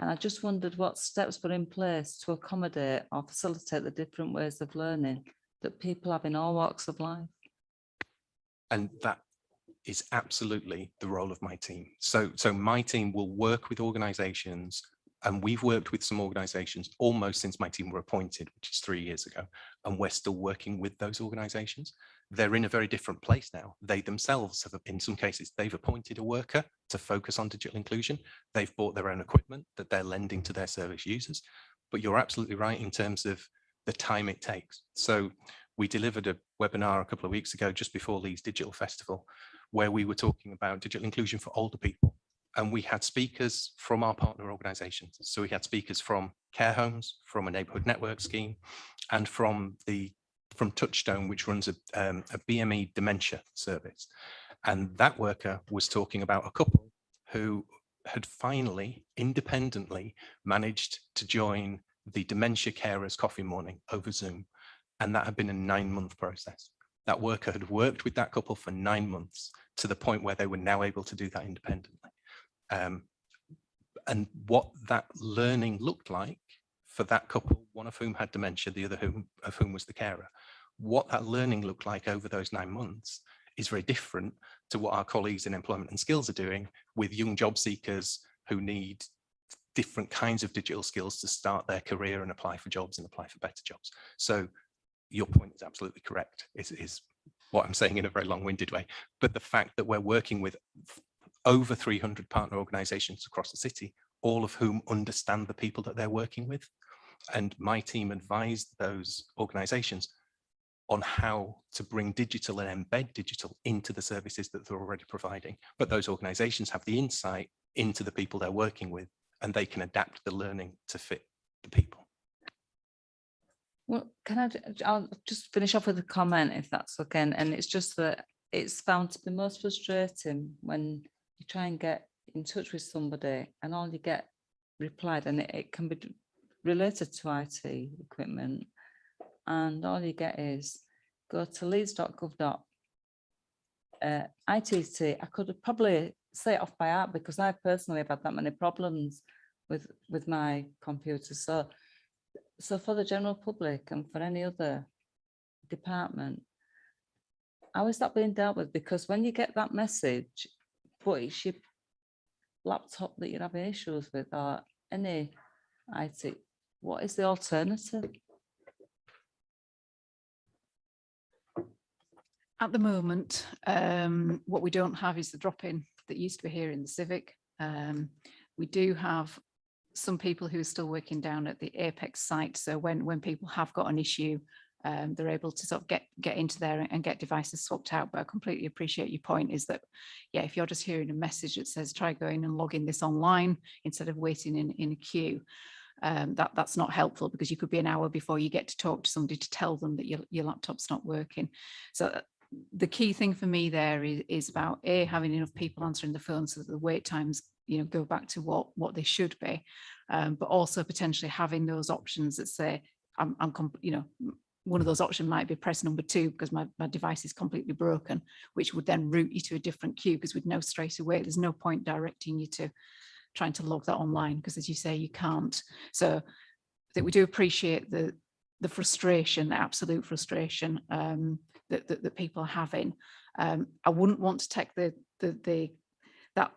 C: And I just wondered what steps were in place to accommodate or facilitate the different ways of learning that people have in all walks of life.
P: And that is absolutely the role of my team. So my team will work with organizations, and we've worked with some organizations almost since my team were appointed, which is 3 years ago, and we're still working with those organizations. They're in a very different place now. They themselves have, in some cases, they've appointed a worker to focus on digital inclusion. They've bought their own equipment that they're lending to their service users. But you're absolutely right in terms of the time it takes. So we delivered a webinar a couple of weeks ago, just before Leeds Digital Festival, where we were talking about digital inclusion for older people. And we had speakers from our partner organizations. So we had speakers from care homes, from a neighborhood network scheme, and from Touchstone, which runs a BME dementia service. And that worker was talking about a couple who had finally independently managed to join the dementia carers coffee morning over Zoom. And that had been a 9-month process. That worker had worked with that couple for 9 months to the point where they were now able to do that independently. And what that learning looked like for that couple, one of whom had dementia, the other of whom was the carer, what that learning looked like over those 9 months is very different to what our colleagues in employment and skills are doing with young job seekers who need different kinds of digital skills to start their career and apply for jobs and apply for better jobs. So your point is absolutely correct. what I'm saying in a very long-winded way, but the fact that we're working with over 300 partner organisations across the city, all of whom understand the people that they're working with. And my team advised those organisations on how to bring digital and embed digital into the services that they're already providing. But those organisations have the insight into the people they're working with, and they can adapt the learning to fit the people.
C: Well, I'll just finish off with a comment, if that's okay. And it's just that it's found to be most frustrating when you try and get in touch with somebody and all you get replied, and it can be related to IT equipment, and all you get is go to leeds.gov.itt. I could probably say it off by heart because I personally have had that many problems with my computer. So for the general public and for any other department, how is that being dealt with? Because when you get that message, but it's your laptop that you're having issues with or any IT, what is the alternative?
O: At the moment, what we don't have is the drop-in that used to be here in the Civic. We do have some people who are still working down at the Apex site. So when people have got an issue, they're able to sort of get into there and get devices swapped out. But I completely appreciate your point is that, yeah, if you're just hearing a message that says try going and logging this online instead of waiting in a queue, that's not helpful because you could be an hour before you get to talk to somebody to tell them that your laptop's not working. So the key thing for me there is about having enough people answering the phone so that the wait times go back to what they should be, but also potentially having those options that say one of those options might be press number 2 because my device is completely broken, which would then route you to a different queue because we'd know straight away. There's no point directing you to trying to log that online because, as you say, you can't. So that we do appreciate the frustration, the absolute frustration that people are having. I wouldn't want to take that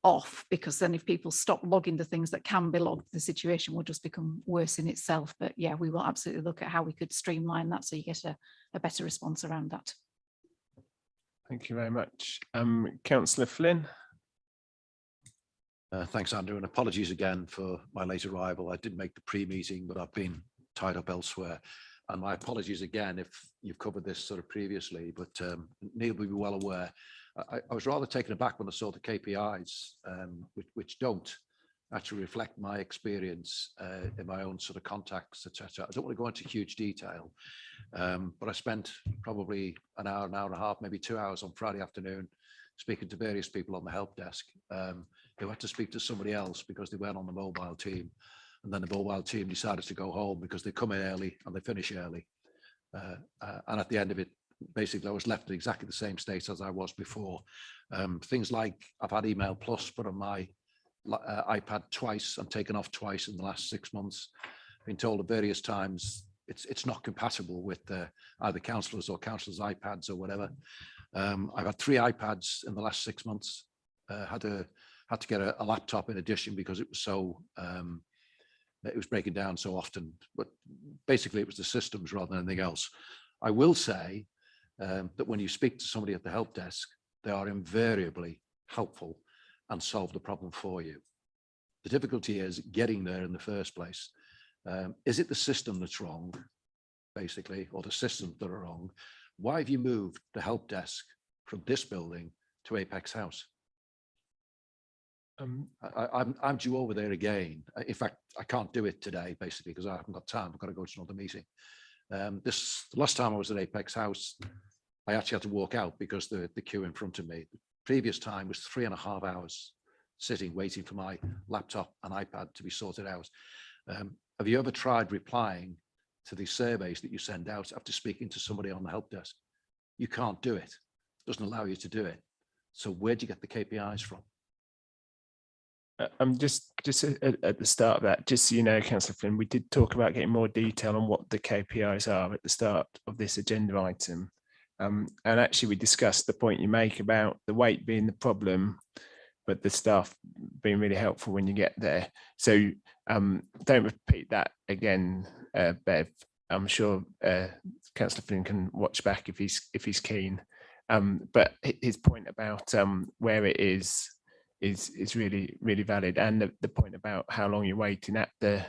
O: off because then if people stop logging the things that can be logged, the situation will just become worse in itself. But yeah, we will absolutely look at how we could streamline that so you get a better response around that.
A: Thank you very much. Councillor Flynn.
Q: Thanks, Andrew, and apologies again for my late arrival. I did make the pre-meeting, but I've been tied up elsewhere. And my apologies again if you've covered this sort of previously, but Neil will be well aware. I was rather taken aback when I saw the KPIs, which don't actually reflect my experience in my own sort of contacts, etc. I don't want to go into huge detail, but I spent probably an hour and a half, maybe 2 hours on Friday afternoon speaking to various people on the help desk who had to speak to somebody else because they weren't on the mobile team. And then the mobile team decided to go home because they come in early and they finish early. And at the end of it, basically, I was left in exactly the same state as I was before. Things like I've had Email Plus put on my iPad twice and taken off twice in the last 6 months. Been told at various times it's not compatible with either councillors or councillors' iPads or whatever. I've had 3 iPads in the last 6 months. Had to get a laptop in addition because it was so it was breaking down so often. But basically, it was the systems rather than anything else. I will say that when you speak to somebody at the help desk, they are invariably helpful and solve the problem for you. The difficulty is getting there in the first place. Is it the system that's wrong, basically, or the systems that are wrong? Why have you moved the help desk from this building to Apex House? I'm due over there again. In fact, I can't do it today, basically, because I haven't got time. I've got to go to another meeting. The last time I was at Apex House, I actually had to walk out because the queue in front of me. The previous time was 3.5 hours sitting, waiting for my laptop and iPad to be sorted out. Have you ever tried replying to the surveys that you send out after speaking to somebody on the help desk? You can't do it. It doesn't allow you to do it. So where do you get the KPIs from?
A: I'm just at the start of that, just so you know, Councillor Flynn, we did talk about getting more detail on what the KPIs are at the start of this agenda item. And actually we discussed the point you make about the wait being the problem, but the staff being really helpful when you get there. So don't repeat that again, Bev. I'm sure Councillor Flynn can watch back if he's keen. But his point about where it is really valid, and the point about how long you're waiting at the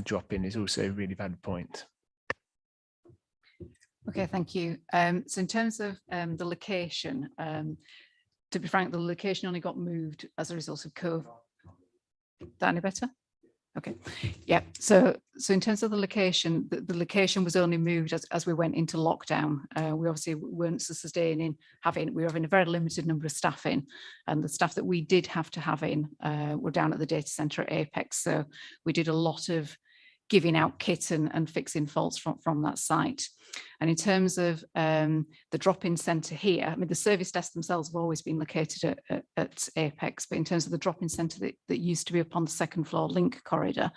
A: drop in is also a really valid point.
O: Okay, thank you. So in terms of the location, to be frank, the location only got moved as a result of COVID. Is that any better? Okay, yeah. So in terms of the location, the location was only moved as we went into lockdown. We obviously weren't sustaining we were having a very limited number of staff in, and the staff that we did have to have in were down at the data centre at Apex. So we did a lot of giving out kit and fixing faults from that site. And in terms of the drop-in centre here, I mean, the service desks themselves have always been located at Apex, but in terms of the drop-in centre that used to be up on the second floor link corridor,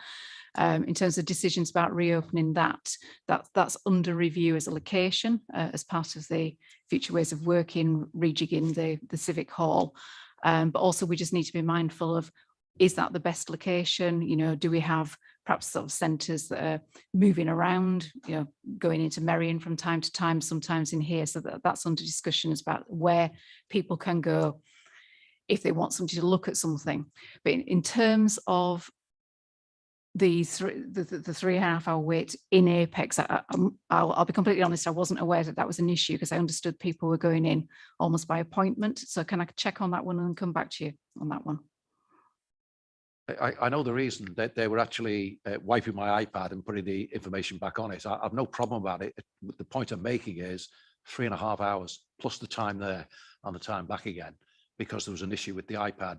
O: in terms of decisions about reopening that's under review as a location as part of the future ways of working, rejigging the civic hall. But also we just need to be mindful of, is that the best location? You know, do we have perhaps sort of centres that are moving around, you know, going into Merrion from time to time, sometimes in here, so that's under discussion as about where people can go if they want somebody to look at something. But in terms of the 3.5 hour wait in Apex, I'll be completely honest, I wasn't aware that was an issue, because I understood people were going in almost by appointment. So can I check on that one and come back to you on that one?
Q: I know the reason that they were actually wiping my iPad and putting the information back on it. I've no problem about it. The point I'm making is 3.5 hours plus the time there and the time back again, because there was an issue with the iPad.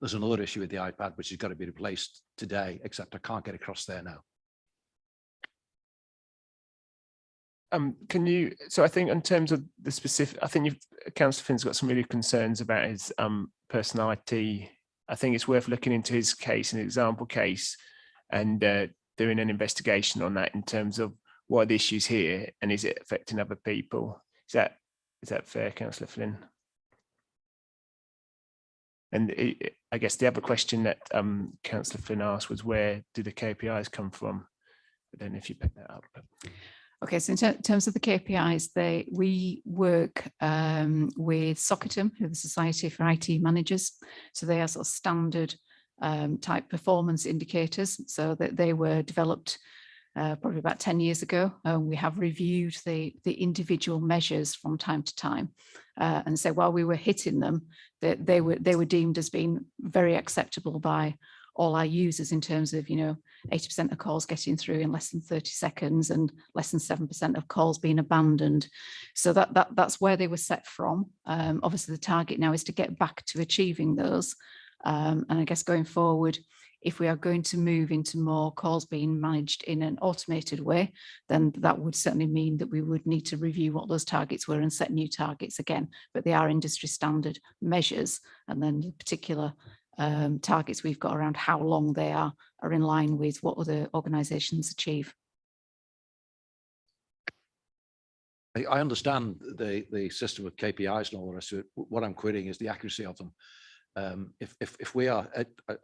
Q: There's another issue with the iPad, which has got to be replaced today, except I can't get across there now.
A: Can you, so I think in terms of the specific, I think Councillor Finn's got some really concerns about his personal IT. I think it's worth looking into his case, an example case, and doing an investigation on that in terms of what are the issues here and is it affecting other people? Is that fair, Councillor Flynn? And I guess the other question that Councillor Flynn asked was, where do the KPIs come from? I don't know if you picked that up.
O: Okay, so in terms of the KPIs, we work with Socketum, who are the Society for IT Managers. So they are sort of standard type performance indicators. So that they were developed probably about 10 years ago. We have reviewed the individual measures from time to time. And so while we were hitting them, they were deemed as being very acceptable by all our users in terms of, you know, 80% of calls getting through in less than 30 seconds and less than 7% of calls being abandoned. So that's where they were set from. Obviously, the target now is to get back to achieving those. And I guess going forward, if we are going to move into more calls being managed in an automated way, then that would certainly mean that we would need to review what those targets were and set new targets again. But they are industry standard measures, and then the particular targets we've got around how long they are in line with what other organisations achieve.
Q: I understand the system of KPIs and all the rest of it. What I'm querying is the accuracy of them. If we are,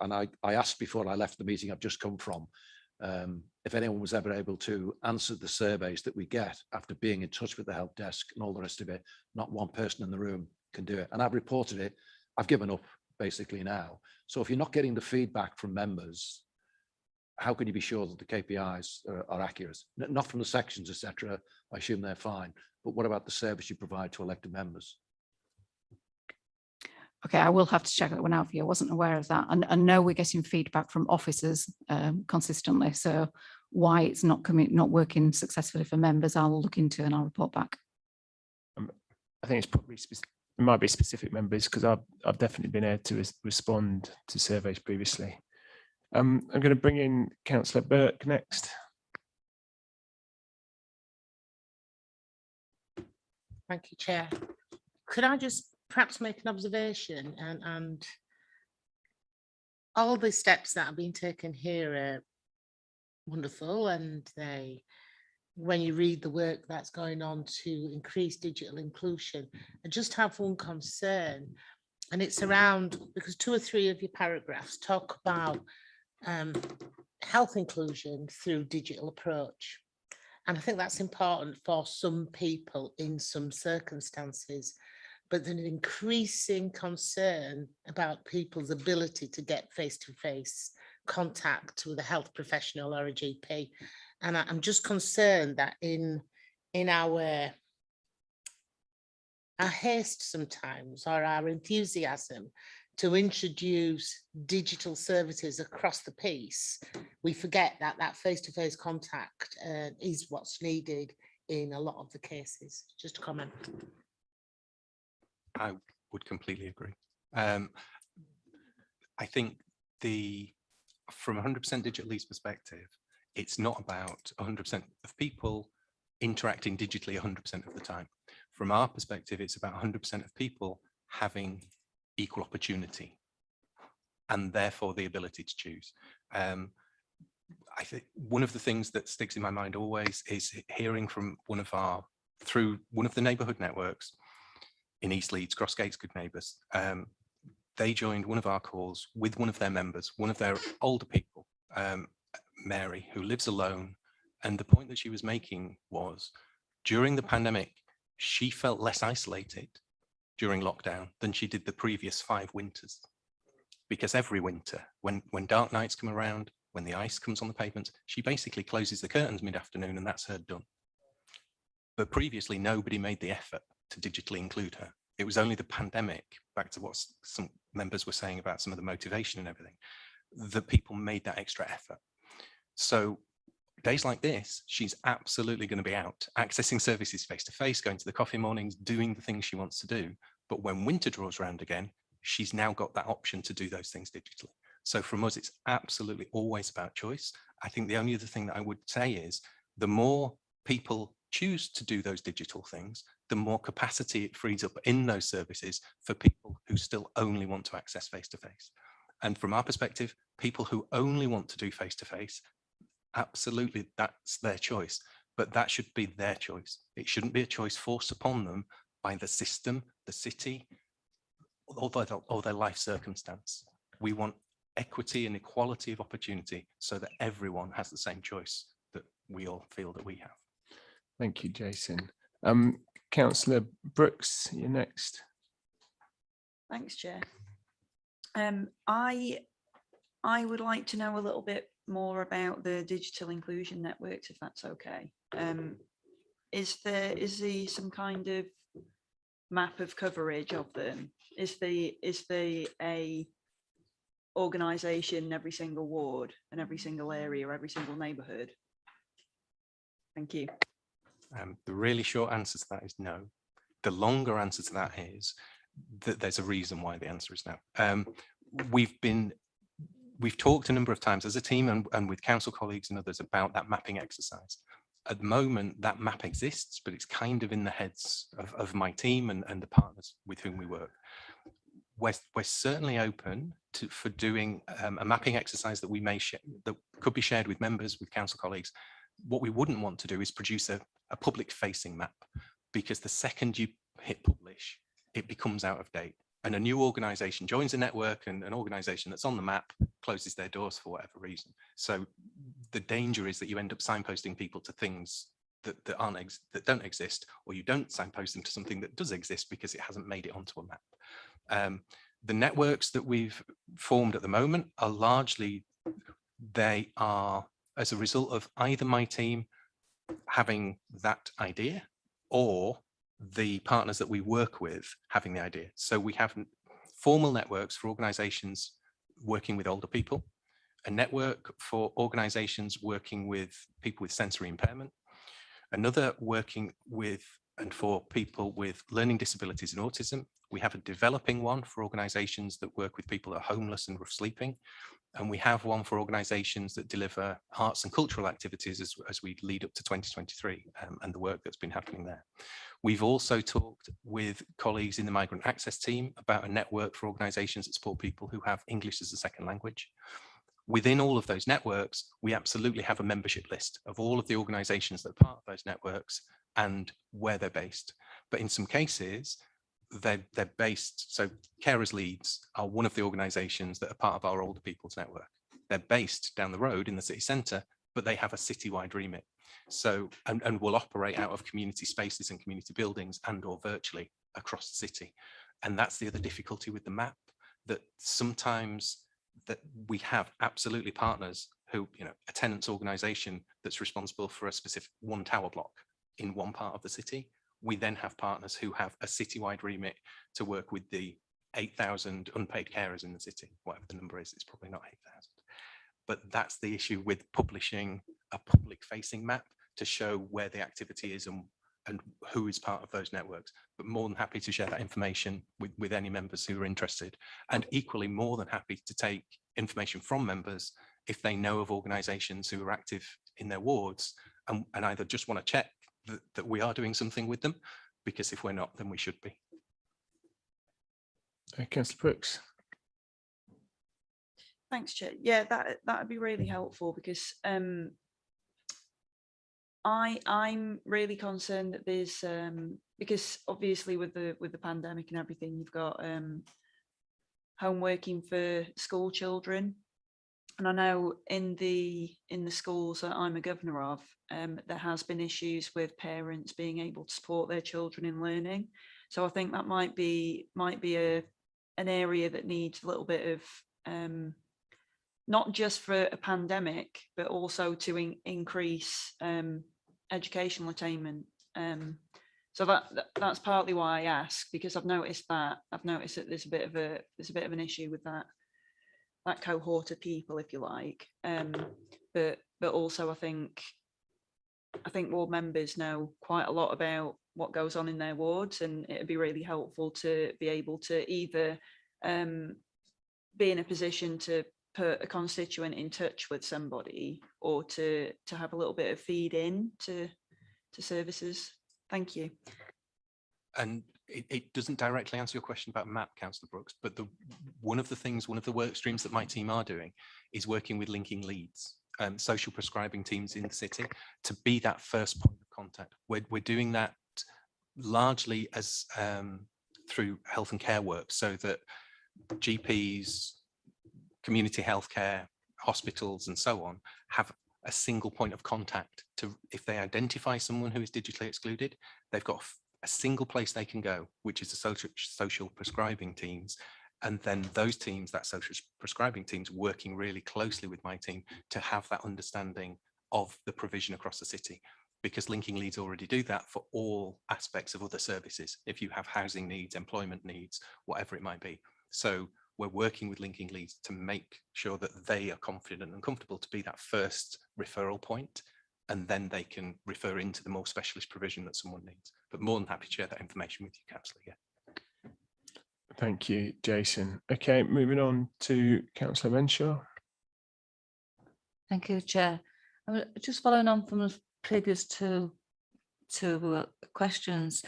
Q: and I asked before I left the meeting I've just come from, if anyone was ever able to answer the surveys that we get after being in touch with the help desk and all the rest of it, not one person in the room can do it. And I've reported it. I've given up basically now. So if you're not getting the feedback from members, how can you be sure that the KPIs are accurate? Not from the sections, etc. I assume they're fine. But what about the service you provide to elected members?
O: Okay, I will have to check that one out for you. I wasn't aware of that. And I know we're getting feedback from officers consistently. So why it's not working successfully for members, I'll look into and I'll report back.
A: I think it's probably it might be specific members, because I've definitely been able to respond to surveys previously. I'm going to bring in Councillor Burke next.
L: Thank you, Chair. Could I just perhaps make an observation, and all the steps that have been taken here are wonderful, and when you read the work that's going on to increase digital inclusion, I just have one concern, and it's around, because 2 or 3 of your paragraphs talk about health inclusion through digital approach. And I think that's important for some people in some circumstances, but an increasing concern about people's ability to get face-to-face contact with a health professional or a GP. And I'm just concerned that in our haste sometimes, or our enthusiasm to introduce digital services across the piece, we forget that that face-to-face contact is what's needed in a lot of the cases. Just a comment.
P: I would completely agree. I think from 100% digital Leeds perspective, it's not about 100% of people interacting digitally 100% of the time. From our perspective, it's about 100% of people having equal opportunity and therefore the ability to choose. I think one of the things that sticks in my mind always is hearing from through one of the neighbourhood networks in East Leeds, Crossgate's Good Neighbours. They joined one of our calls with one of their members, one of their older people, Mary, who lives alone. And the point that she was making was, during the pandemic, she felt less isolated during lockdown than she did the previous 5 winters. Because every winter, when dark nights come around, when the ice comes on the pavements, she basically closes the curtains mid-afternoon and that's her done. But previously, nobody made the effort to digitally include her. It was only the pandemic, back to what some members were saying about some of the motivation and everything, that people made that extra effort. So days like this, she's absolutely going to be out, accessing services face-to-face, going to the coffee mornings, doing the things she wants to do. But when winter draws around again, she's now got that option to do those things digitally. So from us, it's absolutely always about choice. I think the only other thing that I would say is the more people choose to do those digital things, the more capacity it frees up in those services for people who still only want to access face-to-face. And from our perspective, people who only want to do face-to-face, absolutely, that's their choice, but that should be their choice. It shouldn't be a choice forced upon them by the system, the city, or their life circumstance. We want equity and equality of opportunity so that everyone has the same choice that we all feel that we have.
A: Thank you, Jason. Councillor Brooks, you're next.
E: Thanks, Chair. I would like to know a little bit more about the digital inclusion networks, if that's okay. Is there some kind of map of coverage of them? Is there a organisation in every single ward and every single area, every single neighbourhood? Thank you.
P: The really short answer to that is no. The longer answer to that is that there's a reason why the answer is no. We've talked a number of times as a team and with council colleagues and others about that mapping exercise. At the moment, that map exists, but it's kind of in the heads of my team and the partners with whom we work. We're certainly open for doing a mapping exercise that we may share, that could be shared with members, with council colleagues. What we wouldn't want to do is produce a public-facing map, because the second you hit publish, it becomes out of date. And a new organisation joins a network, and an organisation that's on the map closes their doors for whatever reason. So the danger is that you end up signposting people to things that don't exist, or you don't signpost them to something that does exist because it hasn't made it onto a map. The networks that we've formed at the moment are largely, they are as a result of either my team having that idea or the partners that we work with having the idea. So we have formal networks for organizations working with older people, a network for organizations working with people with sensory impairment, another working with and for people with learning disabilities and autism. We have a developing one for organizations that work with people that are homeless and rough sleeping. And we have one for organizations that deliver arts and cultural activities as we lead up to 2023 and the work that's been happening there. We've also talked with colleagues in the migrant access team about a network for organizations that support people who have English as a second language. Within all of those networks, we absolutely have a membership list of all of the organizations that are part of those networks and where they're based. But in some cases, they're based, so Carers Leeds are one of the organisations that are part of our older people's network. They're based down the road in the city centre, but they have a citywide remit. So, and will operate out of community spaces and community buildings and or virtually across the city. And that's the other difficulty with the map, that sometimes that we have absolutely partners who, you know, a tenants organization that's responsible for a specific one tower block in one part of the city. We then have partners who have a citywide remit to work with the 8,000 unpaid carers in the city, whatever the number is, it's probably not 8,000. But that's the issue with publishing a public facing map to show where the activity is and who is part of those networks. But more than happy to share that information with any members who are interested, and equally more than happy to take information from members if they know of organisations who are active in their wards and either just want to check that we are doing something with them, because if we're not, then we should be.
A: Councillor Brooks.
E: Thanks, Chair. Yeah, that'd be really helpful, because I'm really concerned that there's because obviously with the pandemic and everything, you've got home working for school children, and I know in the schools that I'm a governor of, there has been issues with parents being able to support their children in learning. So I think that might be an area that needs a little bit of not just for a pandemic, but also to increase educational attainment. So that's partly why I ask, because I've noticed that there's a bit of an issue with that cohort of people, if you like. But also I think ward members know quite a lot about what goes on in their wards, and it'd be really helpful to be able to either be in a position to put a constituent in touch with somebody, or to have a little bit of feed in to services. Thank you.
P: And it doesn't directly answer your question about MAP, Councillor Brooks, but one of the work streams that my team are doing is working with linking Leeds, social prescribing teams in the city, to be that first point of contact. We're doing that largely as through health and care work, so that GPs, community healthcare, hospitals and so on have a single point of contact to, if they identify someone who is digitally excluded, they've got a single place they can go, which is the social prescribing teams. And then those teams, that social prescribing teams, working really closely with my team to have that understanding of the provision across the city, because linking Leeds already do that for all aspects of other services. If you have housing needs, employment needs, whatever it might be. So we're working with linking Leeds to make sure that they are confident and comfortable to be that first referral point, and then they can refer into the more specialist provision that someone needs. But more than happy to share that information with you, Councillor. Yeah.
A: Thank you, Jason. Okay, moving on to Councillor Renshaw.
C: Thank you, Chair. Just following on from the previous two questions.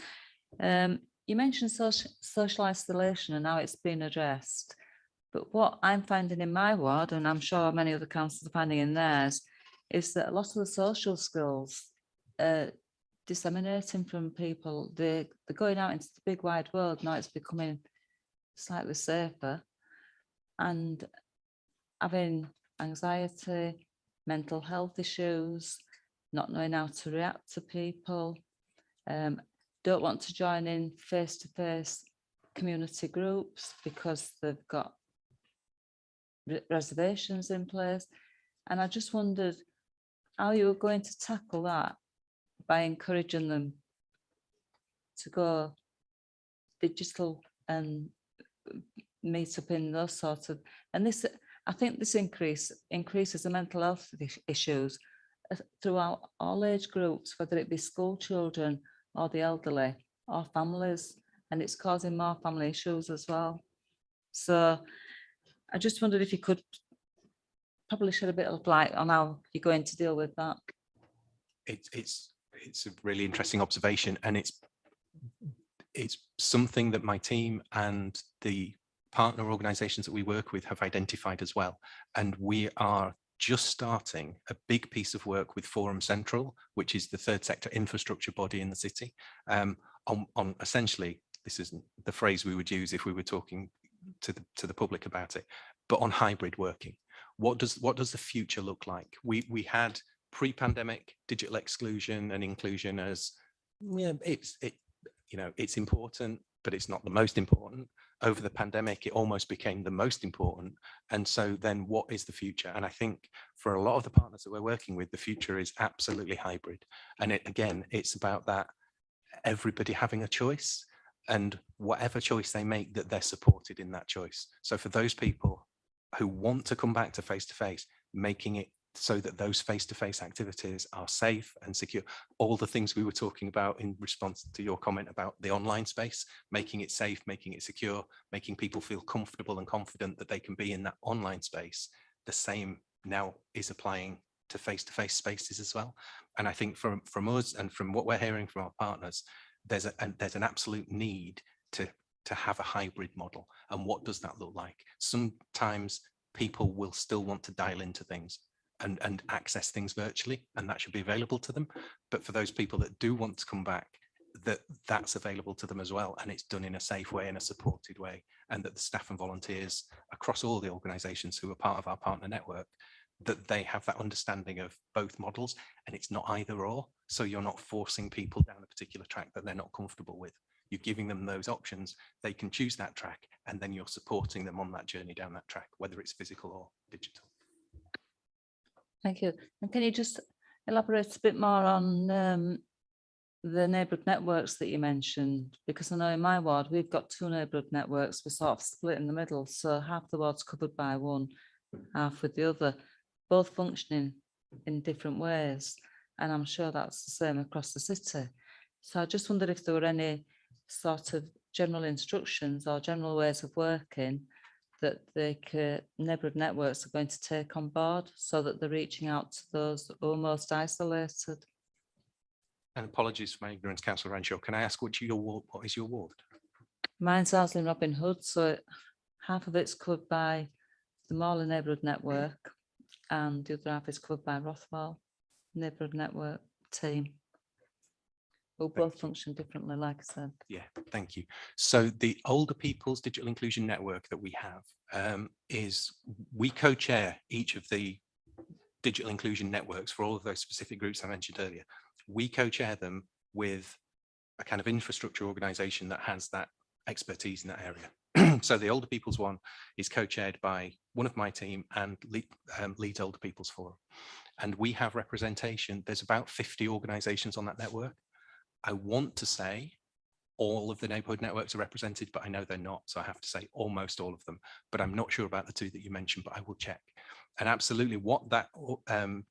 C: You mentioned social isolation and how it's been addressed. But what I'm finding in my ward, and I'm sure many other councils are finding in theirs, is that a lot of the social skills disseminating from people. They're going out into the big wide world now. It's becoming slightly safer, and having anxiety, mental health issues, not knowing how to react to people, don't want to join in face-to-face community groups because they've got reservations in place. And I just wondered how you were going to tackle that by encouraging them to go digital and meet up in those sorts of, and this, I think this increases the mental health issues throughout all age groups, whether it be school children or the elderly or families, and it's causing more family issues as well. So I just wondered if you could probably shed a bit of light on how you're going to deal with that.
P: It's a really interesting observation, and it's something that my team and the partner organisations that we work with have identified as well. And we are just starting a big piece of work with Forum Central, which is the third sector infrastructure body in the city, on essentially, this isn't the phrase we would use if we were talking to the public about it, but on hybrid working. What does the future look like? We had pre-pandemic digital exclusion and inclusion as, yeah, it's important, but it's not the most important. Over the pandemic, it almost became the most important. And so then what is the future? And I think for a lot of the partners that we're working with, the future is absolutely hybrid. And again, it's about that everybody having a choice, and whatever choice they make, that they're supported in that choice. So for those people who want to come back to face-to-face, making it so that those face-to-face activities are safe and secure. All the things we were talking about in response to your comment about the online space, making it safe, making it secure, making people feel comfortable and confident that they can be in that online space. The same now is applying to face-to-face spaces as well. And I think from us and from what we're hearing from our partners, there's an absolute need to have a hybrid model. And what does that look like? Sometimes people will still want to dial into things and access things virtually, and that should be available to them. But for those people that do want to come back, that's available to them as well, and it's done in a safe way, in a supported way, and that the staff and volunteers across all the organisations who are part of our partner network, that they have that understanding of both models, and it's not either or. So you're not forcing people down a particular track that they're not comfortable with. You're giving them those options. They can choose that track, and then you're supporting them on that journey down that track, whether it's physical or digital.
C: Thank you. And can you just elaborate a bit more on the neighbourhood networks that you mentioned? Because I know in my ward, we've got 2 neighbourhood networks. We're sort of split in the middle. So half the ward's covered by one, half with the other, both functioning in different ways. And I'm sure that's the same across the city. So I just wondered if there were any sort of general instructions or general ways of working that the neighbourhood networks are going to take on board, so that they're reaching out to those almost isolated.
P: And apologies for my ignorance, Councillor Renshaw. Can I ask what is your ward?
C: Mine's Housley Robin Hood, so half of it's covered by the Morley neighbourhood network, and the other half is covered by Rothwell neighbourhood network team. We'll both function differently, like I said.
P: Yeah, thank you. So the Older People's Digital Inclusion Network that we have is, we co-chair each of the digital inclusion networks for all of those specific groups I mentioned earlier. We co-chair them with a kind of infrastructure organisation that has that expertise in that area. So the Older People's one is co-chaired by one of my team and Leeds Older People's Forum. And we have representation. There's about 50 organisations on that network. I want to say all of the neighbourhood networks are represented, but I know they're not. So I have to say almost all of them, but I'm not sure about the 2 that you mentioned, but I will check. And absolutely what that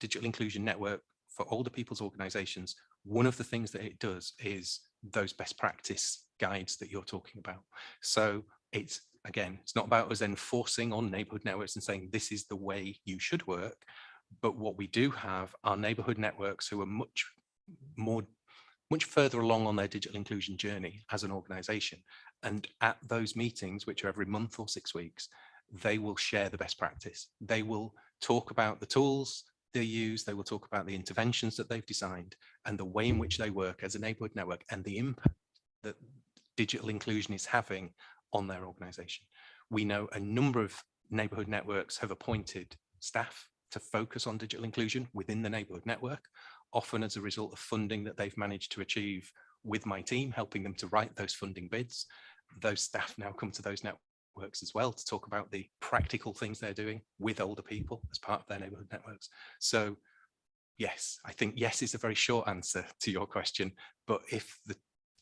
P: digital inclusion network for older people's organisations, one of the things that it does is those best practice guides that you're talking about. So it's, again, it's not about us enforcing on neighbourhood networks and saying this is the way you should work, but what we do have are neighbourhood networks who are much further along on their digital inclusion journey as an organisation. And at those meetings, which are every month or 6 weeks, they will share the best practice. They will talk about the tools they use, they will talk about the interventions that they've designed and the way in which they work as a neighbourhood network and the impact that digital inclusion is having on their organisation. We know a number of neighbourhood networks have appointed staff to focus on digital inclusion within the neighbourhood network, often as a result of funding that they've managed to achieve with my team, helping them to write those funding bids. Those staff now come to those networks as well to talk about the practical things they're doing with older people as part of their neighbourhood networks. So yes, I think yes is a very short answer to your question, but if the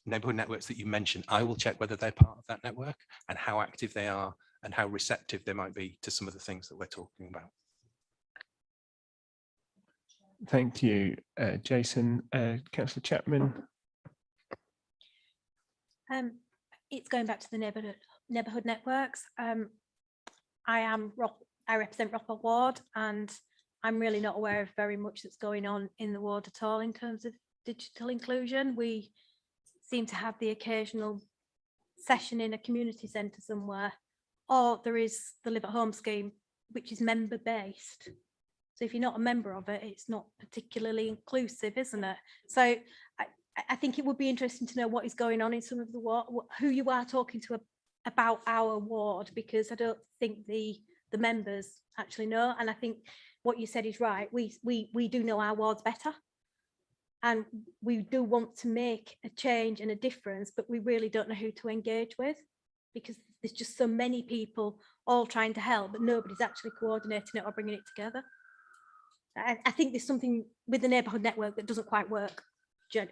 P: neighbourhood networks that you mentioned, I will check whether they're part of that network and how active they are and how receptive they might be to some of the things that we're talking about.
A: Thank you, Jason. Councillor Chapman.
M: It's going back to the neighbourhood networks. I represent Rothwell Ward, and I'm really not aware of very much that's going on in the ward at all in terms of digital inclusion. We seem to have the occasional session in a community centre somewhere, or there is the Live at Home scheme, which is member based. So if you're not a member of it, it's not particularly inclusive, isn't it? So I think it would be interesting to know what is going on in some of the ward, who you are talking to about our ward, because I don't think the the members actually know. And I think what you said is right. We do know our wards better. And we do want to make a change and a difference, but we really don't know who to engage with, because there's just so many people all trying to help, but nobody's actually coordinating it or bringing it together. I think there's something with the neighbourhood network that doesn't quite work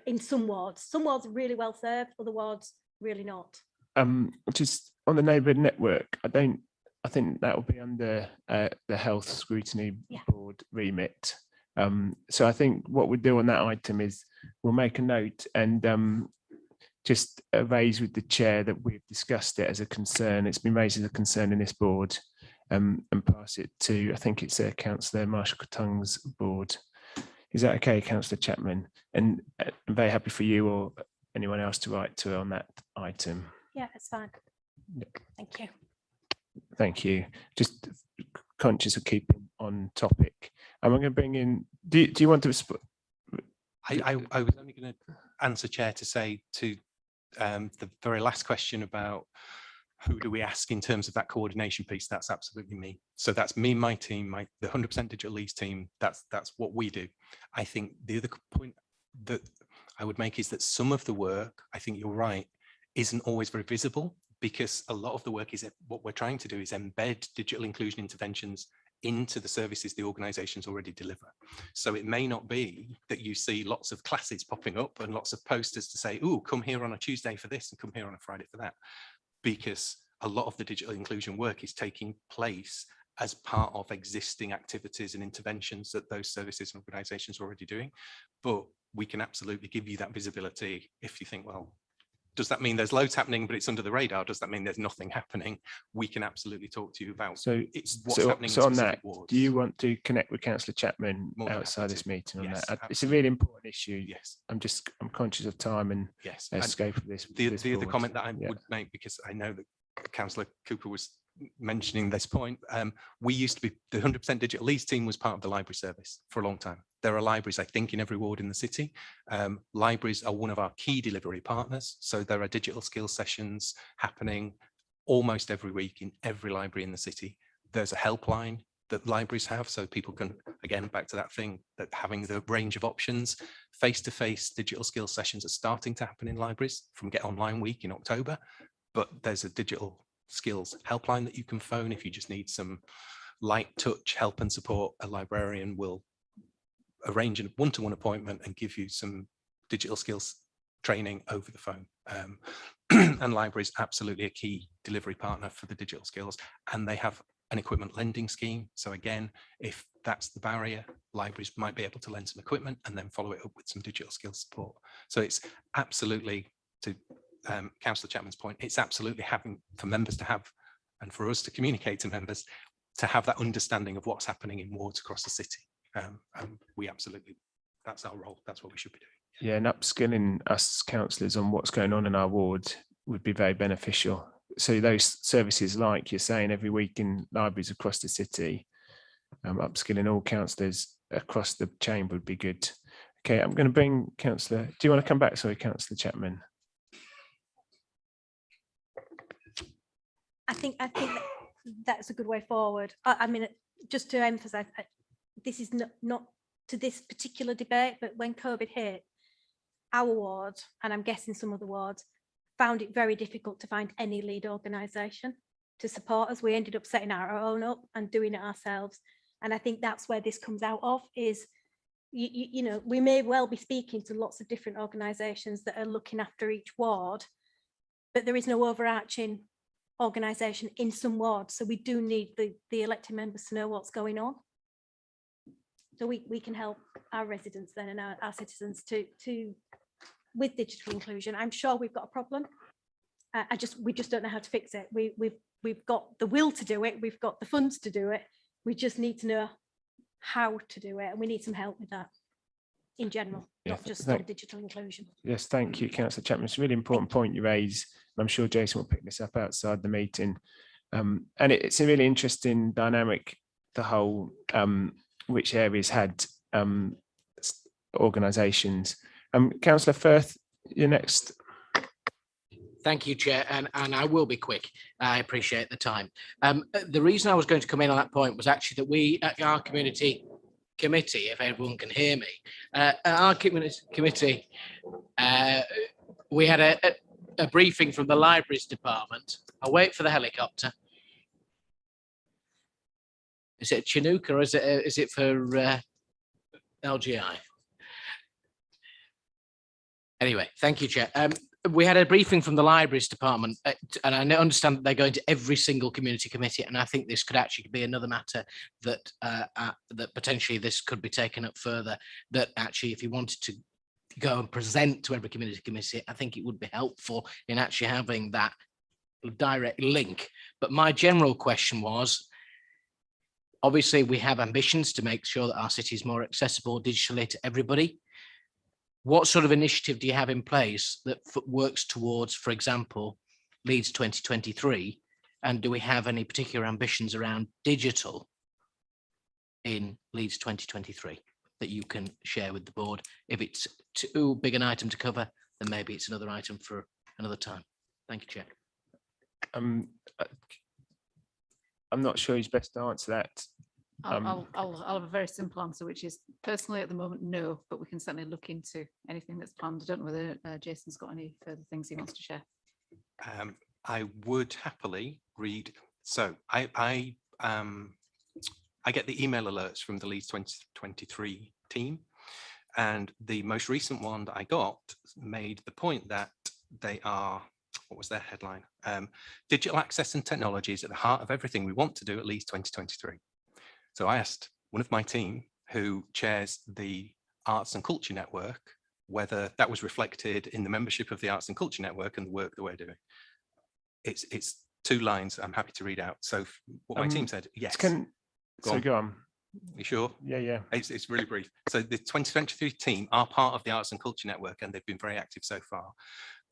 M: in some wards. Some wards are really well served, other wards really not.
A: Just on the neighbourhood network, I think that will be under the health scrutiny board remit. So I think what we'll do on that item is we'll make a note and just raise with the chair that we've discussed it as a concern. It's been raised as a concern in this board, and pass it to, I think it's Councillor Marshall-Cotung's board. Is that okay, Councillor Chapman? And I'm very happy for you or anyone else to write to on that item.
M: Yeah, it's fine. Thank you.
A: Thank you. Just conscious of keeping on topic. I'm going to bring in, do you want to?
P: I was only going to answer, Chair, to say to the very last question about who do we ask in terms of that coordination piece. That's absolutely me. So that's me, my team, the 100% Digital Leeds team. That's what we do. I think the other point that I would make is that some of the work, I think you're right, isn't always very visible, because a lot of the work is what we're trying to do is embed digital inclusion interventions into the services the organisations already deliver. So it may not be that you see lots of classes popping up and lots of posters to say, oh, come here on a Tuesday for this and come here on a Friday for that, because a lot of the digital inclusion work is taking place as part of existing activities and interventions that those services and organisations are already doing. But we can absolutely give you that visibility if you think, well, does that mean there's loads happening, but it's under the radar? Does that mean there's nothing happening? We can absolutely talk to you about what's happening.
A: So on that,
P: wards.
A: do you want to connect with Councillor Chapman outside this meeting on that? It's a really important issue.
P: Yes.
A: I'm conscious of time and scope of this.
P: The other comment that I would make, because I know that Councillor Cooper was mentioning this point, we used to be, the 100% Digital Leeds team was part of the library service for a long time. There are libraries, I think, in every ward in the city. Libraries are one of our key delivery partners. So there are digital skills sessions happening almost every week in every library in the city. There's a helpline that libraries have, so people can, again, back to that thing, that having the range of options. Face-to-face digital skills sessions are starting to happen in libraries from Get Online Week in October, but there's a digital skills helpline that you can phone if you just need some light touch help and support. A librarian will arrange a one-to-one appointment and give you some digital skills training over the phone. And libraries absolutely a key delivery partner for the digital skills, and they have an equipment lending scheme. So again, if that's the barrier, libraries might be able to lend some equipment and then follow it up with some digital skills support. So it's absolutely, to Councillor Chapman's point, it's absolutely having for members to have, and for us to communicate to members, to have that understanding of what's happening in wards across the city. And we absolutely, that's our role. That's what we should be doing.
A: Yeah, and upskilling us councillors on what's going on in our ward would be very beneficial. So those services, like you're saying, every week in libraries across the city, upskilling all councillors across the chamber would be good. Okay, I'm going to bring Councillor, do you want to come back? Sorry, Councillor Chapman.
M: I think that's a good way forward. I mean, just to emphasise, this is not to this particular debate, but when COVID hit, our ward, and I'm guessing some other wards, found it very difficult to find any lead organisation to support us. We ended up setting our own up and doing it ourselves. And I think that's where this comes out of, is, you know, we may well be speaking to lots of different organisations that are looking after each ward, but there is no overarching organisation in some wards. So we do need the elected members to know what's going on. So we can help our residents then and our citizens to with digital inclusion. I'm sure we've got a problem. We just don't know how to fix it. We've got the will to do it. We've got the funds to do it. We just need to know how to do it, and we need some help with that in general, not just on digital inclusion.
A: Yes, thank you, Councillor Chapman. It's a really important point you raise. I'm sure Jason will pick this up outside the meeting. And it's a really interesting dynamic, the whole which areas had organisations. Councillor Firth, you're next.
F: Thank you, Chair, and I will be quick. I appreciate the time. The reason I was going to come in on that point was actually that we at our community committee, if everyone can hear me, at our committee, we had a briefing from the libraries department. I'll wait for the helicopter. Is it Chinook or is it for LGI? Anyway, thank you, Chair. We had a briefing from the libraries department, and I understand that they're going to every single community committee, and I think this could actually be another matter that that potentially this could be taken up further. That actually, if you wanted to go and present to every community committee, I think it would be helpful in actually having that direct link. But my general question was, obviously, we have ambitions to make sure that our city is more accessible digitally to everybody. What sort of initiative do you have in place that works towards, for example, Leeds 2023? And do we have any particular ambitions around digital in Leeds 2023 that you can share with the board? If it's too big an item to cover, then maybe it's another item for another time. Thank you, Chair.
A: I'm not sure who's best to answer that.
O: I'll have a very simple answer, which is personally at the moment, no, but we can certainly look into anything that's planned. I don't know whether Jason's got any further things he wants to share.
P: I would happily read. So I get the email alerts from the Leeds 2023 team, and the most recent one that I got made the point that they are, what was their headline? Digital access and technology is at the heart of everything we want to do at Leeds 2023. So I asked one of my team who chairs the Arts and Culture Network whether that was reflected in the membership of the Arts and Culture Network and the work that we're doing. It's 2 lines I'm happy to read out. So what my team said, yes.
A: Go on.
P: You sure?
A: Yeah.
P: It's really brief. So the 2023 team are part of the Arts and Culture Network, and they've been very active so far.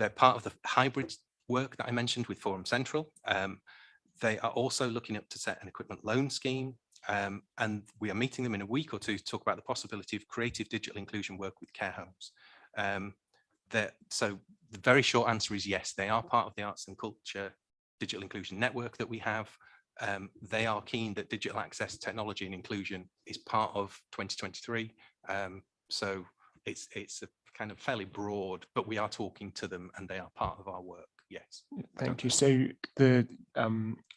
P: They're part of the hybrid work that I mentioned with Forum Central. They are also looking up to set an equipment loan scheme. And we are meeting them in a week or two to talk about the possibility of creative digital inclusion work with care homes. So the very short answer is yes, they are part of the Arts and Culture Digital Inclusion Network that we have. They are keen that digital access, technology and inclusion is part of 2023. So it's a kind of fairly broad, but we are talking to them and they are part of our work. Yes.
A: Thank you. So the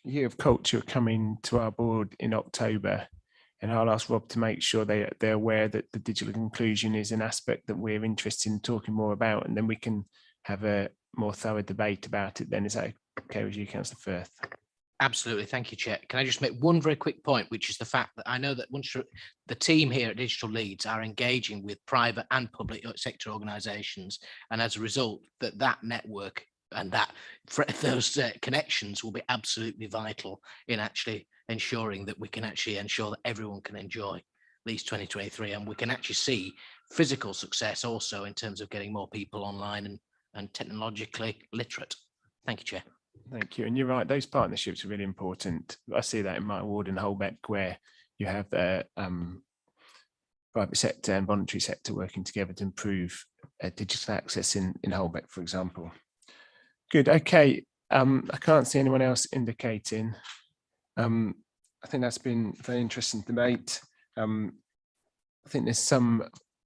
A: Year of Culture coming to our board in October, and I'll ask Rob to make sure they're aware that the digital inclusion is an aspect that we're interested in talking more about, and then we can have a more thorough debate about it then. Is that okay with you, Councillor Firth?
F: Absolutely. Thank you, Chair. Can I just make one very quick point, which is the fact that I know that once the team here at Digital Leeds are engaging with private and public sector organisations, and as a result, that network and those connections will be absolutely vital in actually ensuring that we can actually ensure that everyone can enjoy Leeds 2023, and we can actually see physical success also in terms of getting more people online and technologically literate. Thank you, Chair.
A: Thank you. And you're right, those partnerships are really important. I see that in my ward in Holbeck, where you have the private sector and voluntary sector working together to improve digital access in Holbeck, for example. Good. Okay. I can't see anyone else indicating. I think that's been a very interesting debate. I think there's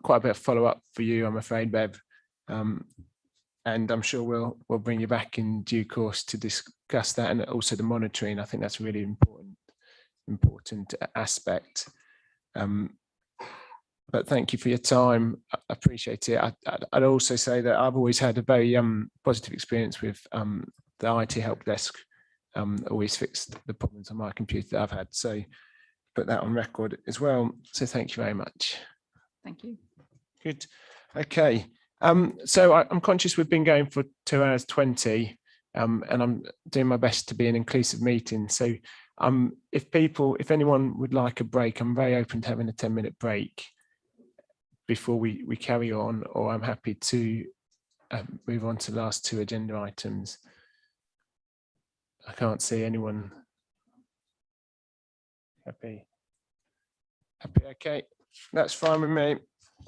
A: quite a bit of follow-up for you, I'm afraid, Bev. And I'm sure we'll bring you back in due course to discuss that, and also the monitoring. I think that's a really important aspect. But thank you for your time. I appreciate it. I'd also say that I've always had a very positive experience with the IT help desk. Always fixed the problems on my computer that I've had. So put that on record as well. So thank you very much.
O: Thank you.
A: Good. Okay. So I'm conscious we've been going for 2 hours 20, and I'm doing my best to be an inclusive meeting. So if anyone would like a break, I'm very open to having a 10-minute break before we carry on, or I'm happy to move on to the last 2 agenda items. I can't see anyone. Happy. Okay, that's fine with me.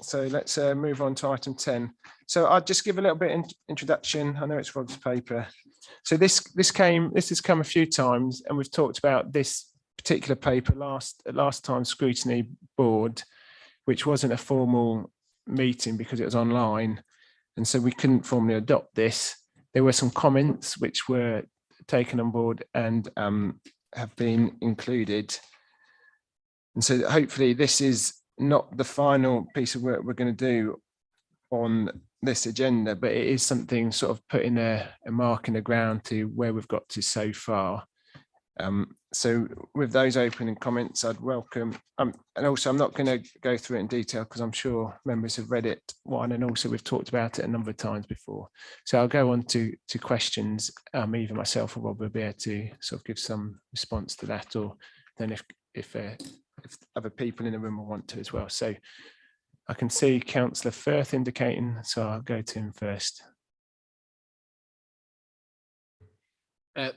A: So let's move on to item 10. So I'll just give a little bit introduction. I know it's Rob's paper. So this has come a few times, and we've talked about this particular paper last time Scrutiny board, which wasn't a formal meeting because it was online, and so we couldn't formally adopt this. There were some comments which were taken on board and have been included. And so hopefully this is not the final piece of work we're going to do on this agenda, but it is something sort of putting a mark in the ground to where we've got to so far. So with those opening comments, I'd welcome, and also I'm not going to go through it in detail because I'm sure members have read it one, and also we've talked about it a number of times before. So I'll go on to questions. Either myself or Rob will be able to sort of give some response to that, or then if other people in the room will want to as well. So I can see Councillor Firth indicating, so I'll go to him first.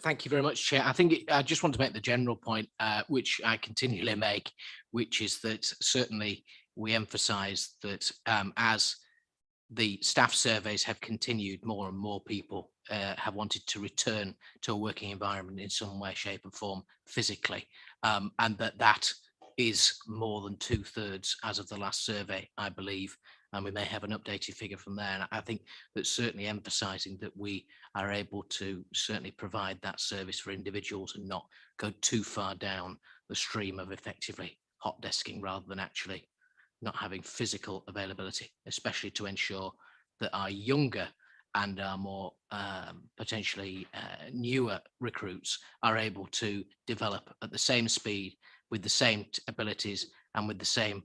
F: Thank you very much, Chair. I think I just want to make the general point, which I continually make, which is that certainly we emphasise that as the staff surveys have continued, more and more people have wanted to return to a working environment in some way, shape and form physically, and that is more than 2/3 as of the last survey, I believe, and we may have an updated figure from there. And I think that certainly emphasising that we are able to certainly provide that service for individuals and not go too far down the stream of effectively hot desking rather than actually not having physical availability, especially to ensure that our younger and our more potentially newer recruits are able to develop at the same speed, with the same abilities and with the same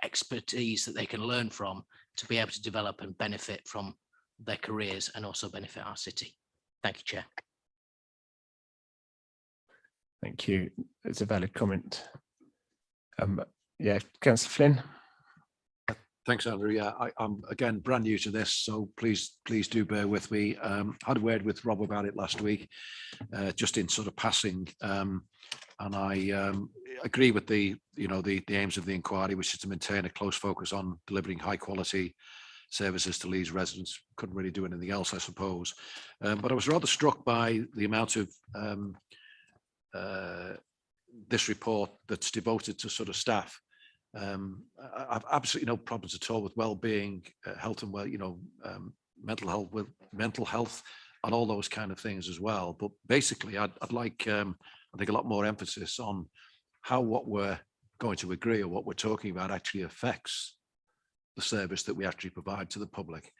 F: expertise that they can learn from, to be able to develop and benefit from their careers and also benefit our city. Thank you, Chair.
A: Thank you. It's a valid comment. Yeah, Councillor Flynn.
Q: Thanks, Andrew. Yeah, I'm again brand new to this, so please do bear with me. Had a word with Rob about it last week, just in sort of passing, and I agree with the aims of the inquiry, which is to maintain a close focus on delivering high quality services to Leeds residents. Couldn't really do anything else, I suppose. But I was rather struck by the amount of this report that's devoted to sort of staff. I've absolutely no problems at all with well-being, health and mental health and all those kind of things as well. But basically, I'd like, I think, a lot more emphasis on how what we're going to agree or what we're talking about actually affects the service that we actually provide to the public.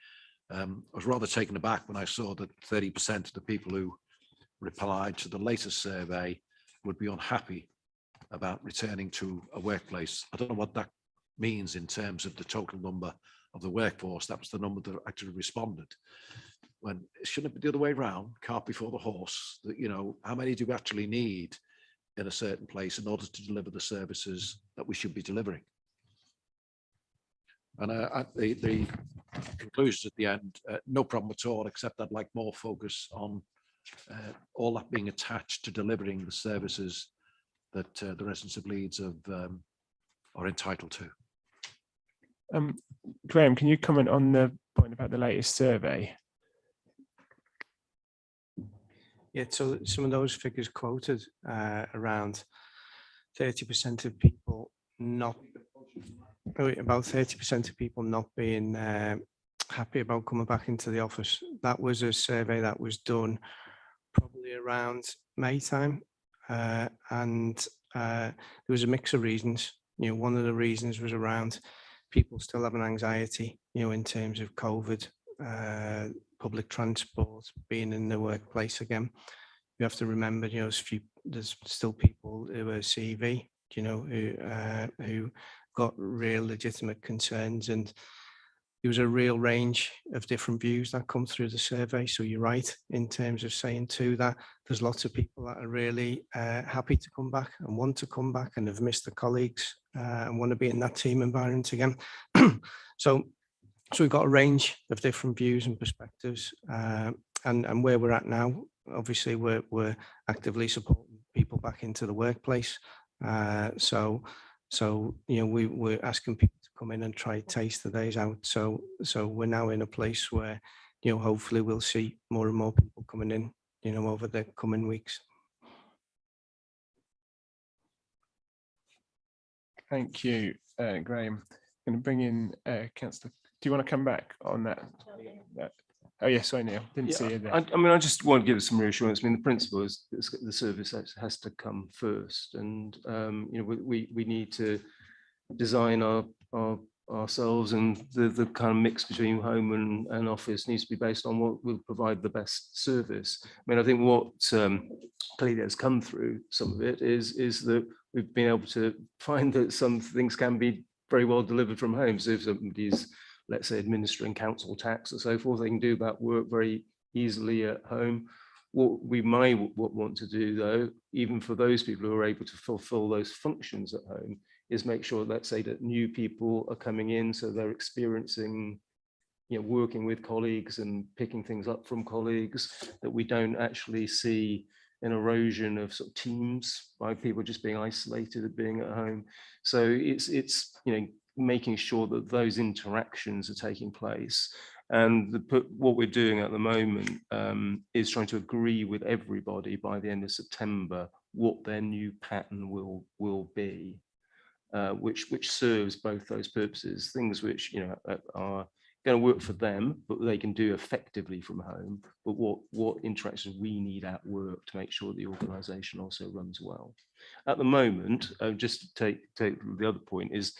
Q: I was rather taken aback when I saw that 30% of the people who replied to the latest survey would be unhappy about returning to a workplace. I don't know what that means in terms of the total number of the workforce. That was the number that actually responded. When it shouldn't be the other way around, cart before the horse, that, how many do we actually need in a certain place in order to deliver the services that we should be delivering? And the conclusions at the end, no problem at all, except I'd like more focus on all that being attached to delivering the services that the residents of Leeds are entitled to.
A: Graham, can you comment on the point about the latest survey?
H: Yeah, so some of those figures quoted, around 30% of people not, about 30% of people not being happy about coming back into the office. That was a survey that was done probably around May time, and there was a mix of reasons. One of the reasons was around people still having anxiety, in terms of COVID, public transport, being in the workplace again. You have to remember, there's still people who are CV, who got real legitimate concerns, and there was a real range of different views that come through the survey. So you're right in terms of saying too that there's lots of people that are really happy to come back and want to come back and have missed the colleagues and want to be in that team environment again. So we've got a range of different views and perspectives, and where we're at now, obviously we're actively supporting people back into the workplace. So So, we're asking people to come in and try taste the days out. So we're now in a place where, hopefully we'll see more and more people coming in, over the coming weeks.
A: Thank you, Graham. Going to bring in Councillor. Do you want to come back on that? Oh, yes, sorry, Neil. Didn't see you there.
I: I just want to give some reassurance. I mean, the principle is the service has to come first, and we need to design ourselves, and the kind of mix between home and office needs to be based on what will provide the best service. I mean, I think what clearly has come through some of it is that we've been able to find that some things can be very well delivered from home. So if somebody's, let's say, administering council tax or so forth, they can do that work very easily at home. What we might want to do, though, even for those people who are able to fulfill those functions at home, is make sure, let's say, that new people are coming in, so they're experiencing, working with colleagues and picking things up from colleagues, that we don't actually see an erosion of sort of teams by people just being isolated and being at home. So it's making sure that those interactions are taking place. And what we're doing at the moment is trying to agree with everybody by the end of September what their new pattern will be, which serves both those purposes, things which are going to work for them, but they can do effectively from home, but what interactions we need at work to make sure the organisation also runs well. At the moment, just to take the other point, is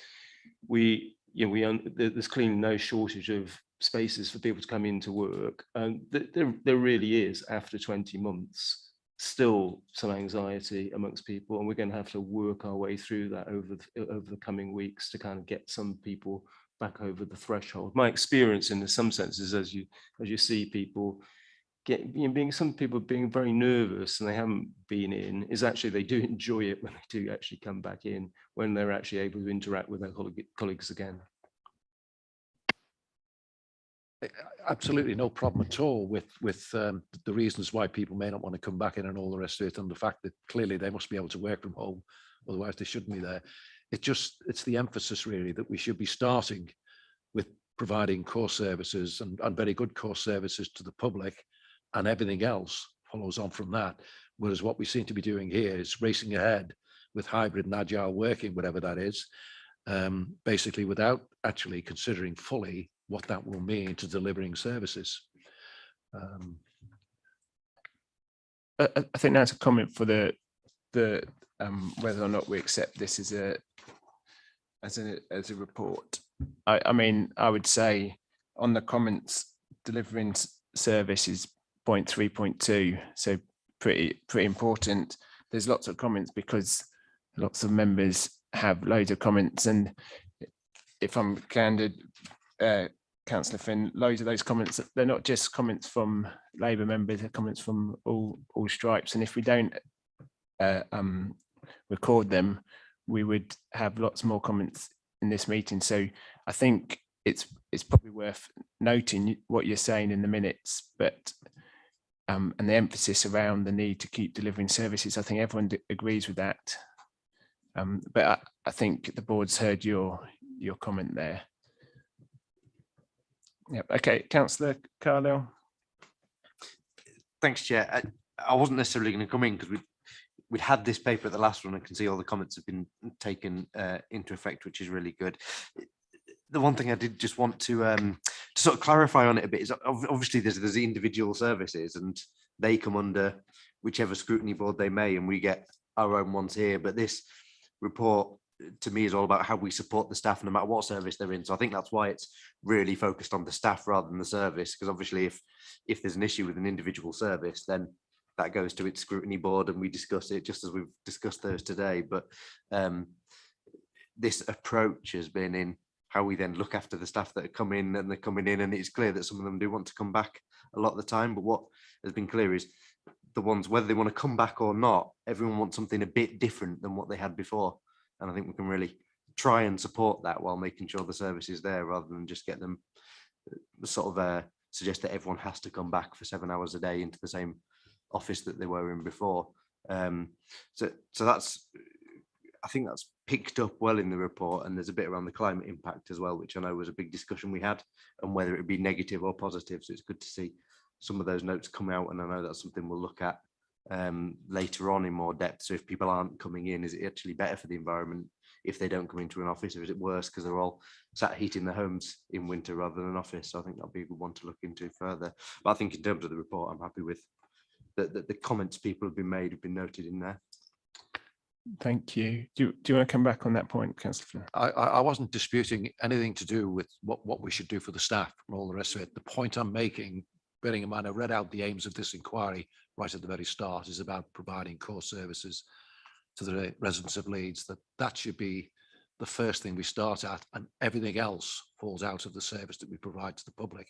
I: there's clearly no shortage of spaces for people to come into work, and there really is, after 20 months, still some anxiety amongst people, and we're going to have to work our way through that over the coming weeks to kind of get some people back over the threshold. My experience in some senses, as you see people some people being very nervous and they haven't been in, is actually they do enjoy it when they do actually come back in, when they're actually able to interact with their colleagues again.
Q: Absolutely no problem at all with the reasons why people may not want to come back in and all the rest of it, and the fact that clearly they must be able to work from home, otherwise they shouldn't be there. It's the emphasis really that we should be starting with providing core services and very good core services to the public, and everything else follows on from that. Whereas what we seem to be doing here is racing ahead with hybrid and agile working, whatever that is, basically without actually considering fully what that will mean to delivering services.
A: I think that's a comment for the whether or not we accept this as a report. I mean, I would say on the comments, delivering service is 0.3.2, so pretty important. There's lots of comments because lots of members have loads of comments, and if I'm candid, Councillor Finn, loads of those comments, they're not just comments from Labour members, they're comments from all stripes, and if we don't record them, we would have lots more comments in this meeting. So I think it's probably worth noting what you're saying in the minutes, but and the emphasis around the need to keep delivering services. I think everyone agrees with that. But I think the board's heard your comment there. Yep. Okay, Councillor Carlisle.
D: Thanks, Chair. I wasn't necessarily going to come in because we'd had this paper at the last one. I can see all the comments have been taken into effect, which is really good. The one thing I did just want to sort of clarify on it a bit is obviously there's the individual services and they come under whichever scrutiny board they may, and we get our own ones here. But this report to me is all about how we support the staff no matter what service they're in. So I think that's why it's really focused on the staff rather than the service, because obviously if there's an issue with an individual service, then that goes to its scrutiny board and we discuss it just as we've discussed those today. But this approach has been in how we then look after the staff that are coming and they're coming in, and it's clear that some of them do want to come back a lot of the time. But what has been clear is the ones, whether they want to come back or not, everyone wants something a bit different than what they had before. And I think we can really try and support that while making sure the service is there, rather than just get them sort of suggest that everyone has to come back for 7 hours a day into the same office that they were in before. So that's, I think that's picked up well in the report, and there's a bit around the climate impact as well, which I know was a big discussion we had, and whether it would be negative or positive. So it's good to see some of those notes come out, and I know that's something we'll look at later on in more depth. So if people aren't coming in, is it actually better for the environment if they don't come into an office, or is it worse because they're all sat heating their homes in winter rather than an office? So I think that'll be a good one to look into further. But I think in terms of the report, I'm happy with the comments people have been made, have been noted in there.
A: Thank you. Do you want to come back on that point, Councillor Flynn?
Q: I wasn't disputing anything to do with what we should do for the staff and all the rest of it. The point I'm making, bearing in mind I read out the aims of this inquiry right at the very start, is about providing core services to the residents of Leeds. That should be the first thing we start at, and everything else falls out of the service that we provide to the public.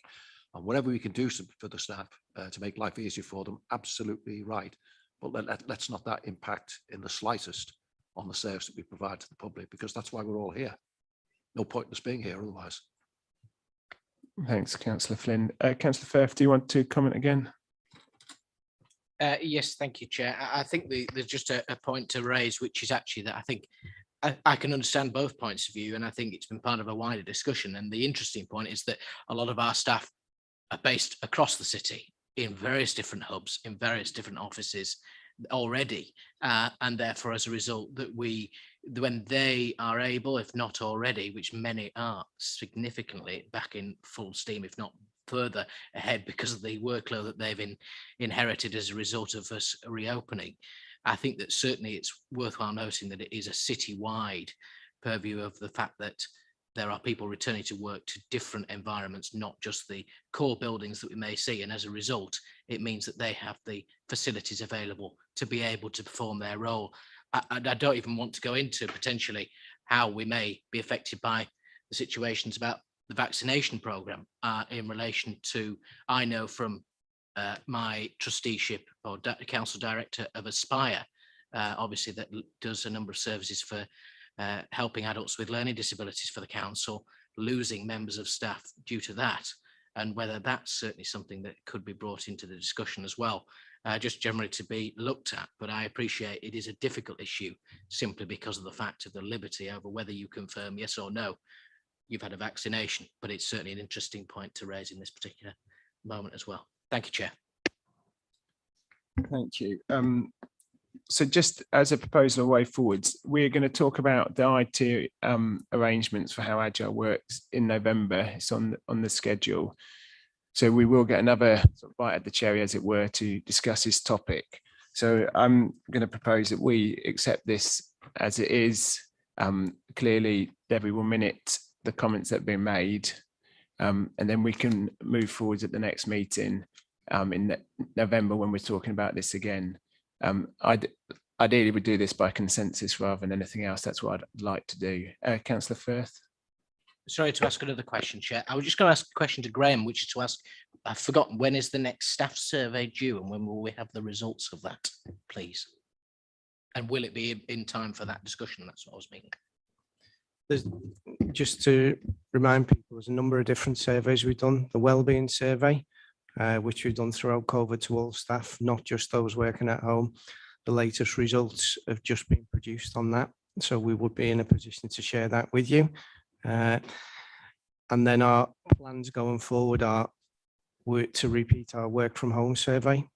Q: And whatever we can do for the staff to make life easier for them, absolutely right. But let's not that impact in the slightest on the service that we provide to the public, because that's why we're all here. No point in us being here otherwise.
A: Thanks, Councillor Flynn. Councillor Firth, do you want to comment again?
F: Yes, thank you, Chair. I think there's just a point to raise, which is actually that I think I can understand both points of view, and I think it's been part of a wider discussion. And the interesting point is that a lot of our staff are based across the city in various different hubs, in various different offices already, and therefore as a result that when they are able, if not already, which many are significantly back in full steam, if not further ahead because of the workload that they've inherited as a result of us reopening, I think that certainly it's worthwhile noting that it is a city-wide purview of the fact that there are people returning to work to different environments, not just the core buildings that we may see. And as a result, it means that they have the facilities available to be able to perform their role. I don't even want to go into potentially how we may be affected by the situations about the vaccination program in relation to, I know from my trusteeship or council director of Aspire, obviously that does a number of services for helping adults with learning disabilities for the council, losing members of staff due to that, and whether that's certainly something that could be brought into the discussion as well, just generally to be looked at. But I appreciate it is a difficult issue simply because of the fact of the liberty over whether you confirm yes or no you've had a vaccination, but it's certainly an interesting point to raise in this particular moment as well. Thank you, Chair.
A: Thank you. So just as a proposal way forwards, we're going to talk about the IT arrangements for how Agile works in November. It's on the schedule. So we will get another sort of bite at the cherry, as it were, to discuss this topic. So I'm going to propose that we accept this as it is. Clearly, Debbie will minute the comments that have been made, and then we can move forwards at the next meeting in November when we're talking about this again. Ideally, we do this by consensus rather than anything else. That's what I'd like to do. Councillor Firth.
F: Sorry to ask another question, Chair. I was just going to ask a question to Graham, which is to ask, I've forgotten, when is the next staff survey due and when will we have the results of that, please? And will it be in time for that discussion? That's what I was meaning.
H: Just to remind people, there's a number of different surveys we've done. The wellbeing survey, which we've done throughout COVID to all staff, not just those working at home. The latest results have just been produced on that, so we would be in a position to share that with you. And then our plans going forward are to repeat our work from home survey,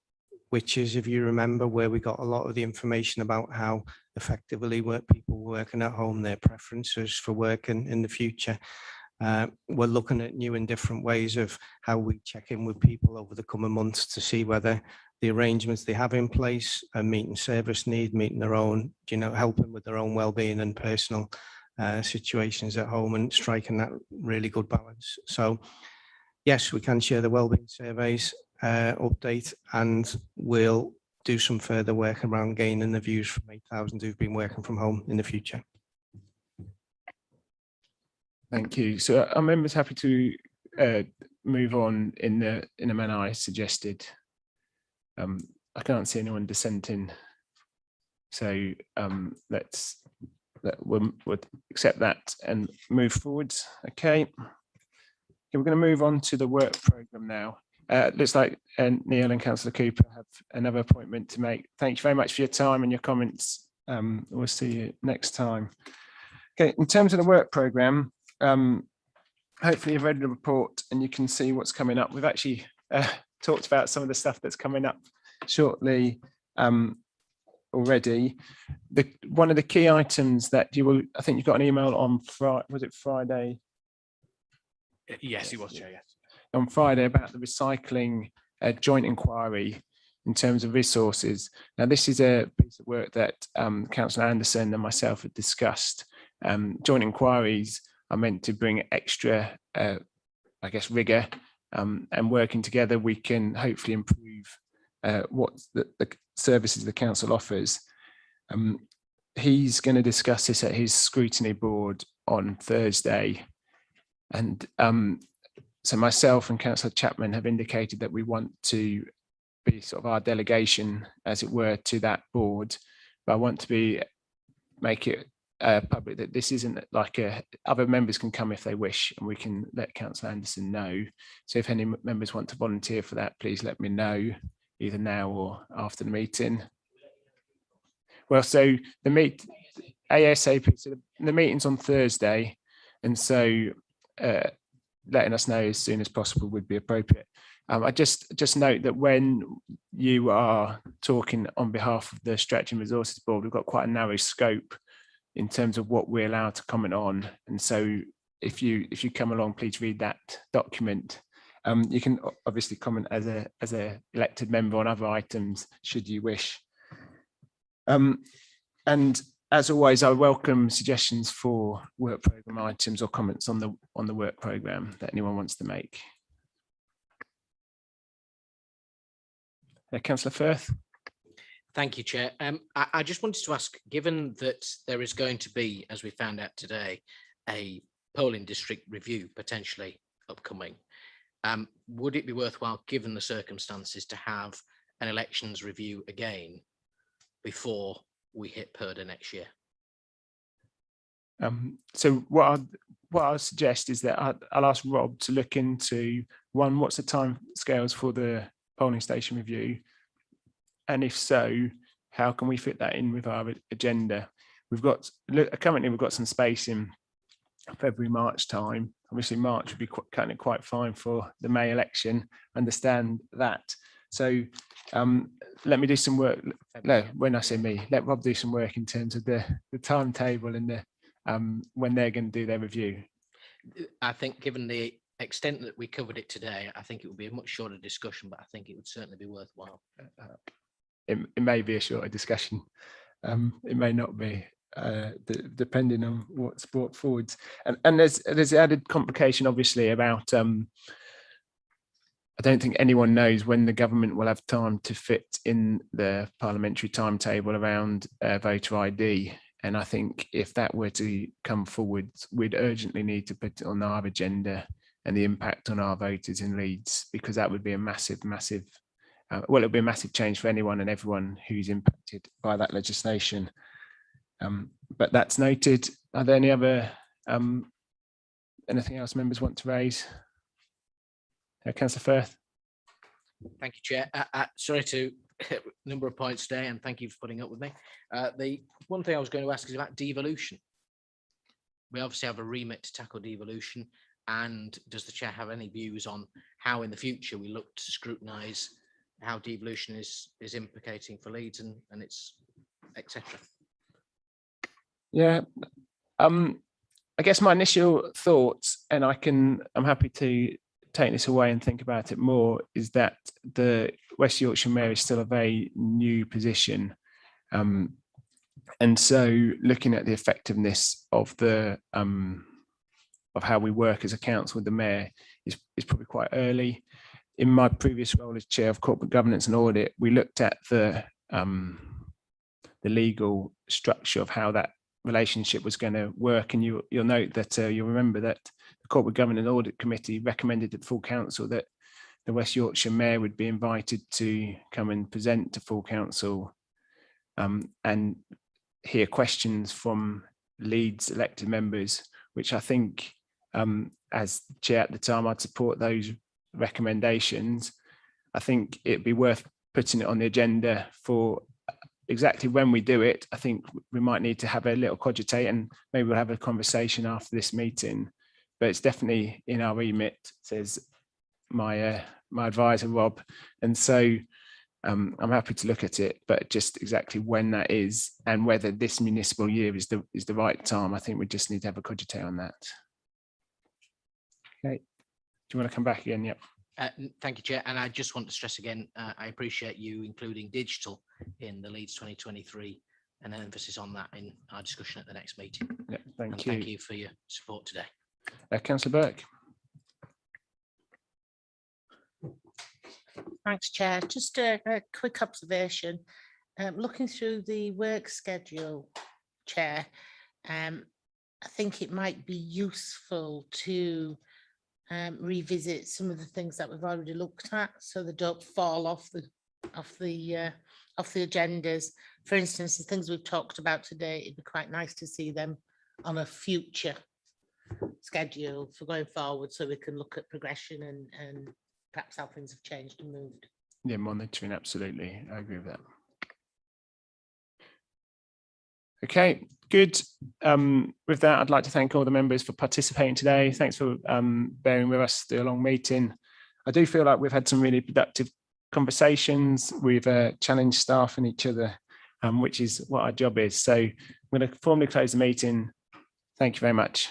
H: which is, if you remember, where we got a lot of the information about how effectively people working at home, their preferences for working in the future. We're looking at new and different ways of how we check in with people over the coming months to see whether the arrangements they have in place are meeting service need, meeting their own, helping with their own well-being and personal situations at home, and striking that really good balance. So yes, we can share the wellbeing surveys update, and we'll do some further work around gaining the views from 8,000 who've been working from home in the future.
A: Thank you. So are members happy to move on in the manner I suggested? I can't see anyone dissenting, so we'll accept that and move forwards. Okay, we're going to move on to the work programme now. Looks like Neil and Councillor Cooper have another appointment to make. Thank you very much for your time and your comments. We'll see you next time. Okay, in terms of the work programme, hopefully you've read the report and you can see what's coming up. We've actually talked about some of the stuff that's coming up shortly already. One of the key items that I think you got an email on Friday, was it Friday?
J: Yes, it was, Chair, yes.
A: On Friday about the recycling joint inquiry in terms of resources. Now, this is a piece of work that Councillor Anderson and myself had discussed. Joint inquiries are meant to bring extra, I guess, rigour, and working together, we can hopefully improve what the services the council offers. He's going to discuss this at his scrutiny board on Thursday. And so myself and Councillor Chapman have indicated that we want to be sort of our delegation, as it were, to that board. But I want to make it public that this isn't like other members can come if they wish, and we can let Councillor Anderson know. So if any members want to volunteer for that, please let me know either now or after the meeting. Well, so the ASAP, so the meeting's on Thursday, and so letting us know as soon as possible would be appropriate. I just note that when you are talking on behalf of the Strategy and Resources Board, we've got quite a narrow scope in terms of what we're allowed to comment on. And so if you come along, please read that document. You can obviously comment as a elected member on other items should you wish. And as always, I welcome suggestions for work programme items or comments on the work programme that anyone wants to make. Councillor Firth.
F: Thank you, Chair. I just wanted to ask, given that there is going to be, as we found out today, a polling district review potentially upcoming, would it be worthwhile, given the circumstances, to have an elections review again before we hit PERDA next year?
A: So what I'll suggest is that I'll ask Rob to look into, one, what's the time scales for the polling station review, and if so, how can we fit that in with our agenda? Currently we've got some space in February, March time. Obviously March would be quite fine for the May election, understand that. So let me do some work. No, when I say me, let Rob do some work in terms of the timetable and the when they're going to do their review.
F: I think given the extent that we covered it today, I think it would be a much shorter discussion, but I think it would certainly be worthwhile.
A: It may be a shorter discussion. It may not be, depending on what's brought forwards. And there's added complication, obviously, about I don't think anyone knows when the government will have time to fit in the parliamentary timetable around voter ID. And I think if that were to come forward, we'd urgently need to put it on our agenda and the impact on our voters in Leeds, because that would be a massive, well, it would be a massive change for anyone and everyone who's impacted by that legislation. But that's noted. Are there any other, anything else members want to raise? Councillor Firth.
F: Thank you, Chair. Sorry to number of points today, and thank you for putting up with me. The one thing I was going to ask is about devolution. We obviously have a remit to tackle devolution, and does the Chair have any views on how in the future we look to scrutinise how devolution is implicating for Leeds and its etc.
A: Yeah, I guess my initial thoughts, and I'm happy to take this away and think about it more, is that the West Yorkshire Mayor is still a very new position, and so looking at the effectiveness of the of how we work as a council with the Mayor is probably quite early. In my previous role as Chair of Corporate Governance and Audit, we looked at the legal structure of how that relationship was going to work, and you'll note that you'll remember that the Corporate Governance and Audit Committee recommended to the full council that the West Yorkshire Mayor would be invited to come and present to full council and hear questions from Leeds elected members, which I think, as Chair at the time, I'd support those recommendations. I think it'd be worth putting it on the agenda for exactly when we do it, I think we might need to have a little cogitate, and maybe we'll have a conversation after this meeting. But it's definitely in our remit, says my advisor Rob, and so I'm happy to look at it. But just exactly when that is and whether this municipal year is the right time, I think we just need to have a cogitate on that. Okay, do you want to come back again? Yep.
F: Thank you, Chair. And I just want to stress again, I appreciate you including digital in the Leeds 2023 and an emphasis on that in our discussion at the next meeting.
A: Yeah, thank
F: And
A: you.
F: thank you for your support today.
A: Councillor Burke.
L: Thanks, Chair. Just a quick observation. Looking through the work schedule, Chair, I think it might be useful to revisit some of the things that we've already looked at, so they don't fall off the agendas. For instance, the things we've talked about today, it'd be quite nice to see them on a future schedule for going forward, so we can look at progression and perhaps how things have changed and moved.
A: Yeah, monitoring, absolutely. I agree with that. Okay, good. With that, I'd like to thank all the members for participating today. Thanks for bearing with us through a long meeting. I do feel like we've had some really productive conversations. We've challenged staff and each other, which is what our job is. So I'm going to formally close the meeting. Thank you very much.